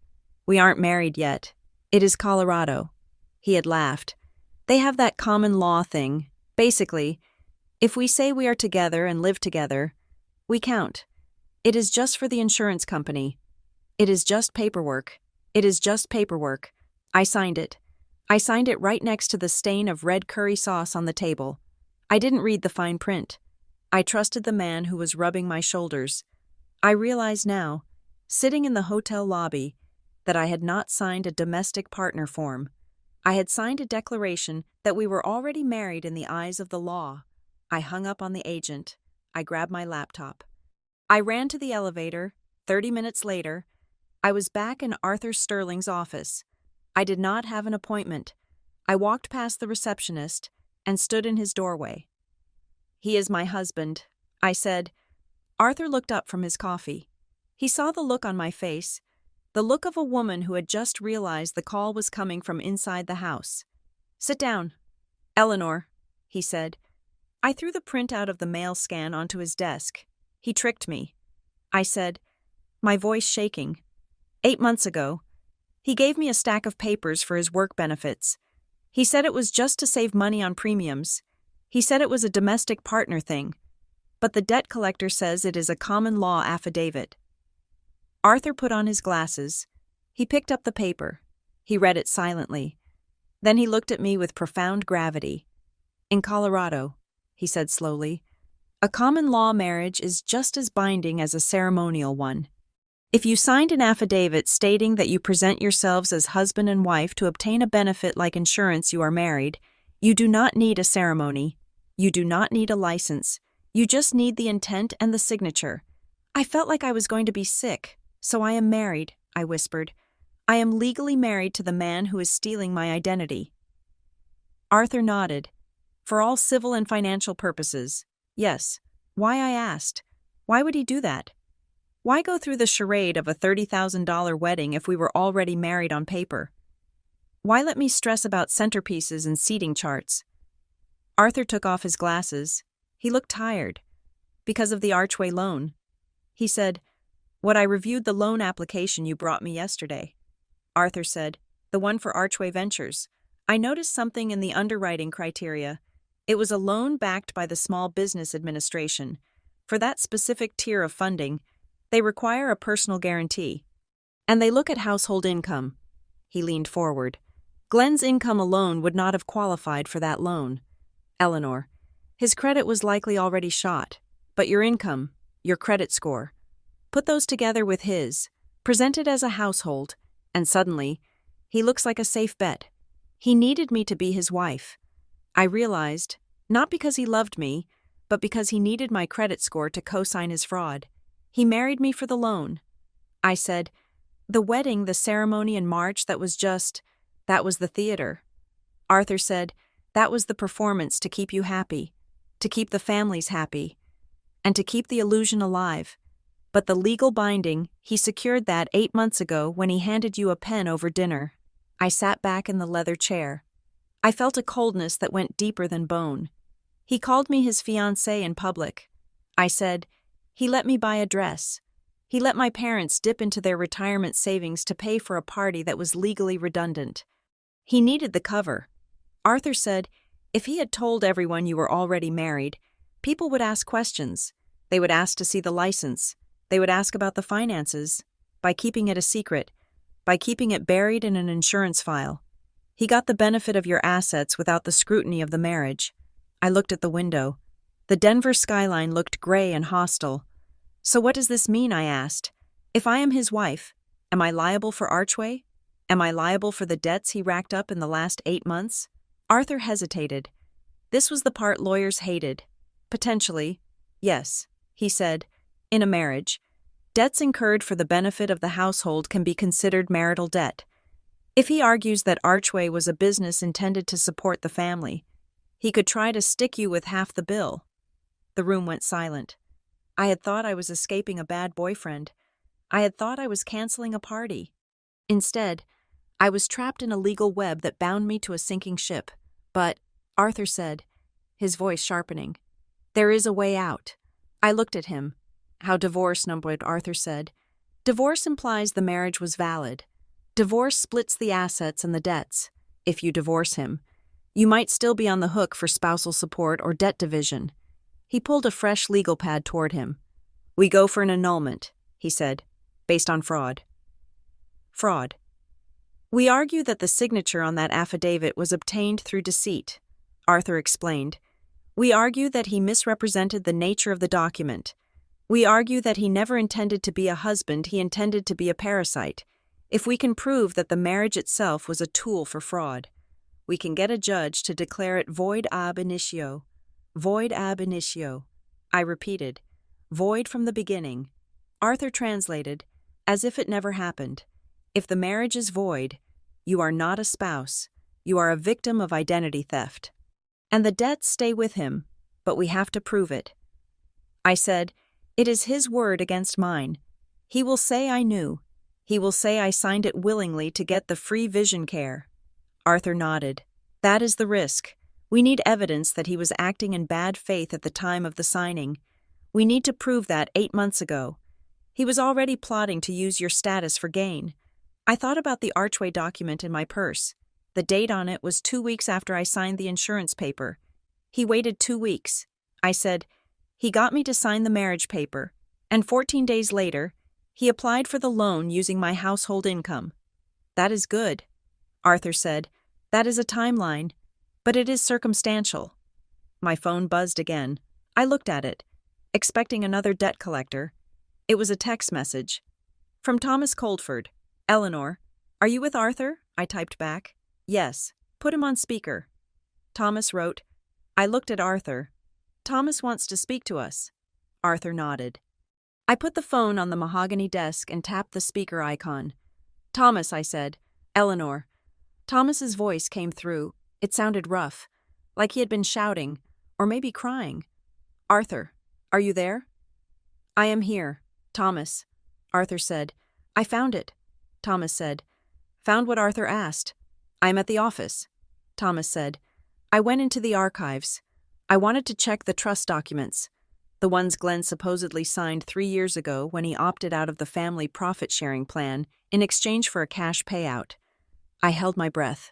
"We aren't married yet. It is Colorado." He had laughed. "They have that common law thing. Basically, if we say we are together and live together, we count. It is just for the insurance company. It is just paperwork. It is just paperwork." I signed it. I signed it right next to the stain of red curry sauce on the table. I didn't read the fine print. I trusted the man who was rubbing my shoulders. I realize now, sitting in the hotel lobby, that I had not signed a domestic partner form. I had signed a declaration that we were already married in the eyes of the law. I hung up on the agent. I grabbed my laptop. I ran to the elevator. 30 minutes later, I was back in Arthur Sterling's office. I did not have an appointment. I walked past the receptionist and stood in his doorway. "He is my husband," I said. Arthur looked up from his coffee. He saw the look on my face, the look of a woman who had just realized the call was coming from inside the house. "Sit down, Eleanor," he said. I threw the printout of the mail scan onto his desk. He tricked me. I said, my voice shaking. 8 months ago, he gave me a stack of papers for his work benefits. He said it was just to save money on premiums. He said it was a domestic partner thing. But the debt collector says it is a common law affidavit. Arthur put on his glasses. He picked up the paper. He read it silently. Then he looked at me with profound gravity. "In Colorado," he said slowly, "a common law marriage is just as binding as a ceremonial one. If you signed an affidavit stating that you present yourselves as husband and wife to obtain a benefit like insurance, you are married, you do not need a ceremony. You do not need a license. You just need the intent and the signature." I felt like I was going to be sick. "So I am married," I whispered. "I am legally married to the man who is stealing my identity." Arthur nodded. "For all civil and financial purposes, yes." Why, I asked. Why would he do that? Why go through the charade of a $30,000 wedding if we were already married on paper? Why let me stress about centerpieces and seating charts? Arthur took off his glasses. He looked tired. "Because of the Archway loan." He said, "What I reviewed the loan application you brought me yesterday." Arthur said, "The one for Archway Ventures. I noticed something in the underwriting criteria. It was a loan backed by the Small Business Administration. For that specific tier of funding, they require a personal guarantee. And they look at household income." He leaned forward. "Glenn's income alone would not have qualified for that loan. Eleanor, his credit was likely already shot, but your income, your credit score, put those together with his, present it as a household, and suddenly, he looks like a safe bet. He needed me to be his wife. I realized, not because he loved me, but because he needed my credit score to co-sign his fraud. He married me for the loan." I said, "The wedding, the ceremony in March, that was the theater." Arthur said, "That was the performance to keep you happy, to keep the families happy, and to keep the illusion alive. But the legal binding, he secured that 8 months ago when he handed you a pen over dinner." I sat back in the leather chair. I felt a coldness that went deeper than bone. He called me his fiancée in public. I said, "He let me buy a dress. He let my parents dip into their retirement savings to pay for a party that was legally redundant. He needed the cover." Arthur said, "If he had told everyone you were already married, people would ask questions. They would ask to see the license. They would ask about the finances. By keeping it a secret, by keeping it buried in an insurance file, he got the benefit of your assets without the scrutiny of the marriage." I looked at the window. The Denver skyline looked gray and hostile. "So what does this mean?" I asked. "If I am his wife, am I liable for Archway? Am I liable for the debts he racked up in the last 8 months?" Arthur hesitated. This was the part lawyers hated. "Potentially, yes," he said. "In a marriage, debts incurred for the benefit of the household can be considered marital debt. If he argues that Archway was a business intended to support the family, he could try to stick you with half the bill." The room went silent. I had thought I was escaping a bad boyfriend. I had thought I was canceling a party. Instead, I was trapped in a legal web that bound me to a sinking ship. "But," Arthur said, his voice sharpening, "there is a way out." I looked at him. "How divorce, numbered," Arthur said. "Divorce implies the marriage was valid. Divorce splits the assets and the debts. If you divorce him, you might still be on the hook for spousal support or debt division." He pulled a fresh legal pad toward him. "We go for an annulment," he said, "based on fraud." Fraud. "We argue that the signature on that affidavit was obtained through deceit," Arthur explained. We argue that he misrepresented the nature of the document. We argue that he never intended to be a husband, he intended to be a parasite. If we can prove that the marriage itself was a tool for fraud, we can get a judge to declare it void ab initio. Void ab initio. I repeated, void from the beginning. Arthur translated, as if it never happened. If the marriage is void, you are not a spouse. You are a victim of identity theft. And the debts stay with him, but we have to prove it. I said, it is his word against mine. He will say I knew. He will say I signed it willingly to get the free vision care. Arthur nodded. That is the risk. We need evidence that he was acting in bad faith at the time of the signing. We need to prove that 8 months ago. He was already plotting to use your status for gain. I thought about the Archway document in my purse. The date on it was 2 weeks after I signed the insurance paper. He waited 2 weeks. I said, he got me to sign the marriage paper, and 14 days later, he applied for the loan using my household income. That is good. Arthur said, that is a timeline, but it is circumstantial. My phone buzzed again. I looked at it, expecting another debt collector. It was a text message. From Thomas Coldford. Eleanor, are you with Arthur? I typed back. Yes. Put him on speaker. Thomas wrote, I looked at Arthur. Thomas wants to speak to us. Arthur nodded. I put the phone on the mahogany desk and tapped the speaker icon. Thomas, I said. Eleanor. Thomas's voice came through. It sounded rough, like he had been shouting, or maybe crying. Arthur, are you there? I am here. Thomas. Arthur said. I found it. Thomas said. Found what Arthur asked. I am at the office. Thomas said. I went into the archives. I wanted to check the trust documents, the ones Glenn supposedly signed 3 years ago when he opted out of the family profit-sharing plan in exchange for a cash payout. I held my breath.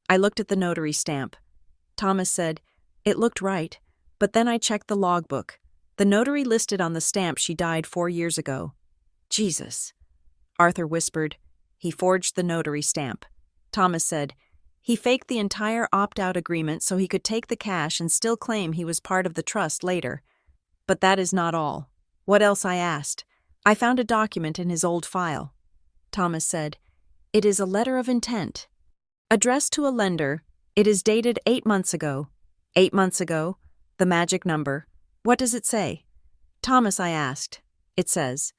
I looked at the notary stamp. Thomas said, it looked right, but then I checked the logbook. The notary listed on the stamp she died 4 years ago. Jesus. Arthur whispered. He forged the notary stamp. Thomas said, he faked the entire opt-out agreement so he could take the cash and still claim he was part of the trust later. But that is not all. What else? I asked. I found a document in his old file. Thomas said, it is a letter of intent. Addressed to a lender, it is dated 8 months ago. 8 months ago, the magic number. What does it say? Thomas, I asked. It says,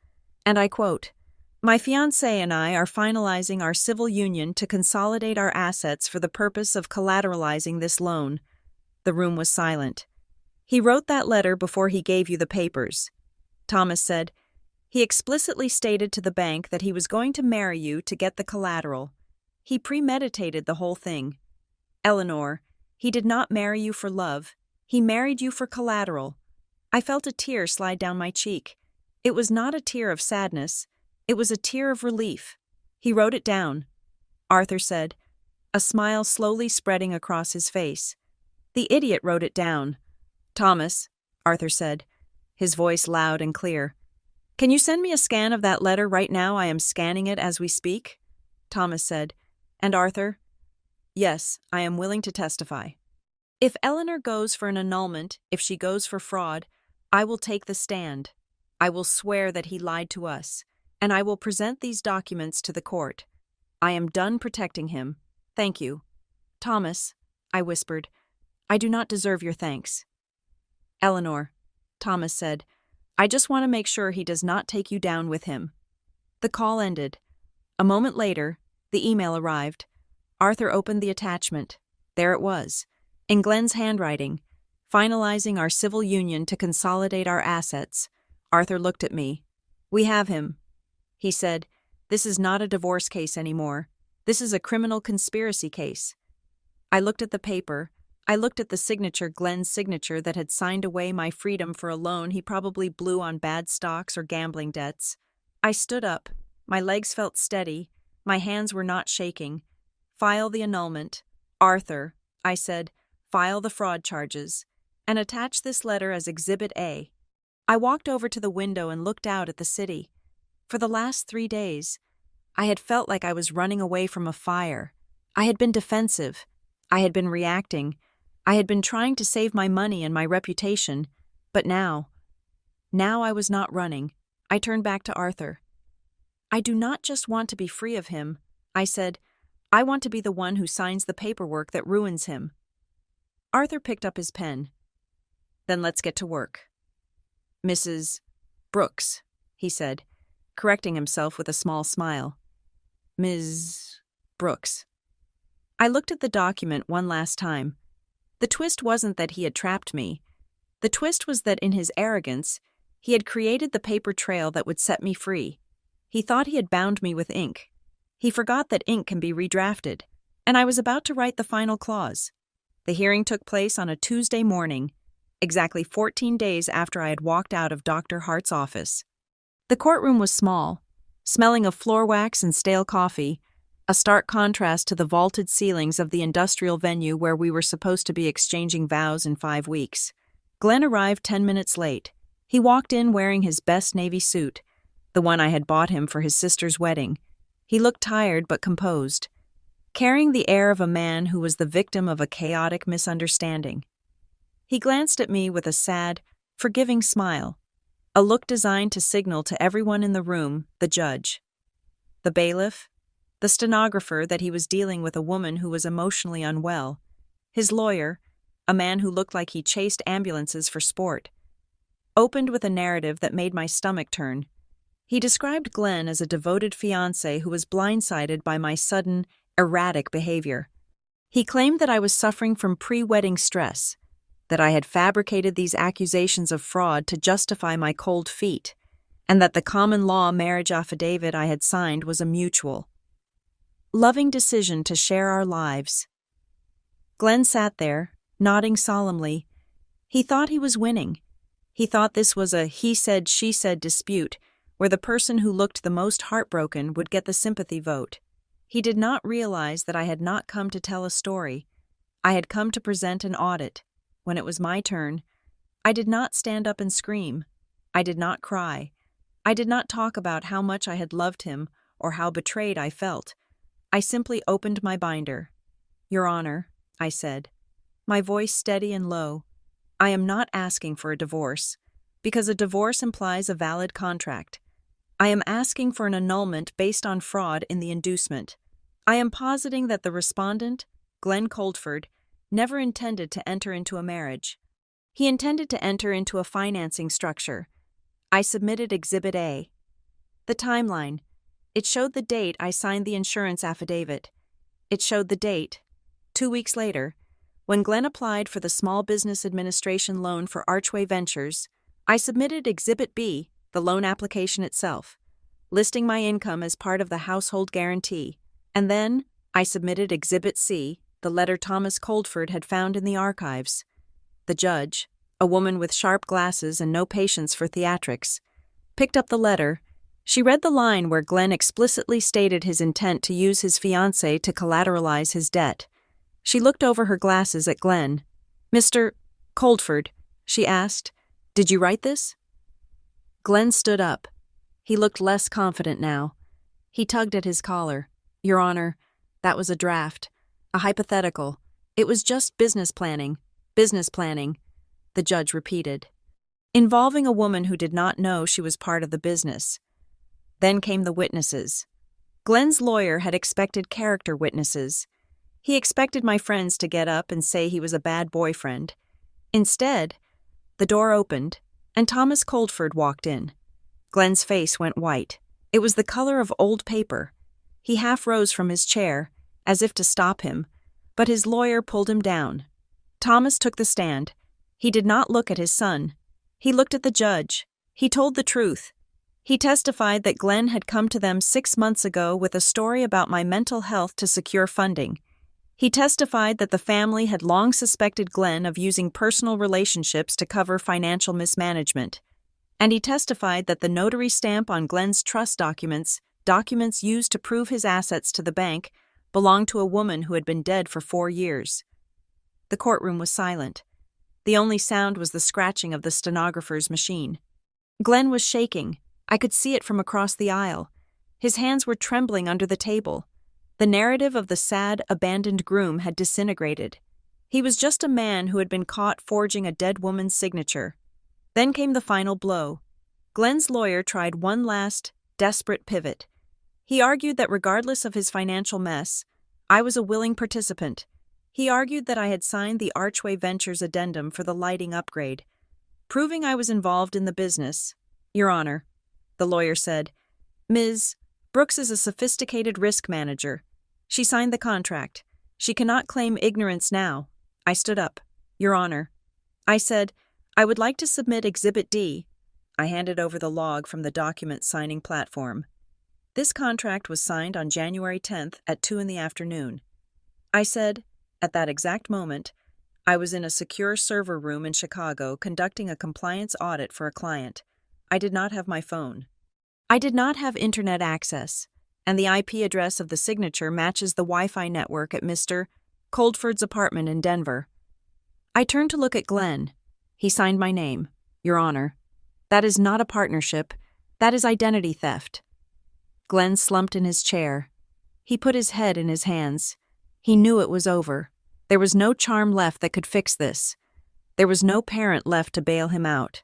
and I quote, my fiancé and I are finalizing our civil union to consolidate our assets for the purpose of collateralizing this loan. The room was silent. He wrote that letter before he gave you the papers. Thomas said, he explicitly stated to the bank that he was going to marry you to get the collateral. He premeditated the whole thing. Eleanor, he did not marry you for love. He married you for collateral. I felt a tear slide down my cheek. It was not a tear of sadness. It was a tear of relief. He wrote it down. Arthur said, a smile slowly spreading across his face. The idiot wrote it down. Thomas, Arthur said, his voice loud and clear. Can you send me a scan of that letter right now? I am scanning it as we speak. Thomas said, and Arthur? Yes, I am willing to testify. If Eleanor goes for an annulment, if she goes for fraud, I will take the stand. I will swear that he lied to us, and I will present these documents to the court. I am done protecting him. Thank you. Thomas, I whispered, I do not deserve your thanks. Eleanor, Thomas said, I just want to make sure he does not take you down with him. The call ended. A moment later, the email arrived. Arthur opened the attachment. There it was, in Glenn's handwriting, finalizing our civil union to consolidate our assets. Arthur looked at me. We have him. He said, this is not a divorce case anymore. This is a criminal conspiracy case. I looked at the paper. I looked at the signature, Glenn's signature, that had signed away my freedom for a loan he probably blew on bad stocks or gambling debts. I stood up. My legs felt steady. My hands were not shaking. File the annulment. Arthur, I said, file the fraud charges, and attach this letter as Exhibit A. I walked over to the window and looked out at the city. For the last 3 days, I had felt like I was running away from a fire. I had been defensive. I had been reacting. I had been trying to save my money and my reputation, but now I was not running. I turned back to Arthur. I do not just want to be free of him, I said. I want to be the one who signs the paperwork that ruins him. Arthur picked up his pen. Then let's get to work. Mrs. Brooks, he said, correcting himself with a small smile. Ms. Brooks. I looked at the document one last time. The twist wasn't that he had trapped me. The twist was that in his arrogance, he had created the paper trail that would set me free. He thought he had bound me with ink. He forgot that ink can be redrafted, and I was about to write the final clause. The hearing took place on a Tuesday morning, exactly 14 days after I had walked out of Dr. Hart's office. The courtroom was small, smelling of floor wax and stale coffee, a stark contrast to the vaulted ceilings of the industrial venue where we were supposed to be exchanging vows in 5 weeks. Glenn arrived 10 minutes late. He walked in wearing his best navy suit, the one I had bought him for his sister's wedding. He looked tired but composed, carrying the air of a man who was the victim of a chaotic misunderstanding. He glanced at me with a sad, forgiving smile, a look designed to signal to everyone in the room, the judge, the bailiff, the stenographer, that he was dealing with a woman who was emotionally unwell, his lawyer, a man who looked like he chased ambulances for sport, opened with a narrative that made my stomach turn. He described Glenn as a devoted fiancé who was blindsided by my sudden, erratic behavior. He claimed that I was suffering from pre-wedding stress, that I had fabricated these accusations of fraud to justify my cold feet, and that the common law marriage affidavit I had signed was a mutual, loving decision to share our lives. Glenn sat there, nodding solemnly. He thought he was winning. He thought this was a he said, she said dispute, where the person who looked the most heartbroken would get the sympathy vote. He did not realize that I had not come to tell a story. I had come to present an audit. When it was my turn, I did not stand up and scream. I did not cry. I did not talk about how much I had loved him or how betrayed I felt. I simply opened my binder. Your Honor, I said, my voice steady and low, I am not asking for a divorce, because a divorce implies a valid contract. I am asking for an annulment based on fraud in the inducement. I am positing that the respondent, Glenn Coldford, never intended to enter into a marriage. He intended to enter into a financing structure. I submitted Exhibit A. The timeline. It showed the date I signed the insurance affidavit. It showed the date, 2 weeks later, when Glenn applied for the Small Business Administration loan for Archway Ventures. I submitted Exhibit B, the loan application itself, listing my income as part of the household guarantee. And then I submitted Exhibit C, the letter Thomas Coldford had found in the archives. The judge, a woman with sharp glasses and no patience for theatrics, picked up the letter. She read the line where Glenn explicitly stated his intent to use his fiancée to collateralize his debt. She looked over her glasses at Glenn. Mr. Coldford, she asked, did you write this? Glenn stood up. He looked less confident now. He tugged at his collar. Your Honor, that was a draft, a hypothetical. It was just business planning, the judge repeated, involving a woman who did not know she was part of the business. Then came the witnesses. Glenn's lawyer had expected character witnesses. He expected my friends to get up and say he was a bad boyfriend. Instead, the door opened, and Thomas Coldford walked in. Glenn's face went white. It was the color of old paper. He half rose from his chair, as if to stop him, but his lawyer pulled him down. Thomas took the stand. He did not look at his son. He looked at the judge. He told the truth. He testified that Glenn had come to them 6 months ago with a story about my mental health to secure funding. He testified that the family had long suspected Glenn of using personal relationships to cover financial mismanagement. And he testified that the notary stamp on Glenn's trust documents used to prove his assets to the bank, belonged to a woman who had been dead for 4 years. The courtroom was silent. The only sound was the scratching of the stenographer's machine. Glenn was shaking. I could see it from across the aisle. His hands were trembling under the table. The narrative of the sad, abandoned groom had disintegrated. He was just a man who had been caught forging a dead woman's signature. Then came the final blow. Glenn's lawyer tried one last, desperate pivot. He argued that regardless of his financial mess, I was a willing participant. He argued that I had signed the Archway Ventures addendum for the lighting upgrade, proving I was involved in the business. Your Honor, the lawyer said, Ms. Brooks is a sophisticated risk manager. She signed the contract. She cannot claim ignorance now. I stood up. Your Honor. I said, I would like to submit Exhibit D. I handed over the log from the document signing platform. This contract was signed on January 10th at 2 p.m. I said, at that exact moment, I was in a secure server room in Chicago conducting a compliance audit for a client. I did not have my phone. I did not have internet access, and the IP address of the signature matches the Wi-Fi network at Mr. Coldford's apartment in Denver. I turned to look at Glenn. He signed my name, Your Honor. That is not a partnership. That is identity theft. Glenn slumped in his chair. He put his head in his hands. He knew it was over. There was no charm left that could fix this. There was no parent left to bail him out.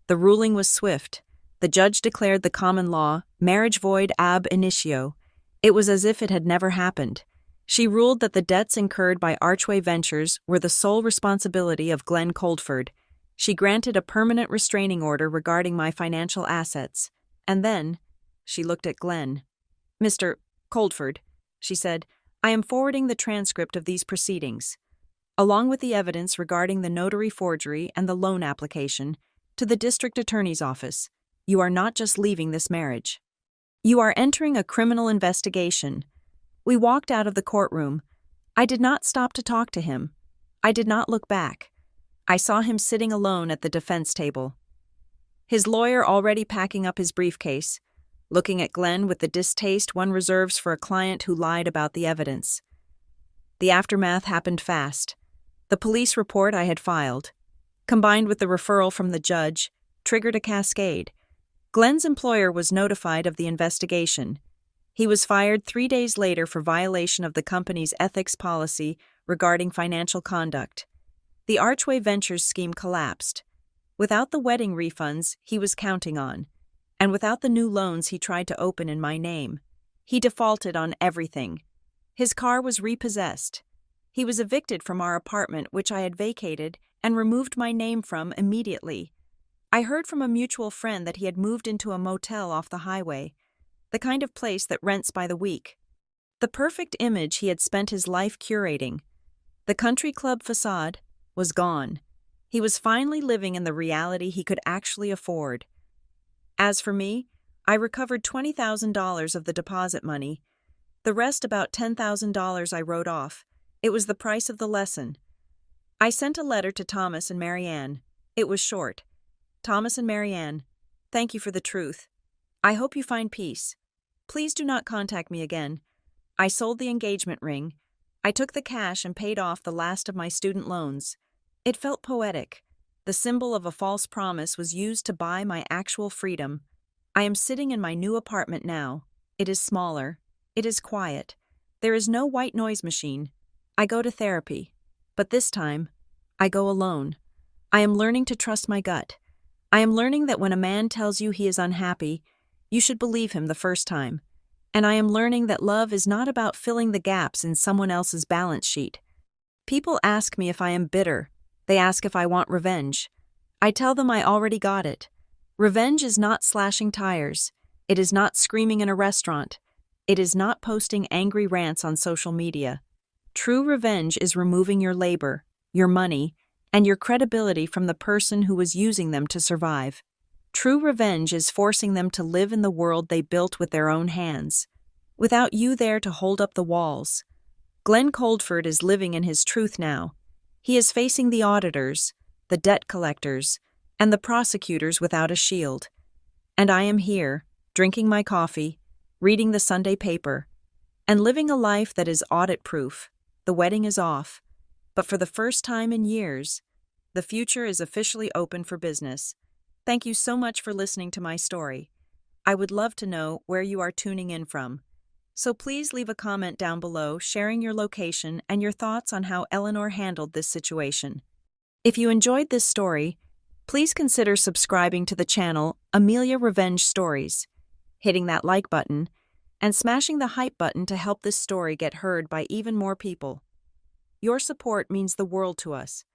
The ruling was swift. The judge declared the common law, marriage void ab initio. It was as if it had never happened. She ruled that the debts incurred by Archway Ventures were the sole responsibility of Glenn Coldford. She granted a permanent restraining order regarding my financial assets. And then, she looked at Glenn. Mr. Coldford, she said, I am forwarding the transcript of these proceedings, along with the evidence regarding the notary forgery and the loan application, to the district attorney's office. You are not just leaving this marriage. You are entering a criminal investigation. We walked out of the courtroom. I did not stop to talk to him. I did not look back. I saw him sitting alone at the defense table. His lawyer already packing up his briefcase, looking at Glenn with the distaste one reserves for a client who lied about the evidence. The aftermath happened fast. The police report I had filed, combined with the referral from the judge, triggered a cascade. Glenn's employer was notified of the investigation. He was fired 3 days later for violation of the company's ethics policy regarding financial conduct. The Archway Ventures scheme collapsed. Without the wedding refunds he was counting on, and without the new loans he tried to open in my name, he defaulted on everything. His car was repossessed. He was evicted from our apartment, which I had vacated and removed my name from immediately. I heard from a mutual friend that he had moved into a motel off the highway, the kind of place that rents by the week. The perfect image he had spent his life curating, the country club facade, was gone. He was finally living in the reality he could actually afford. As for me, I recovered $20,000 of the deposit money. The rest, about $10,000, I wrote off. It was the price of the lesson. I sent a letter to Thomas and Marianne. It was short. Thomas and Marianne, thank you for the truth. I hope you find peace. Please do not contact me again. I sold the engagement ring. I took the cash and paid off the last of my student loans. It felt poetic. The symbol of a false promise was used to buy my actual freedom. I am sitting in my new apartment now. It is smaller. It is quiet. There is no white noise machine. I go to therapy. But this time, I go alone. I am learning to trust my gut. I am learning that when a man tells you he is unhappy, you should believe him the first time. And I am learning that love is not about filling the gaps in someone else's balance sheet. People ask me if I am bitter. They ask if I want revenge. I tell them I already got it. Revenge is not slashing tires. It is not screaming in a restaurant. It is not posting angry rants on social media. True revenge is removing your labor, your money, and your credibility from the person who was using them to survive. True revenge is forcing them to live in the world they built with their own hands, without you there to hold up the walls. Glenn Coldford is living in his truth now. He is facing the auditors, the debt collectors, and the prosecutors without a shield. And I am here, drinking my coffee, reading the Sunday paper, and living a life that is audit-proof. The wedding is off, but for the first time in years, the future is officially open for business. Thank you so much for listening to my story. I would love to know where you are tuning in from. So please leave a comment down below sharing your location and your thoughts on how Eleanor handled this situation. If you enjoyed this story, please consider subscribing to the channel Amelia Revenge Stories, hitting that like button, and smashing the hype button to help this story get heard by even more people. Your support means the world to us,